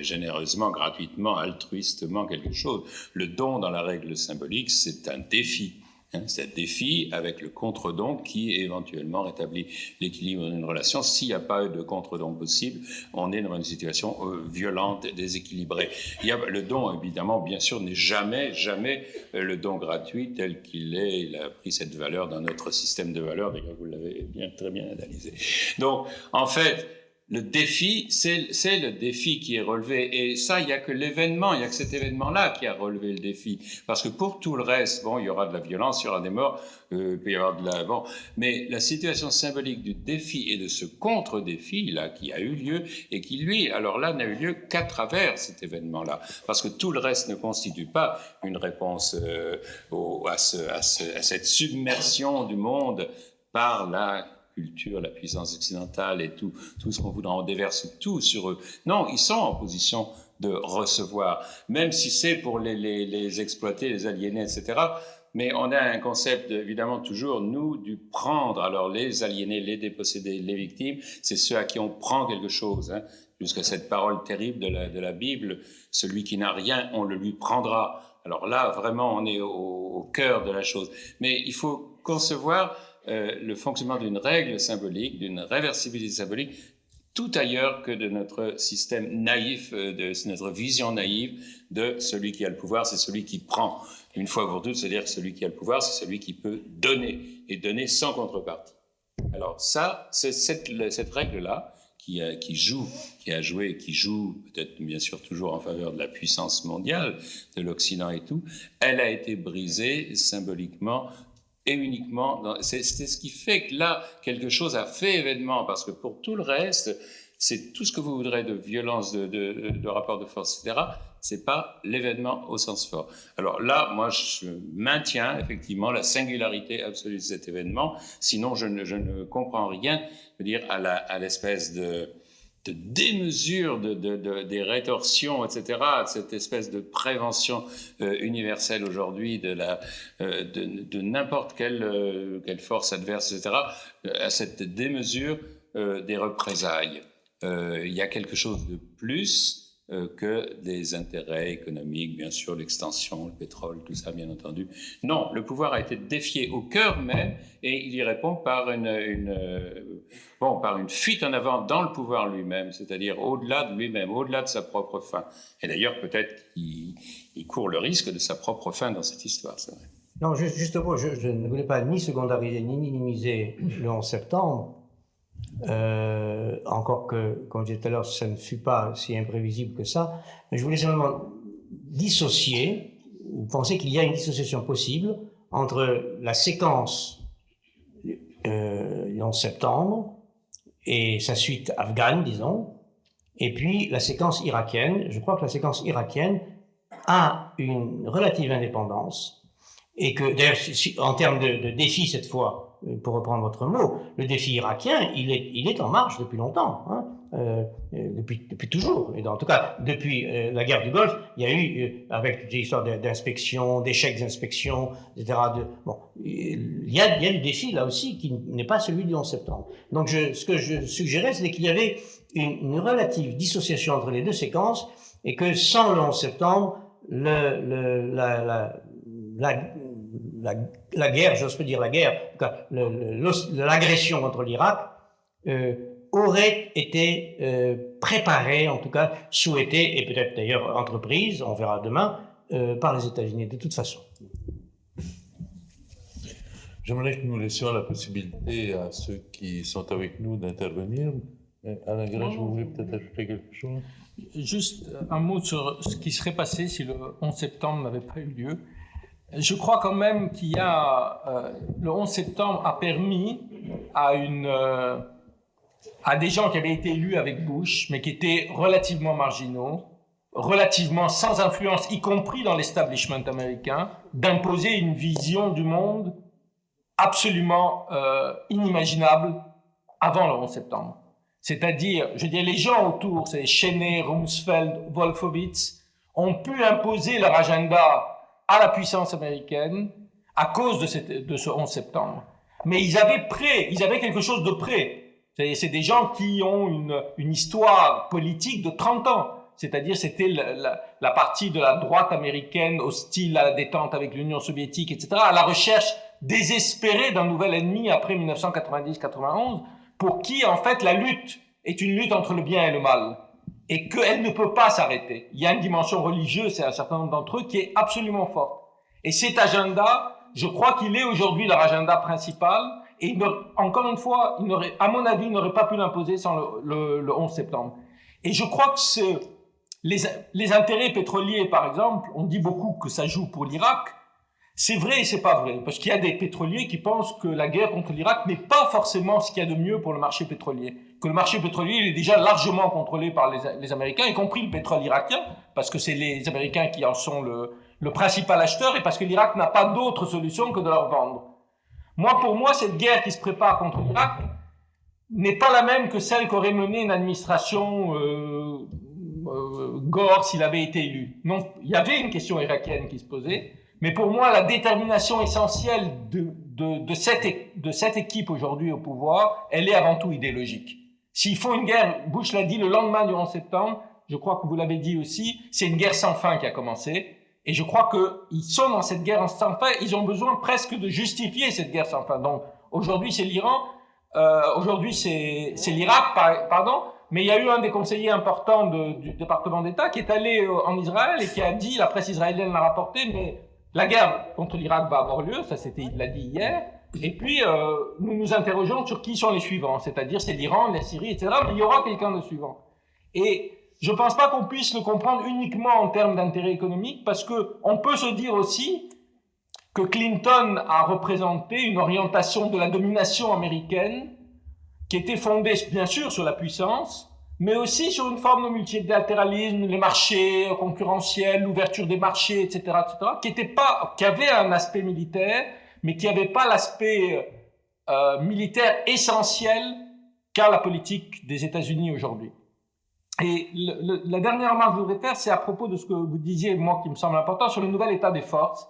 généreusement, gratuitement, altruistement quelque chose. Le don dans la règle symbolique, c'est un défi. C'est un défi avec le contre-don qui éventuellement rétablit l'équilibre d'une relation. S'il n'y a pas de contre-don possible, on est dans une situation violente, déséquilibrée. Le don, évidemment, bien sûr, n'est jamais le don gratuit tel qu'il est. Il a pris cette valeur dans notre système de valeurs. D'ailleurs, vous l'avez très bien analysé. Donc, en fait, le défi, c'est le défi qui est relevé. Et ça, il n'y a que l'événement, il n'y a que cet événement-là qui a relevé le défi. Parce que pour tout le reste, bon, il y aura de la violence, il y aura des morts, il peut y avoir de la... Bon, mais la situation symbolique du défi et de ce contre-défi, là, qui a eu lieu, et qui, lui, alors là, n'a eu lieu qu'à travers cet événement-là. Parce que tout le reste ne constitue pas une réponse à cette submersion du monde par la culture, la puissance occidentale et tout ce qu'on voudra, on déverse tout sur eux. Non, ils sont en position de recevoir, même si c'est pour les exploiter, les aliéner, etc. Mais on a un concept, évidemment, toujours, nous, du prendre. Alors, les aliénés, les dépossédés, les victimes, c'est ceux à qui on prend quelque chose, hein. Jusqu'à cette parole terrible de la Bible, celui qui n'a rien, on le lui prendra. Alors là, vraiment, on est au cœur de la chose. Mais il faut concevoir le fonctionnement d'une règle symbolique, d'une réversibilité symbolique, tout ailleurs que de notre système naïf, de notre vision naïve de celui qui a le pouvoir, c'est celui qui prend. Une fois pour toutes, c'est-à-dire que celui qui a le pouvoir, c'est celui qui peut donner, et donner sans contrepartie. Alors ça, c'est cette règle-là qui joue peut-être bien sûr toujours en faveur de la puissance mondiale, de l'Occident et tout, elle a été brisée symboliquement et uniquement, c'est ce qui fait que là, quelque chose a fait événement, parce que pour tout le reste, c'est tout ce que vous voudrez de violence, de rapport de force, etc., c'est pas l'événement au sens fort. Alors là, moi, je maintiens effectivement la singularité absolue de cet événement, sinon je ne comprends rien, je veux dire, à l'espèce de démesure des rétorsions, etc., cette espèce de prévention universelle aujourd'hui de n'importe quelle force adverse, etc., à cette démesure des représailles. Il y a quelque chose de plus que des intérêts économiques, bien sûr, l'extension, le pétrole, tout ça, bien entendu. Non, le pouvoir a été défié au cœur même, et il y répond par une fuite en avant dans le pouvoir lui-même, c'est-à-dire au-delà de lui-même, au-delà de sa propre fin. Et d'ailleurs, peut-être qu'il court le risque de sa propre fin dans cette histoire, c'est vrai. Non, justement, je ne voulais pas ni secondariser ni minimiser le 11 septembre, encore que, comme je disais tout à l'heure, ça ne fut pas si imprévisible que ça, mais je voulais simplement dissocier, ou penser qu'il y a une dissociation possible entre la séquence du 11 septembre et sa suite afghane, disons, et puis la séquence irakienne. Je crois que la séquence irakienne a une relative indépendance, et que, d'ailleurs, en termes de défi cette fois, pour reprendre votre mot, le défi irakien, il est en marche depuis longtemps, hein, depuis toujours. Et en tout cas, depuis la guerre du Golfe, il y a eu, avec des histoires d'inspection, d'échecs d'inspection, etc. Il y a du défi là aussi qui n'est pas celui du 11 septembre. Donc, ce que je suggérais, c'est qu'il y avait une relative dissociation entre les deux séquences, et que sans le 11 septembre, la guerre, j'ose pas dire la guerre, en tout cas, l'agression contre l'Irak aurait été préparée, en tout cas souhaitée, et peut-être d'ailleurs entreprise, on verra demain, par les États-Unis, de toute façon. J'aimerais que nous laissions la possibilité à ceux qui sont avec nous d'intervenir. Alain Grèche, vous voulez peut-être ajouter quelque chose? Juste un mot sur ce qui serait passé si le 11 septembre n'avait pas eu lieu. Je crois quand même qu'il y a... le 11 septembre a permis à des gens qui avaient été élus avec Bush, mais qui étaient relativement marginaux, relativement sans influence, y compris dans l'establishment américain, d'imposer une vision du monde absolument inimaginable avant le 11 septembre. C'est-à-dire, je dirais, les gens autour, c'est Cheney, Rumsfeld, Wolfowitz, ont pu imposer leur agenda à la puissance américaine à cause de ce 11 septembre. Mais ils avaient quelque chose de prêt. C'est des gens qui ont une histoire politique de 30 ans. c'est-à-dire c'était la partie de la droite américaine hostile à la détente avec l'Union soviétique, etc., à la recherche désespérée d'un nouvel ennemi après 1990-91, pour qui, en fait, la lutte est une lutte entre le bien et le mal, et qu'elle ne peut pas s'arrêter. Il y a une dimension religieuse, c'est un certain nombre d'entre eux, qui est absolument forte. Et cet agenda, je crois qu'il est aujourd'hui leur agenda principal, et encore une fois, à mon avis, il n'aurait pas pu l'imposer sans le 11 septembre. Et je crois que les intérêts pétroliers, par exemple, on dit beaucoup que ça joue pour l'Irak. C'est vrai et c'est pas vrai, parce qu'il y a des pétroliers qui pensent que la guerre contre l'Irak n'est pas forcément ce qu'il y a de mieux pour le marché pétrolier. Que le marché pétrolier il est déjà largement contrôlé par les Américains, y compris le pétrole irakien, parce que c'est les Américains qui en sont le principal acheteur, et parce que l'Irak n'a pas d'autre solution que de leur vendre. Pour moi, cette guerre qui se prépare contre l'Irak n'est pas la même que celle qu'aurait menée une administration Gore s'il avait été élu. Non, il y avait une question irakienne qui se posait, mais pour moi, la détermination essentielle de cette équipe aujourd'hui au pouvoir, elle est avant tout idéologique. S'ils font une guerre, Bush l'a dit le lendemain du 11 septembre, je crois que vous l'avez dit aussi, c'est une guerre sans fin qui a commencé. Et je crois qu'ils sont dans cette guerre sans fin, ils ont besoin presque de justifier cette guerre sans fin. Donc aujourd'hui c'est l'Iran, aujourd'hui c'est l'Irak, pardon, mais il y a eu un des conseillers importants du département d'État qui est allé en Israël et qui a dit, la presse israélienne l'a rapporté, mais la guerre contre l'Irak va avoir lieu, ça il l'a dit hier, et puis nous nous interrogeons sur qui sont les suivants, c'est-à-dire c'est l'Iran, la Syrie, etc., mais il y aura quelqu'un de suivant. Et je ne pense pas qu'on puisse le comprendre uniquement en termes d'intérêt économique, parce qu'on peut se dire aussi que Clinton a représenté une orientation de la domination américaine qui était fondée bien sûr sur la puissance, mais aussi sur une forme de multilatéralisme, les marchés concurrentiels, l'ouverture des marchés, etc., qui avait un aspect militaire, mais qui n'avait pas l'aspect militaire essentiel qu'a la politique des États-Unis aujourd'hui. Et la dernière remarque que je voudrais faire, c'est à propos de ce que vous disiez, moi, qui me semble important, sur le nouvel état des forces.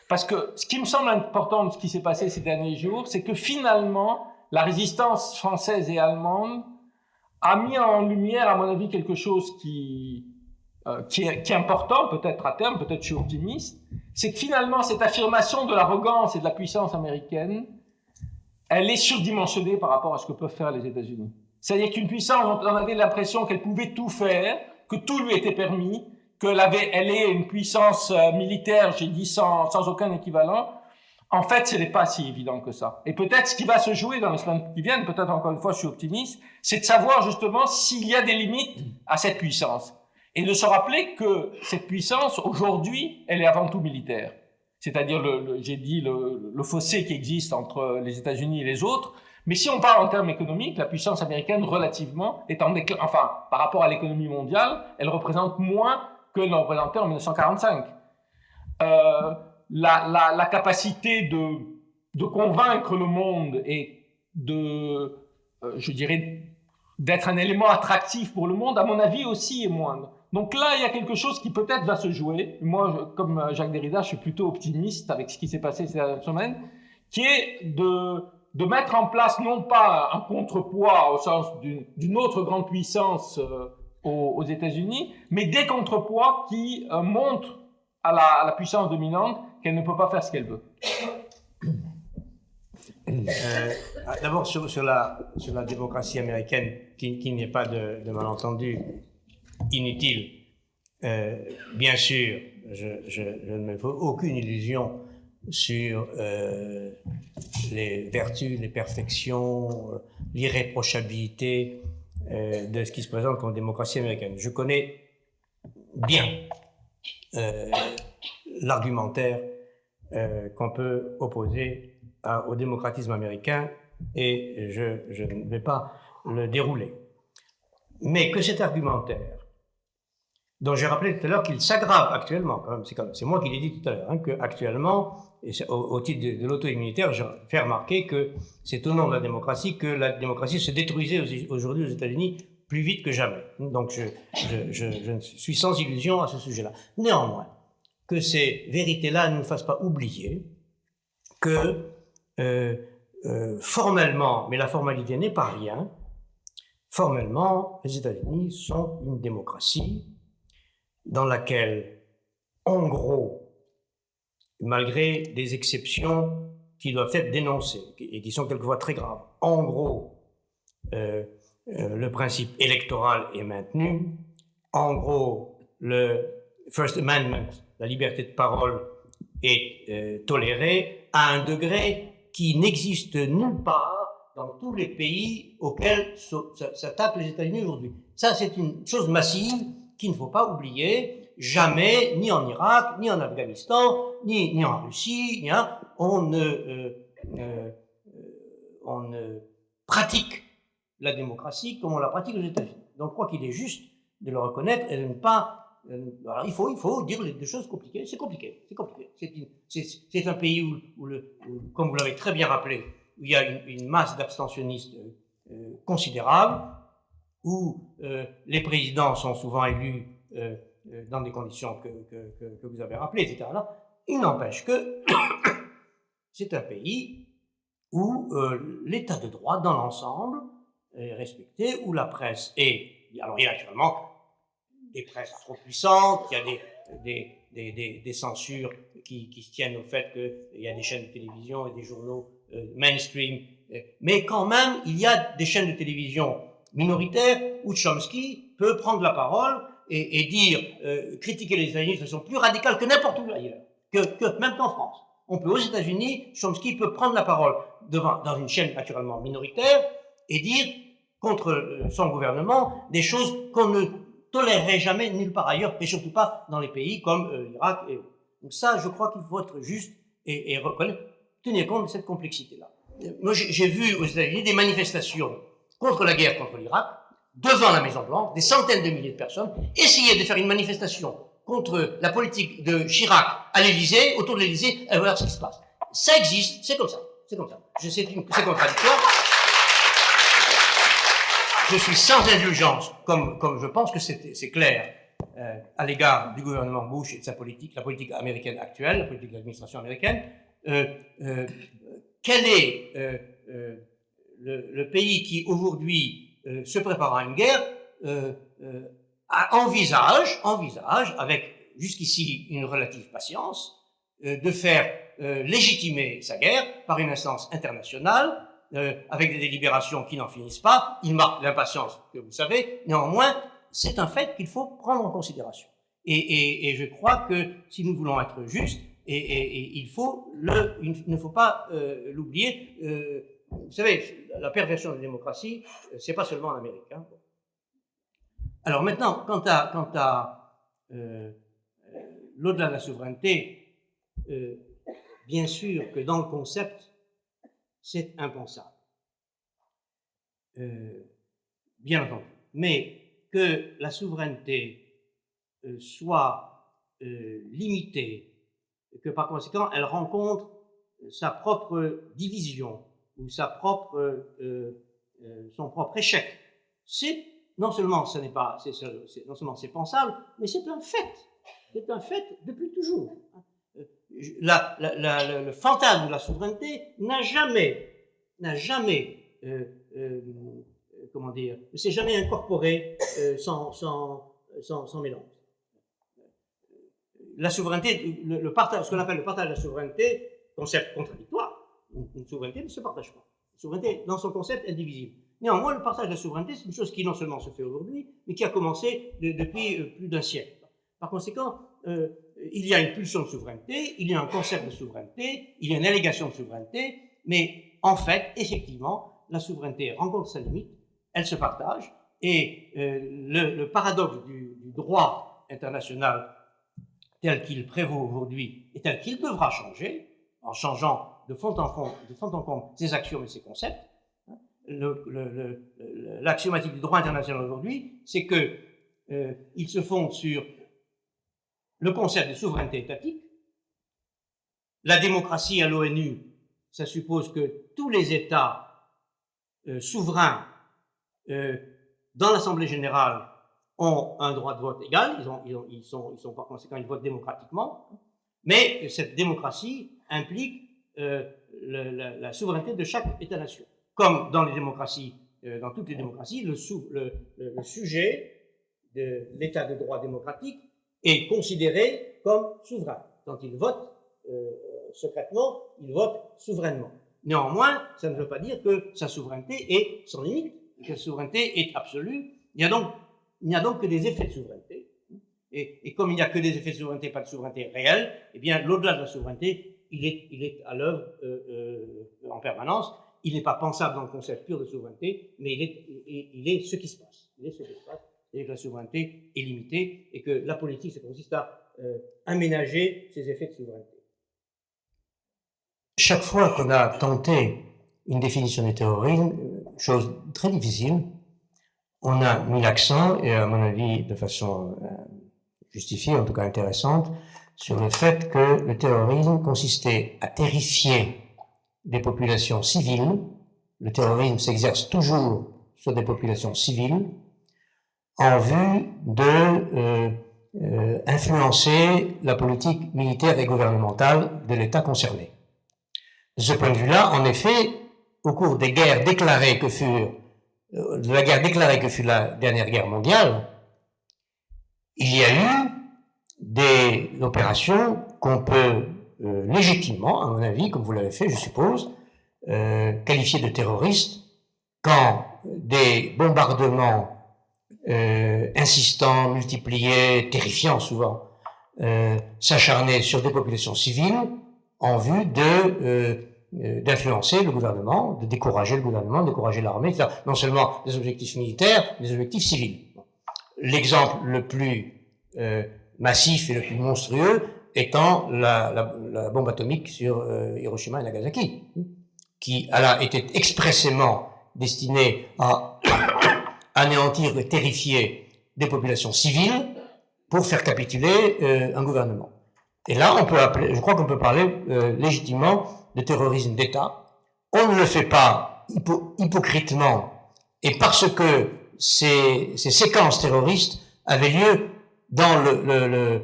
Parce que ce qui me semble important de ce qui s'est passé ces derniers jours, c'est que finalement, la résistance française et allemande a mis en lumière, à mon avis, quelque chose qui est important, peut-être à terme, peut-être je suis optimiste, c'est que finalement, cette affirmation de l'arrogance et de la puissance américaine, elle est surdimensionnée par rapport à ce que peuvent faire les États-Unis. C'est-à-dire qu'une puissance dont on avait l'impression qu'elle pouvait tout faire, que tout lui était permis, elle est une puissance militaire, j'ai dit sans aucun équivalent. En fait, ce n'est pas si évident que ça. Et peut-être ce qui va se jouer dans les semaines qui viennent, peut-être encore une fois je suis optimiste, c'est de savoir justement s'il y a des limites à cette puissance. Et de se rappeler que cette puissance, aujourd'hui, elle est avant tout militaire. C'est-à-dire, j'ai dit, le fossé qui existe entre les États-Unis et les autres. Mais si on parle en termes économiques, la puissance américaine, relativement, est en déclin, enfin, par rapport à l'économie mondiale, elle représente moins que ne représentait en 1945. La capacité de convaincre le monde et je dirais, d'être un élément attractif pour le monde, à mon avis aussi est moindre. Donc là, il y a quelque chose qui peut-être va se jouer. Moi, comme Jacques Derrida, je suis plutôt optimiste avec ce qui s'est passé ces dernières semaines, qui est de mettre en place non pas un contrepoids au sens d'une autre grande puissance aux États-Unis, mais des contrepoids qui montrent à la puissance dominante qu'elle ne peut pas faire ce qu'elle veut. D'abord sur la démocratie américaine, qui n'est pas de malentendu inutile. Bien sûr, je ne me fais aucune illusion sur les vertus, les perfections, l'irréprochabilité de ce qui se présente comme démocratie américaine. Je connais bien l'argumentaire qu'on peut opposer au démocratisme américain et je ne vais pas le dérouler. Mais que cet argumentaire, dont j'ai rappelé tout à l'heure qu'il s'aggrave actuellement, c'est moi qui l'ai dit tout à l'heure, hein, qu'actuellement, au titre de l'auto-immunitaire, je fais remarquer que c'est au nom de la démocratie que la démocratie se détruisait aujourd'hui aux États-Unis plus vite que jamais. Donc je suis sans illusion à ce sujet-là. Néanmoins, que ces vérités-là ne nous fassent pas oublier que formellement, mais la formalité n'est pas rien, formellement, les États-Unis sont une démocratie dans laquelle, en gros, malgré des exceptions qui doivent être dénoncées et qui sont quelquefois très graves, en gros, le principe électoral est maintenu, en gros, le First Amendment, la liberté de parole, est tolérée à un degré qui n'existe nulle part dans tous les pays auxquels s'attaquent les États-Unis aujourd'hui. Ça, c'est une chose massive qu'il ne faut pas oublier. Jamais, ni en Irak, ni en Afghanistan, ni en Russie, on ne pratique la démocratie comme on la pratique aux États-Unis. Donc, je crois qu'il est juste de le reconnaître et de ne pas... Alors, il faut dire des choses compliquées. C'est compliqué. C'est un pays où, comme vous l'avez très bien rappelé, où il y a une masse d'abstentionnistes considérable, où les présidents sont souvent élus dans des conditions que vous avez rappelées, etc. Il n'empêche que c'est un pays où l'état de droit dans l'ensemble est respecté, où la presse est... Alors, il y a naturellement des presses trop puissantes, il y a des censures qui se tiennent au fait qu'il y a des chaînes de télévision et des journaux mainstream, mais quand même, il y a des chaînes de télévision minoritaires où Chomsky peut prendre la parole et dire, critiquer les États-Unis de façon plus radicale que n'importe où ailleurs, même qu'en France. On peut, aux États-Unis, Chomsky peut prendre la parole dans une chaîne naturellement minoritaire et dire contre son gouvernement des choses qu'on ne tolérerait jamais nulle part ailleurs, et surtout pas dans les pays comme l'Irak. Donc ça, je crois qu'il faut être juste et reconnaître, tenir compte de cette complexité-là. Moi, j'ai vu aux États-Unis des manifestations contre la guerre contre l'Irak, devant la Maison-Blanche, des centaines de milliers de personnes essayaient de faire une manifestation contre la politique de Chirac à l'Élysée, autour de l'Élysée, et voilà ce qui se passe. Ça existe, c'est comme ça. C'est contradictoire. Je suis sans indulgence, comme je pense que c'est clair, à l'égard du gouvernement Bush et de sa politique, la politique américaine actuelle, la politique de l'administration américaine. Quel est le pays qui aujourd'hui se prépare à une guerre envisage, avec jusqu'ici une relative patience, de faire légitimer sa guerre par une instance internationale, avec des délibérations qui n'en finissent pas. Il marque l'impatience, que vous savez. Néanmoins, c'est un fait qu'il faut prendre en considération. Et je crois que si nous voulons être justes, il ne faut pas l'oublier. Vous savez, la perversion de la démocratie, c'est pas seulement en Amérique. Hein. Alors maintenant, quant à l'au-delà de la souveraineté, bien sûr que dans le concept, c'est impensable. Bien entendu. Mais que la souveraineté soit limitée, et que par conséquent, elle rencontre sa propre division ou son propre échec, non seulement c'est pensable, mais c'est un fait. C'est un fait depuis toujours. Le fantasme de la souveraineté n'a jamais, ne s'est jamais incorporé sans mélange. La souveraineté, ce qu'on appelle le partage de la souveraineté, concept contradictoire, une souveraineté ne se partage pas. La souveraineté, dans son concept, est indivisible. Néanmoins, le partage de la souveraineté, c'est une chose qui non seulement se fait aujourd'hui, mais qui a commencé depuis plus d'un siècle. Par conséquent, il y a une pulsion de souveraineté, il y a un concept de souveraineté, il y a une allégation de souveraineté, mais en fait, effectivement, la souveraineté rencontre sa limite, elle se partage, et le paradoxe du droit international tel qu'il prévaut aujourd'hui et tel qu'il devra changer, en changeant de fond en comble ses axiomes et ses concepts. L'axiomatique du droit international aujourd'hui, c'est que il se fonde sur le concept de souveraineté étatique. La démocratie à l'ONU, ça suppose que tous les États souverains dans l'Assemblée générale ont un droit de vote égal, ils sont par conséquent, ils votent démocratiquement, mais cette démocratie implique la souveraineté de chaque État-nation. Comme dans les démocraties, dans toutes les démocraties, le sujet de l'état de droit démocratique est considéré comme souverain. Quand il vote secrètement, il vote souverainement. Néanmoins, ça ne veut pas dire que sa souveraineté est sans limite, que sa souveraineté est absolue. Il n'y a donc que des effets de souveraineté. Et comme il n'y a que des effets de souveraineté, pas de souveraineté réelle, eh bien, l'au-delà de la souveraineté, il est à l'œuvre en permanence. Il n'est pas pensable dans le concept pur de souveraineté, mais il est ce qui se passe. Il est ce qui se passe. C'est-à-dire que la souveraineté est limitée et que la politique, ça consiste à aménager ces effets de souveraineté. Chaque fois qu'on a tenté une définition du terrorisme, chose très difficile, on a mis l'accent, et à mon avis de façon justifiée, en tout cas intéressante, sur le fait que le terrorisme consistait à terrifier des populations civiles. Le terrorisme s'exerce toujours sur des populations civiles en vue de influencer la politique militaire et gouvernementale de l'État concerné. De ce point de vue-là, en effet, au cours des guerres déclarées que furent, de la guerre déclarée que fut la dernière guerre mondiale, il y a eu des opérations qu'on peut légitimement, à mon avis, comme vous l'avez fait, je suppose, qualifier de terroristes quand des bombardements insistants, multipliés, terrifiants souvent, s'acharnaient sur des populations civiles en vue d'influencer le gouvernement, de décourager le gouvernement, de décourager l'armée, etc. Non seulement des objectifs militaires, mais des objectifs civils. L'exemple le plus massif et le plus monstrueux étant la bombe atomique sur Hiroshima et Nagasaki, qui a été expressément destinée à anéantir et terrifier des populations civiles pour faire capituler un gouvernement. Et là, on peut appeler, je crois qu'on peut parler légitimement de terrorisme d'État. On ne le fait pas hypocritement, et parce que ces séquences terroristes avaient lieu dans le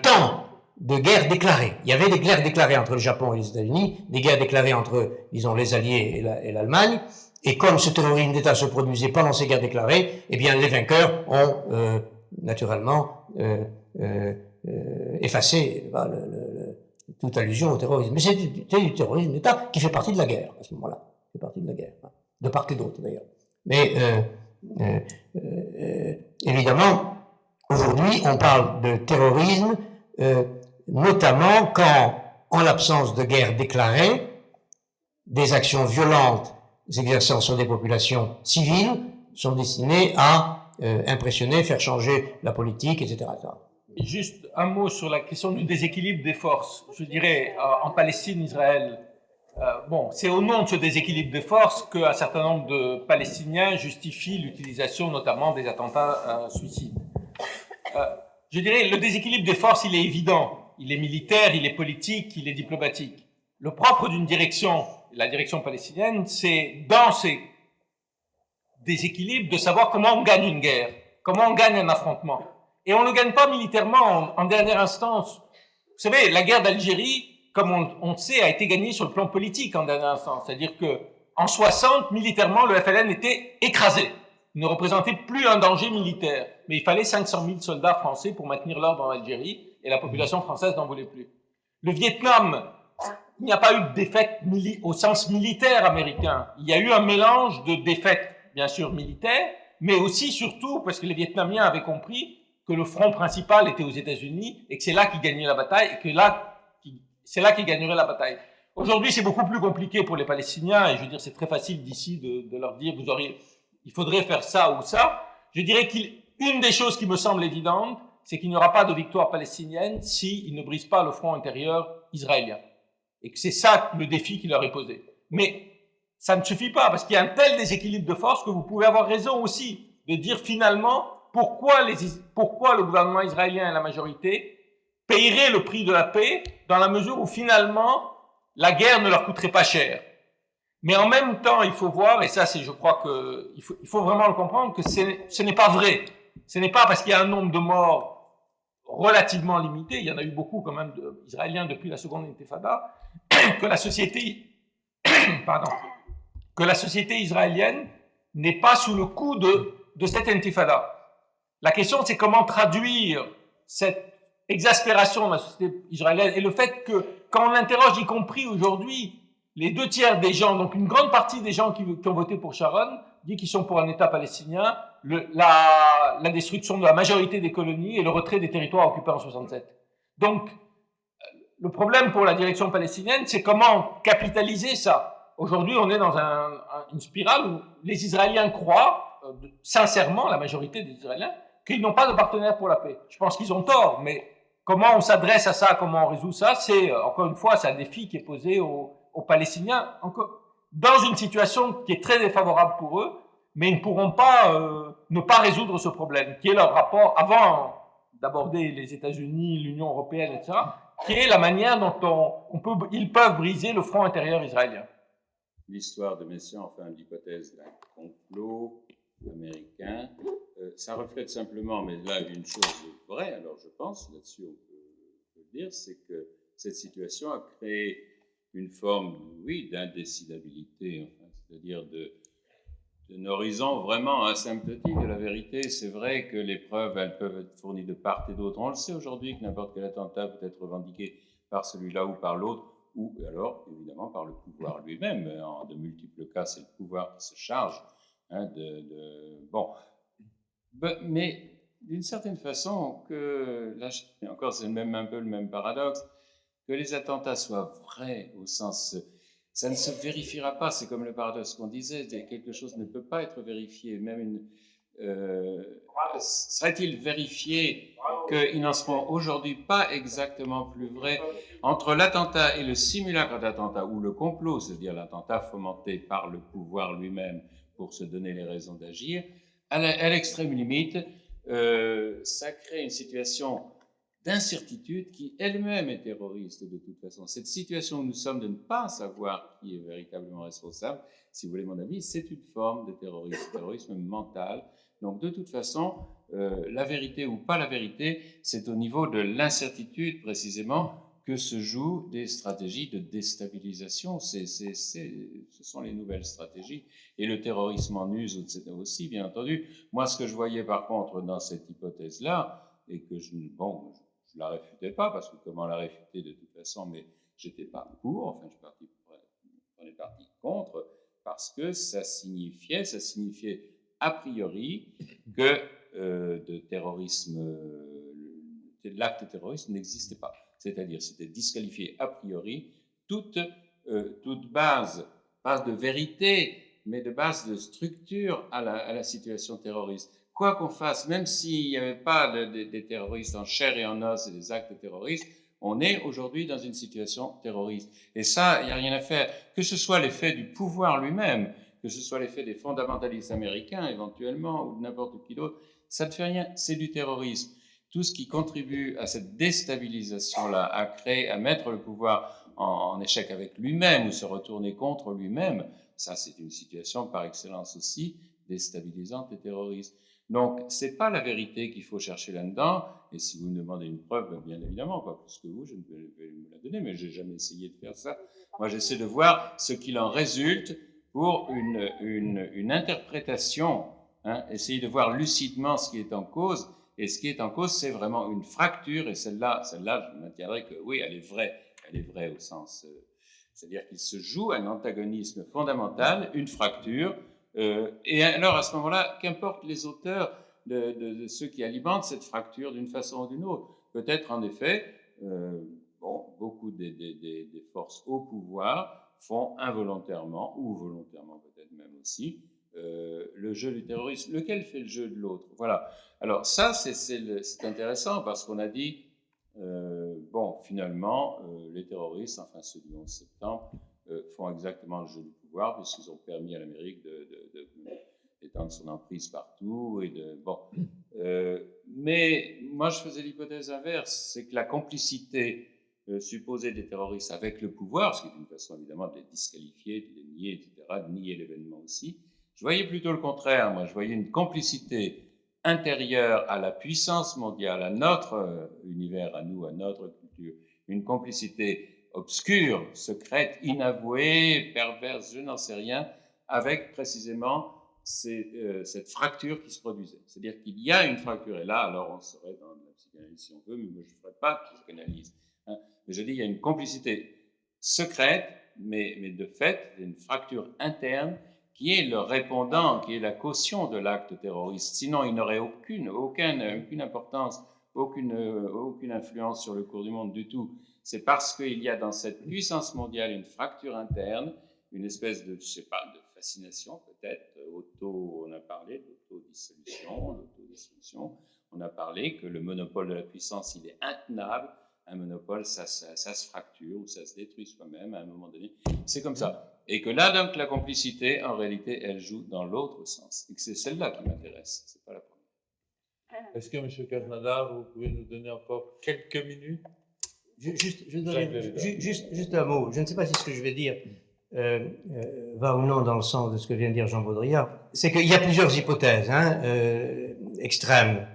temps de guerres déclarées. Il y avait des guerres déclarées entre le Japon et les États-Unis, des guerres déclarées entre, disons, les Alliés et l'Allemagne, et comme ce terrorisme d'État se produisait pendant ces guerres déclarées, eh bien, les vainqueurs ont naturellement effacer toute allusion au terrorisme. Mais c'est du terrorisme d'État qui fait partie de la guerre, à ce moment-là. Fait partie de la guerre, de part et d'autre, d'ailleurs. Mais évidemment, aujourd'hui, on parle de terrorisme, notamment quand, en l'absence de guerre déclarée, des actions violentes s'exerçant sur des populations civiles sont destinées à impressionner, faire changer la politique, etc. Juste un mot sur la question du déséquilibre des forces. Je dirais, en Palestine, Israël, bon, c'est au nom de ce déséquilibre des forces qu'un certain nombre de Palestiniens justifient l'utilisation notamment des attentats suicides. Je dirais, le déséquilibre des forces, il est évident. Il est militaire, il est politique, il est diplomatique. Le propre d'une direction, la direction palestinienne, c'est dans ces déséquilibres de savoir comment on gagne une guerre, comment on gagne un affrontement. Et on ne le gagne pas militairement en dernière instance. Vous savez, la guerre d'Algérie, comme on le sait, a été gagnée sur le plan politique en dernière instance. C'est-à-dire que en 60, militairement, le FLN était écrasé. Il ne représentait plus un danger militaire. Mais il fallait 500 000 soldats français pour maintenir l'ordre en Algérie, et la population française n'en voulait plus. Le Vietnam, il n'y a pas eu de défaite au sens militaire américain. Il y a eu un mélange de défaites, bien sûr, militaires, mais aussi, surtout, parce que les Vietnamiens avaient compris que le front principal était aux États-Unis et que c'est là qu'ils gagnaient la bataille et que c'est là qu'ils gagneraient la bataille. Aujourd'hui, c'est beaucoup plus compliqué pour les Palestiniens et je veux dire, c'est très facile d'ici de leur dire il faudrait faire ça ou ça. Je dirais qu'une des choses qui me semble évidente, c'est qu'il n'y aura pas de victoire palestinienne s'ils ne brisent pas le front intérieur israélien. Et que c'est ça le défi qui leur est posé. Mais ça ne suffit pas parce qu'il y a un tel déséquilibre de force que vous pouvez avoir raison aussi de dire finalement pourquoi le gouvernement israélien et la majorité paieraient le prix de la paix dans la mesure où finalement la guerre ne leur coûterait pas cher. Mais en même temps, il faut voir, et ça je crois qu'il faut vraiment le comprendre, que ce n'est pas vrai. Ce n'est pas parce qu'il y a un nombre de morts relativement limité, il y en a eu beaucoup quand même d'Israéliens depuis la seconde intifada, que la société israélienne n'est pas sous le coup de cette intifada. La question, c'est comment traduire cette exaspération de la société israélienne et le fait que, quand on interroge, y compris aujourd'hui, les 2 tiers des gens, donc une grande partie des gens qui ont voté pour Sharon, dit qu'ils sont pour un État palestinien, la destruction de la majorité des colonies et le retrait des territoires occupés en 67. Donc, le problème pour la direction palestinienne, c'est comment capitaliser ça. Aujourd'hui, on est dans une spirale où les Israéliens croient, sincèrement, la majorité des Israéliens, qu'ils n'ont pas de partenaire pour la paix. Je pense qu'ils ont tort, mais comment on s'adresse à ça, comment on résout ça, c'est, encore une fois, c'est un défi qui est posé aux Palestiniens, dans une situation qui est très défavorable pour eux, mais ils ne pourront pas ne pas résoudre ce problème, qui est leur rapport, avant d'aborder les États-Unis, l'Union européenne, etc., qui est la manière dont ils peuvent briser le front intérieur israélien. L'histoire de Messiaen, enfin l'hypothèse d'un complot américain, ça reflète simplement, mais là une chose vraie, alors je pense, là-dessus on peut le dire, c'est que cette situation a créé une forme, oui, d'indécidabilité, enfin, c'est-à-dire d'un horizon vraiment asymptotique de la vérité. C'est vrai que les preuves, elles peuvent être fournies de part et d'autre. On le sait aujourd'hui que n'importe quel attentat peut être revendiqué par celui-là ou par l'autre, ou alors, évidemment, par le pouvoir lui-même. En de multiples cas, c'est le pouvoir qui se charge Bon. Mais d'une certaine façon, là, encore, c'est un peu le même paradoxe, que les attentats soient vrais au sens... Ça ne se vérifiera pas, c'est comme le paradoxe qu'on disait, quelque chose ne peut pas être vérifié, même serait-il vérifié qu'ils n'en seront aujourd'hui pas exactement plus vrais entre l'attentat et le simulacre d'attentat, ou le complot, c'est-à-dire l'attentat fomenté par le pouvoir lui-même pour se donner les raisons d'agir, à l'extrême limite, ça crée une situation d'incertitude qui elle-même est terroriste de toute façon. Cette situation où nous sommes de ne pas savoir qui est véritablement responsable, si vous voulez mon avis, c'est une forme de terrorisme mental. Donc de toute façon, la vérité ou pas la vérité, c'est au niveau de l'incertitude précisément que se jouent des stratégies de déstabilisation. Ce sont les nouvelles stratégies. Et le terrorisme en use aussi, bien entendu. Moi, ce que je voyais par contre dans cette hypothèse-là, et que je la réfutais pas, parce que comment la réfuter de toute façon, mais j'étais pas pour, enfin je prenais parti contre, parce que ça signifiait a priori que l'acte terroriste n'existait pas. C'est-à-dire, c'était disqualifié a priori toute base de vérité, mais de base de structure à la situation terroriste. Quoi qu'on fasse, même s'il n'y avait pas des terroristes en chair et en os et des actes terroristes, on est aujourd'hui dans une situation terroriste. Et ça, il n'y a rien à faire. Que ce soit l'effet du pouvoir lui-même, que ce soit l'effet des fondamentalistes américains éventuellement, ou de n'importe qui d'autre, ça ne fait rien, c'est du terrorisme. Tout ce qui contribue à cette déstabilisation-là, à mettre le pouvoir en échec avec lui-même ou se retourner contre lui-même, ça c'est une situation par excellence aussi déstabilisante et terroriste. Donc, c'est pas la vérité qu'il faut chercher là-dedans, et si vous me demandez une preuve, bien évidemment, pas plus que vous, je ne vais vous la donner, mais j'ai jamais essayé de faire ça. Moi, j'essaie de voir ce qu'il en résulte pour une interprétation, essayer de voir lucidement ce qui est en cause, et ce qui est en cause, c'est vraiment une fracture, et celle-là, je maintiendrai que oui, elle est vraie au sens, c'est-à-dire qu'il se joue un antagonisme fondamental, une fracture, et alors à ce moment-là, qu'importe les auteurs de ceux qui alimentent cette fracture d'une façon ou d'une autre. Peut-être en effet, beaucoup des forces au pouvoir font involontairement, ou volontairement peut-être même aussi, le jeu du terrorisme. Lequel fait le jeu de l'autre? Voilà. Alors ça, c'est intéressant parce qu'on a dit, finalement, les terroristes, enfin ceux du 11 septembre, font exactement le jeu du pouvoir puisqu'ils ont permis à l'Amérique d'étendre son emprise partout. Mais moi, je faisais l'hypothèse inverse, c'est que la complicité supposée des terroristes avec le pouvoir, ce qui est une façon évidemment de les disqualifier, de les nier, etc., de nier l'événement aussi, je voyais plutôt le contraire. Moi, je voyais une complicité intérieure à la puissance mondiale, à notre univers, à nous, à notre culture, une complicité obscure, secrète, inavouée, perverse, je n'en sais rien, avec précisément cette fracture qui se produisait. C'est-à-dire qu'il y a une fracture, et là, alors on serait dans la psychanalyse si on veut, mais moi je ne ferai pas de psychanalyse. Hein. Mais je dis, il y a une complicité secrète, mais de fait, il y a une fracture interne qui est le répondant, qui est la caution de l'acte terroriste. Sinon, il n'aurait aucune importance, aucune influence sur le cours du monde du tout. C'est parce qu'il y a dans cette puissance mondiale une fracture interne, une espèce de, je sais pas, de fascination peut-être, on a parlé d'autodestruction, on a parlé que le monopole de la puissance, il est intenable. Un monopole, ça se fracture ou ça se détruit soi-même à un moment donné. C'est comme ça. Et que là, donc, la complicité, en réalité, elle joue dans l'autre sens. Et que c'est celle-là qui m'intéresse, c'est pas la première. Est-ce que, M. Casnadar, vous pouvez nous donner encore quelques minutes? Juste un mot. Je ne sais pas si ce que je vais dire va ou non dans le sens de ce que vient de dire Jean Baudrillard. C'est qu'il y a plusieurs hypothèses extrêmes.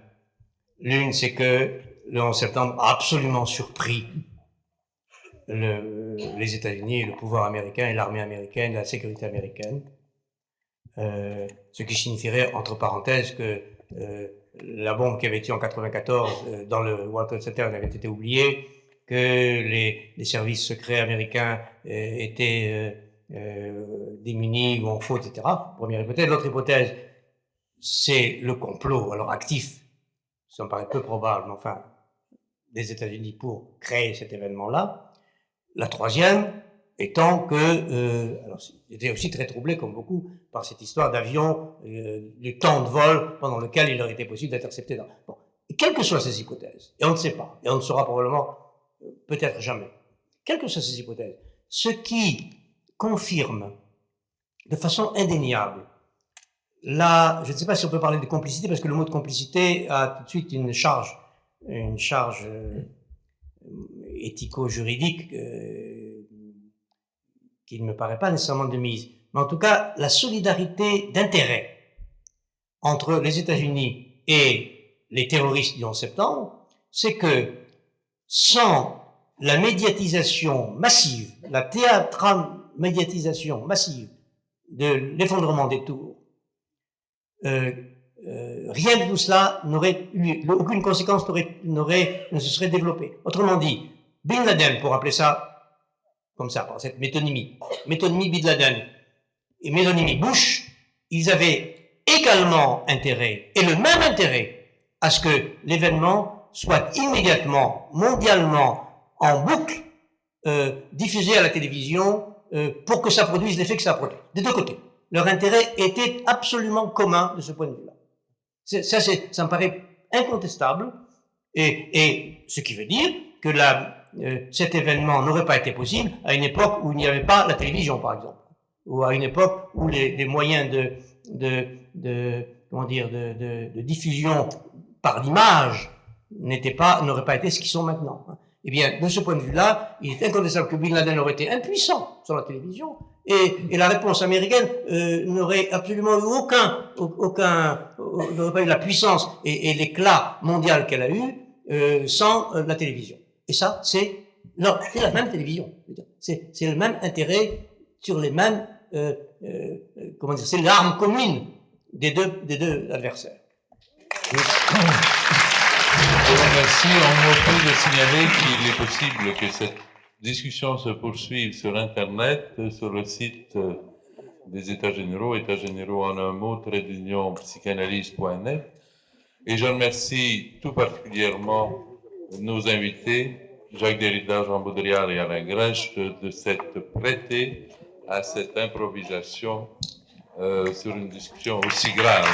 L'une, c'est que le 11 septembre a absolument surpris les États-Unis, le pouvoir américain et l'armée américaine, la sécurité américaine. Ce qui signifierait, entre parenthèses, que la bombe qui avait été en 94 dans le World Trade Center avait été oubliée, que les services secrets américains étaient démunis ou en faute, etc. Première hypothèse. L'autre hypothèse, c'est le complot, alors actif, ça me paraît peu probable, mais enfin, des États-Unis pour créer cet événement-là. La troisième étant que, alors j'étais aussi très troublé, comme beaucoup, par cette histoire d'avion, du temps de vol pendant lequel il aurait été possible d'intercepter. Bon. Et quelles que soient ces hypothèses, et on ne sait pas, et on ne saura probablement peut-être jamais, quelles que soient ces hypothèses, ce qui confirme de façon indéniable je ne sais pas si on peut parler de complicité, parce que le mot de complicité a tout de suite une charge éthico-juridique qui ne me paraît pas nécessairement de mise. Mais en tout cas, la solidarité d'intérêt entre les États-Unis et les terroristes du 11 septembre, c'est que sans la médiatisation massive, la théâtre-médiatisation massive de l'effondrement des tours, rien de tout cela n'aurait eu, aucune conséquence ne se serait développée. Autrement dit, Bin Laden, pour appeler ça comme ça, par cette métonymie Bin Laden et métonymie Bush, ils avaient également intérêt, et le même intérêt, à ce que l'événement soit immédiatement, mondialement, en boucle, diffusé à la télévision, pour que ça produise l'effet que ça produit. Des deux côtés. Leur intérêt était absolument commun de ce point de vue-là. Ça me paraît incontestable, et ce qui veut dire que cet événement n'aurait pas été possible à une époque où il n'y avait pas la télévision, par exemple, ou à une époque où les moyens de diffusion par l'image n'auraient pas été ce qu'ils sont maintenant. Eh bien, de ce point de vue-là, il est incontestable que Bin Laden aurait été impuissant sur la télévision, et la réponse américaine n'aurait absolument eu n'aurait pas eu la puissance et l'éclat mondial qu'elle a eu sans la télévision. Et ça, c'est la même télévision. C'est le même intérêt sur les mêmes, c'est l'arme commune des deux adversaires. Merci. On m'offre de signaler qu'il est possible que cette discussion se poursuive sur Internet, sur le site des États généraux en un mot, _psychanalyse.net. Et je remercie tout particulièrement nos invités, Jacques Derrida, Jean Baudrillard et Alain Grèche, de s'être prêtés à cette improvisation sur une discussion aussi grave.